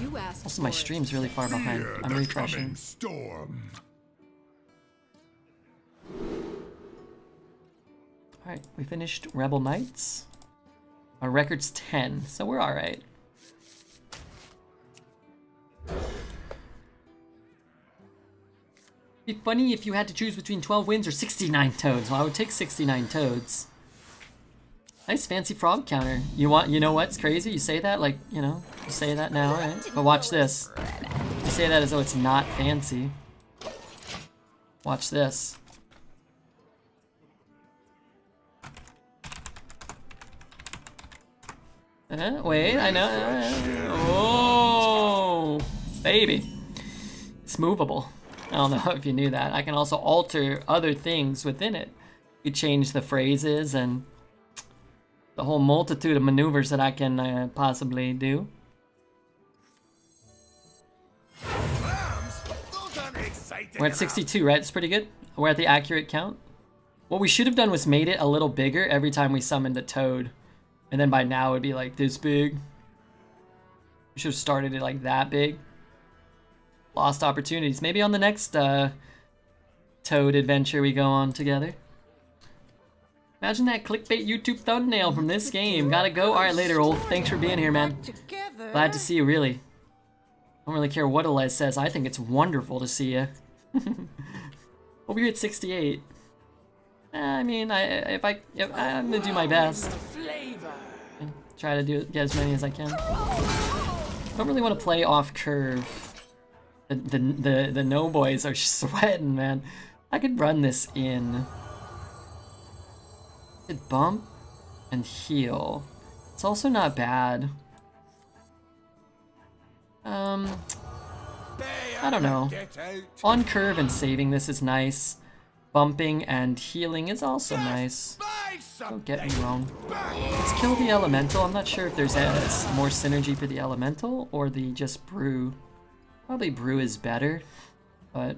S4: You asked
S1: Also, my
S4: for it.
S1: stream's really far behind.
S2: Fear
S1: I'm
S2: the
S1: refreshing.
S2: coming storm.
S1: Alright, we finished Rebel Knights. Our record's 10, so we're alright. It'd be funny if you had to choose between 12 wins or 69 toads. Well, I would take 69 toads. Nice fancy frog counter. You know what's crazy? You say that like, you know, you say that now, right? But watch this. You say that as though it's not fancy. Watch this. Wait, I know. Oh, baby. It's movable. I don't know if you knew that. I can also alter other things within it. You change the phrases and the whole multitude of maneuvers that I can possibly do.
S5: Lambs? Those aren't exciting
S1: We're at
S5: enough.
S1: 62, right? It's pretty good. We're at the accurate count. What we should have done was made it a little bigger every time we summoned a toad. And then by now it'd be like this big. We should have started it like that big. Lost opportunities. Maybe on the next toad adventure we go on together. Imagine that clickbait YouTube thumbnail from this game. Gotta go. Alright, later, Ulf. Thanks for being here, man.
S3: Together.
S1: Glad to see you, really. I don't really care what Alez says. I think it's wonderful to see you. Well, we're at 68. I mean, if I'm gonna do my best. Try to get as many as I can. Don't really want to play off curve. The no boys are sweating, man. I could run this in. I could bump and heal. It's also not bad. I don't know.
S5: Get out.
S1: On curve and saving this is nice. Bumping and healing is also nice.
S5: Buy
S1: Don't get me
S5: something.
S1: wrong. Let's kill the elemental. I'm not sure if there's more synergy for the elemental or the just brew. Probably brew is better, but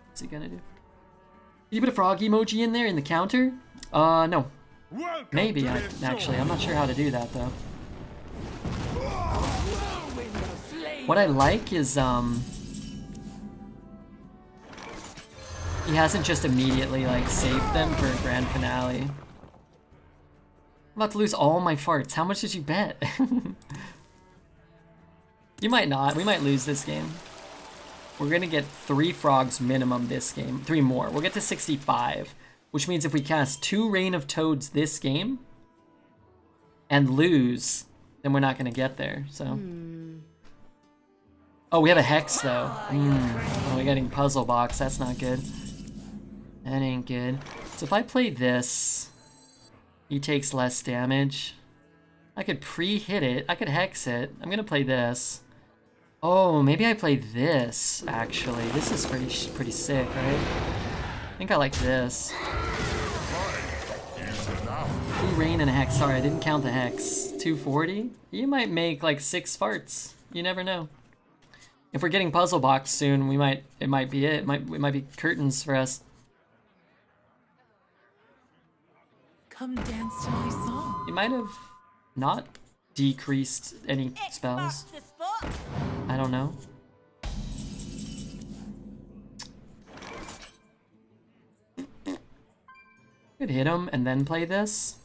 S1: what's he gonna do? Did you put a frog emoji in there in the counter? No.
S5: Welcome
S1: Maybe,
S5: to the
S1: actually. I'm not sure how to do that, though. What I like is, he hasn't just immediately, like, saved them for a grand finale. I'm about to lose all my farts. How much did you bet? You might not. We might lose this game. We're gonna get 3 frogs minimum this game. 3 more. We'll get to 65. Which means if we cast 2 Reign of Toads this game and lose, then we're not gonna get there, so. Oh, we have a Hex though. Oh, we're getting Puzzle Box. That's not good. That ain't good. So if I play this, he takes less damage. I could pre-hit it. I could Hex it. I'm gonna play this. Oh, maybe I play this, actually. This is pretty sick, right? I think I like this. 2 Rain and a Hex. Sorry, I didn't count the Hex. 240? You might make like 6 farts. You never know. If we're getting Puzzle Box soon, it might be it. It might be curtains for us.
S6: Come dance to my song.
S1: He might have not decreased any spells.
S3: Marks the spot.
S1: I don't know. Could hit him and then play this.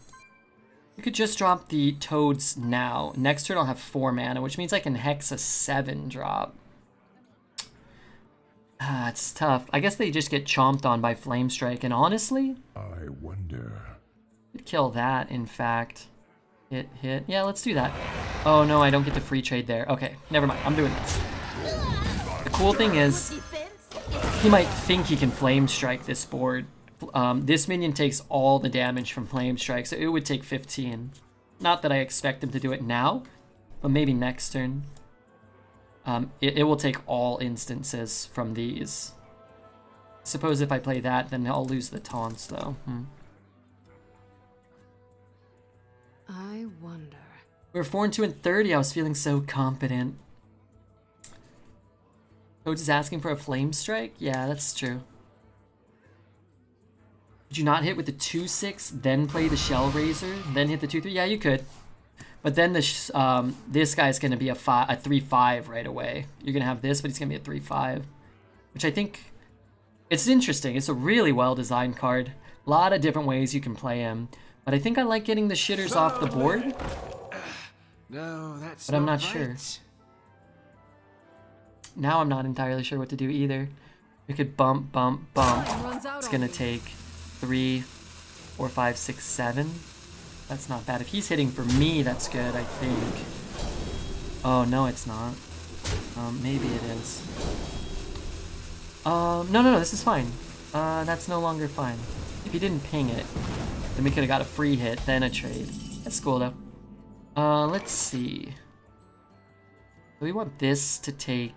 S1: You could just drop the toads now. Next turn I'll have 4 mana, which means I can Hex a 7 drop. Ah, it's tough. I guess they just get chomped on by Flame Strike, and honestly,
S2: I wonder.
S1: could kill that, in fact. Hit. Yeah, let's do that. Oh no, I don't get the free trade there. Okay, never mind. I'm doing this. The cool thing is,
S3: Defense
S1: he might think he can Flame Strike this board. This minion takes all the damage from Flame Strike, so it would take 15. Not that I expect him to do it now, but maybe next turn. It will take all instances from these. Suppose if I play that, then I'll lose the taunts, though.
S4: I wonder.
S1: We were 4-2 and 30. I was feeling so confident. Coach is asking for a Flame Strike? Yeah, that's true. Could you not hit with the 2/6, then play the Shell Razor, then hit the 2/3? Yeah, you could. But then this guy's gonna be a 3/5 right away. You're gonna have this, but he's gonna be a 3/5, which I think it's interesting. It's a really well-designed card. A lot of different ways you can play him, but I think I like getting the shitters off the board.
S5: No, that's
S1: but I'm not
S5: right.
S1: sure. Now I'm not entirely sure what to do either. We could bump, bump, bump. It's gonna take 3, 4, 5, 6, 7. That's not bad. If he's hitting for me, that's good, I think. Oh, no, it's not. Maybe it is. No, this is fine. That's no longer fine. If he didn't ping it, then we could have got a free hit, then a trade. That's cool, though. Let's see. So we want this to take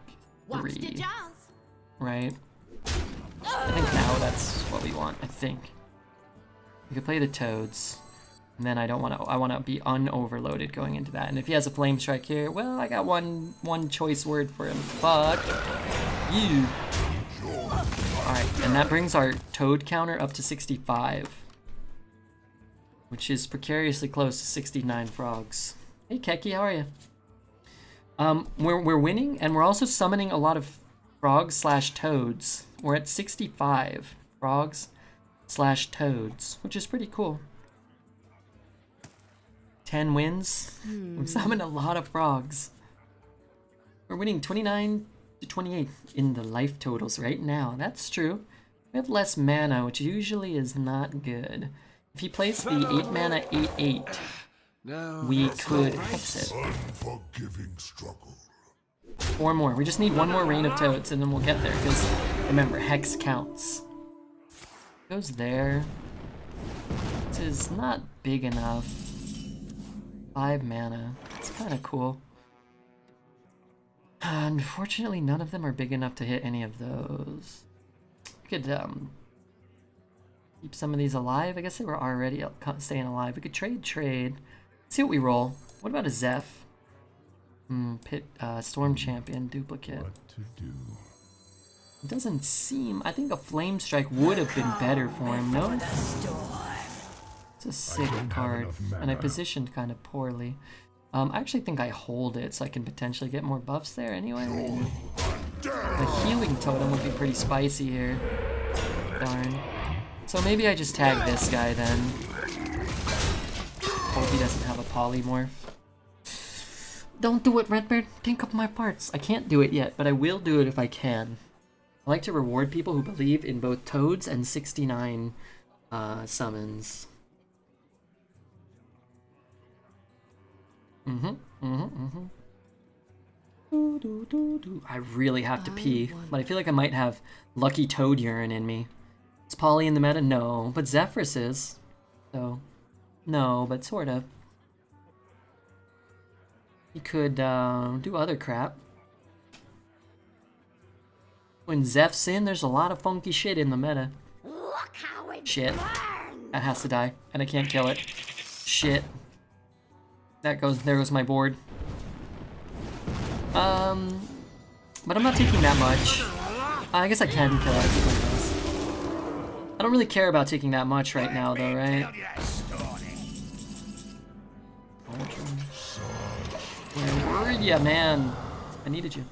S1: 3, right? I think now that's what we want, I think. We could play the toads. And then I want to be unoverloaded going into that. And if he has a flame strike here, well, I got one choice word for him. Fuck you. Alright, and that brings our toad counter up to 65. Which is precariously close to 69 frogs. Hey Keki, how are you? We're winning, and we're also summoning a lot of frogs / toads. We're at 65 frogs / toads, which is pretty cool. 10 wins. We've summoned a lot of frogs. We're winning 29 to 28 in the life totals right now. That's true. We have less mana, which usually is not good. If he plays the 8 mana 8/8, we could hex it.
S2: Unforgiving struggle.
S1: 4 more. We just need 1 more Reign of Toads and then we'll get there, because remember, hex counts. Goes there. This is not big enough. 5 mana. It's kind of cool. Unfortunately, none of them are big enough to hit any of those. We could keep some of these alive. I guess they were already staying alive. We could trade. See what we roll. What about a Zeph? Storm Champion duplicate.
S2: What to do?
S1: It doesn't seem... I think a Flame Strike would have been better for him, no? It's a sick card, and I positioned kind of poorly. I actually think I hold it so I can potentially get more buffs there anyway. The healing totem would be pretty spicy here. Darn. So maybe I just tag this guy then. Hope he doesn't have a polymorph. Don't do it, Redbeard. Think of my parts. I can't do it yet, but I will do it if I can. I like to reward people who believe in both toads and 69 summons. I really have to pee, but I feel like I might have lucky toad urine in me. Is Polly in the meta? No, but Zephyrus is. So, no, but sort of. He could do other crap. When Zeph's in, there's a lot of funky shit in the meta. Shit. That has to die, and I can't kill it. Shit. There goes my board. But I'm not taking that much. I guess I can kill it. I don't really care about taking that much right now, though, right? Where were ya, man? I needed you.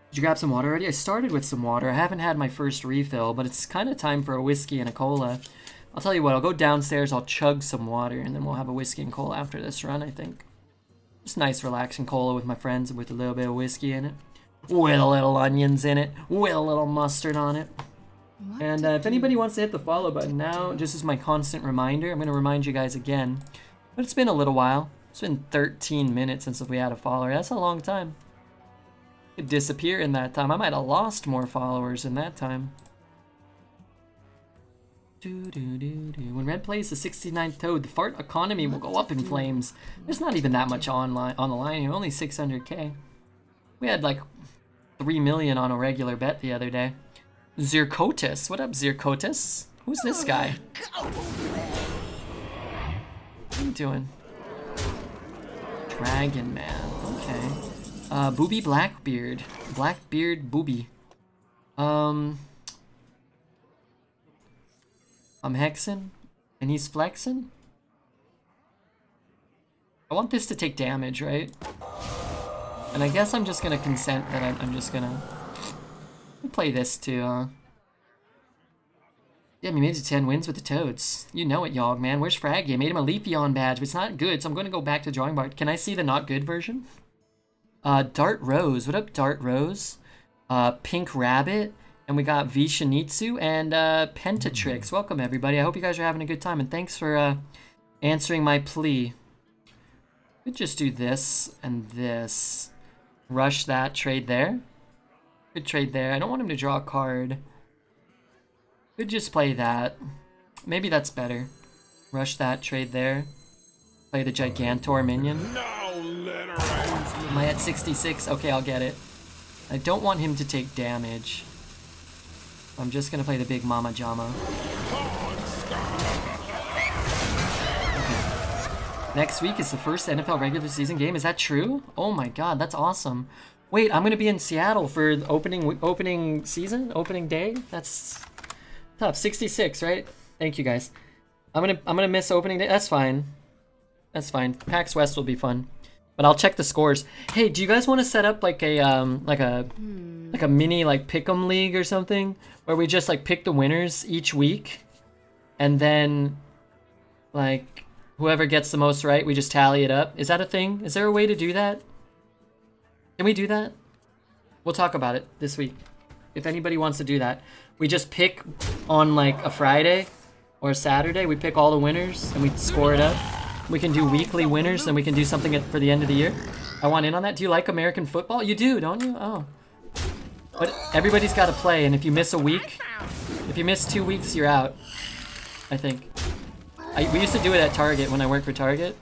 S1: Did you grab some water already? I started with some water. I haven't had my first refill, but it's kind of time for a whiskey and a cola. I'll tell you what, I'll go downstairs, I'll chug some water, and then we'll have a whiskey and cola after this run, I think. Just nice relaxing cola with my friends with a little bit of whiskey in it. With a little onions in it. With a little mustard on it. And if anybody wants to hit the follow button now, just as my constant reminder, I'm going to remind you guys again. But it's been a little while. It's been 13 minutes since we had a follower. That's a long time. Could disappear in that time. I might have lost more followers in that time. When Red plays the 69th Toad, the fart economy will go up in flames. There's not even that much on the line here, only 600k. We had like 3 million on a regular bet the other day. Zircotus, what up Zircotus? Who's this guy? What are you doing? Dragon Man, okay. Booby Blackbeard. Blackbeard Booby. I'm hexing, and he's flexing. I want this to take damage, right? And I guess I'm just gonna consent that I'm just gonna play this too, huh? Yeah, we made it to 10 wins with the Toads. You know it, Yogg, man. Where's Fraggy? I made him a Leafeon badge, but it's not good, so I'm gonna go back to drawing board. Can I see the not good version? Dart Rose. What up, Dart Rose? Pink Rabbit. And we got Vishinitsu and Pentatrix. Welcome, everybody. I hope you guys are having a good time, and thanks for answering my plea. Could just do this and this. Rush that, trade there. Good trade there. I don't want him to draw a card. Could just play that. Maybe that's better. Rush that, trade there. Play the Gigantor minion. Am I at 66? Okay, I'll get it. I don't want him to take damage. I'm just gonna play the big Mama Jama. Okay. Next week is the first NFL regular season game. Is that true? Oh my god, that's awesome. Wait, I'm gonna be in Seattle for the opening day? That's tough. 66, right? Thank you guys. I'm gonna miss opening day. That's fine. That's fine. PAX West will be fun. But I'll check the scores. Hey, do you guys want to set up like a mini like pick'em league or something where we just like pick the winners each week, and then like whoever gets the most right, we just tally it up? Is that a thing? Is there a way to do that? Can we do that? We'll talk about it this week. If anybody wants to do that, we just pick on like a Friday or a Saturday. We pick all the winners and we score it up. We can do weekly winners, and we can do something for the end of the year. I want in on that. Do you like American football? You do, don't you? Oh. But everybody's got to play, and if you miss a week, if you miss 2 weeks, you're out, I think. We used to do it at Target when I worked for Target.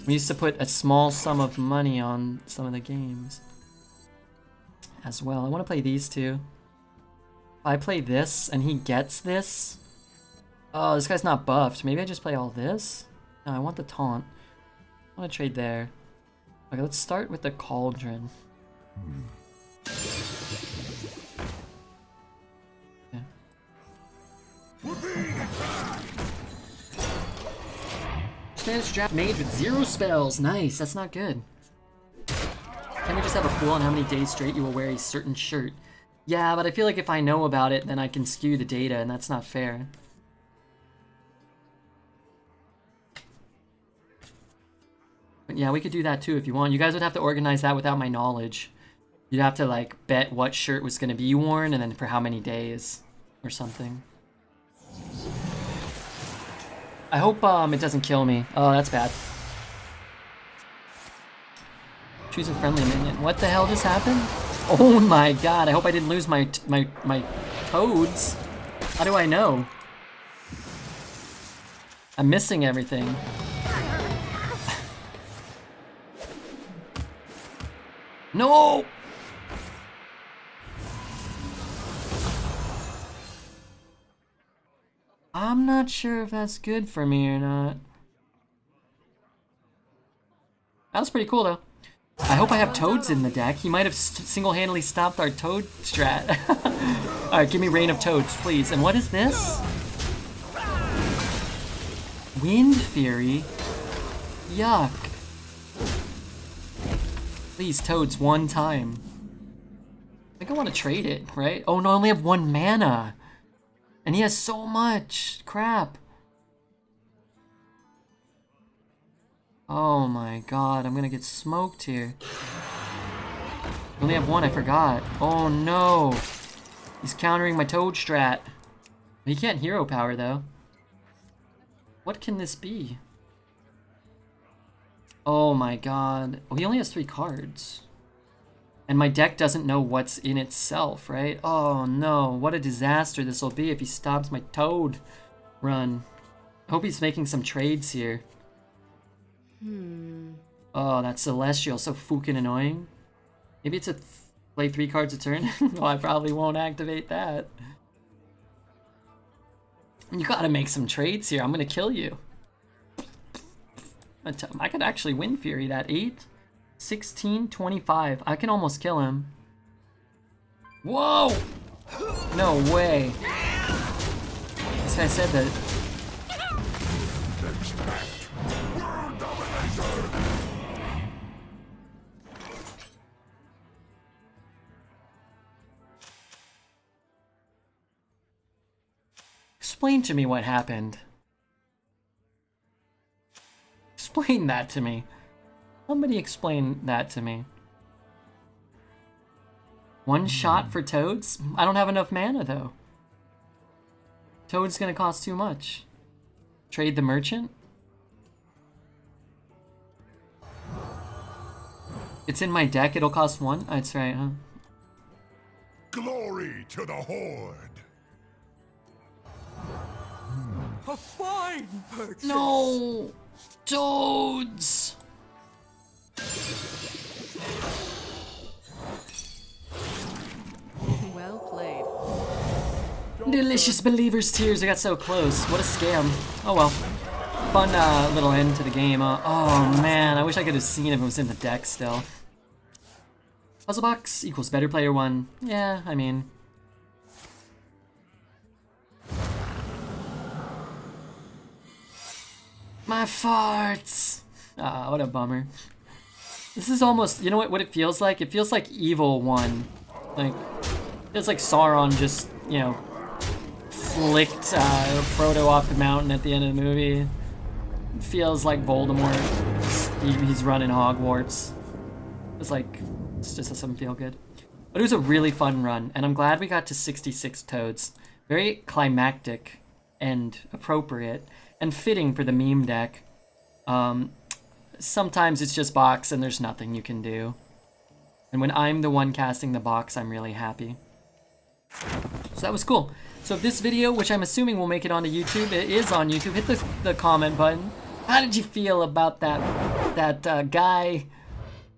S1: We used to put a small sum of money on some of the games as well. I want to play these two. If I play this and he gets this... Oh, this guy's not buffed. Maybe I just play all this? No, I want the taunt. I want to trade there. Okay, let's start with the Cauldron. Okay. Spanish draft mage with 0 spells. Nice, that's not good. Can we just have a pool on how many days straight you will wear a certain shirt? Yeah, but I feel like if I know about it, then I can skew the data, and that's not fair. But yeah, we could do that too if you want. You guys would have to organize that without my knowledge. You'd have to like bet what shirt was going to be worn and then for how many days or something. I hope it doesn't kill me. Oh, that's bad. Choose a friendly minion. What the hell just happened? Oh my god, I hope I didn't lose my toads. How do I know? I'm missing everything. No! I'm not sure if that's good for me or not. That was pretty cool though. I hope I have toads in the deck. He might have single-handedly stopped our toad strat. Alright, give me Rain of Toads, please. And what is this? Wind Fury? Yuck. Please, toads, one time. I think I want to trade it, right? Oh no, I only have 1 mana. And he has so much. Crap. Oh my god, I'm gonna get smoked here. I only have 1, I forgot. Oh no. He's countering my toad strat. He can't hero power though. What can this be? Oh my god. Oh, he only has 3 cards. And my deck doesn't know what's in itself, right? Oh no, what a disaster this will be if he stops my toad run. I hope he's making some trades here. Oh, that Celestial, so fucking annoying. Maybe it's a play 3 cards a turn? Well, I probably won't activate that. You gotta make some trades here, I'm gonna kill you. I could actually win Fury that 8, 16, 25. I can almost kill him. Whoa! No way. I said that. Explain to me what happened. Explain that to me. Somebody explain that to me. One shot for Toads? I don't have enough mana though. Toad's gonna cost too much. Trade the merchant? It's in my deck, it'll cost 1? That's right, huh?
S2: Glory to the Horde!
S7: A fine purchase.
S1: No! Toads!
S4: Well played.
S1: Delicious Believer's Tears, I got so close. What a scam. Oh well. Fun little end to the game. Oh man, I wish I could have seen if it was in the deck still. Puzzle box equals better player 1. Yeah, I mean. My farts! Ah, what a bummer. This is almost, you know what it feels like? It feels like Evil 1. Like, it's like Sauron just, you know, flicked Frodo off the mountain at the end of the movie. It feels like Voldemort. He's running Hogwarts. It's like, it just doesn't feel good. But it was a really fun run, and I'm glad we got to 66 Toads. Very climactic and appropriate, and fitting for the meme deck. Sometimes it's just box and there's nothing you can do. And when I'm the one casting the box, I'm really happy. So that was cool. So if this video, which I'm assuming will make it onto YouTube, it is on YouTube, hit the comment button. How did you feel about that guy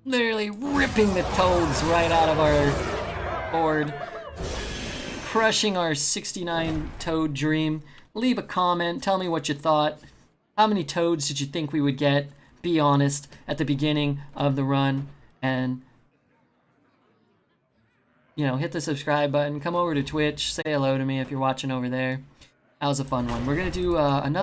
S1: literally ripping the Toads right out of our board? Crushing our 69 Toad dream. Leave a comment, tell me what you thought. How many Toads did you think we would get? Be honest at the beginning of the run. And, you know, hit the subscribe button. Come over to Twitch. Say hello to me if you're watching over there. That was a fun one. We're going to do another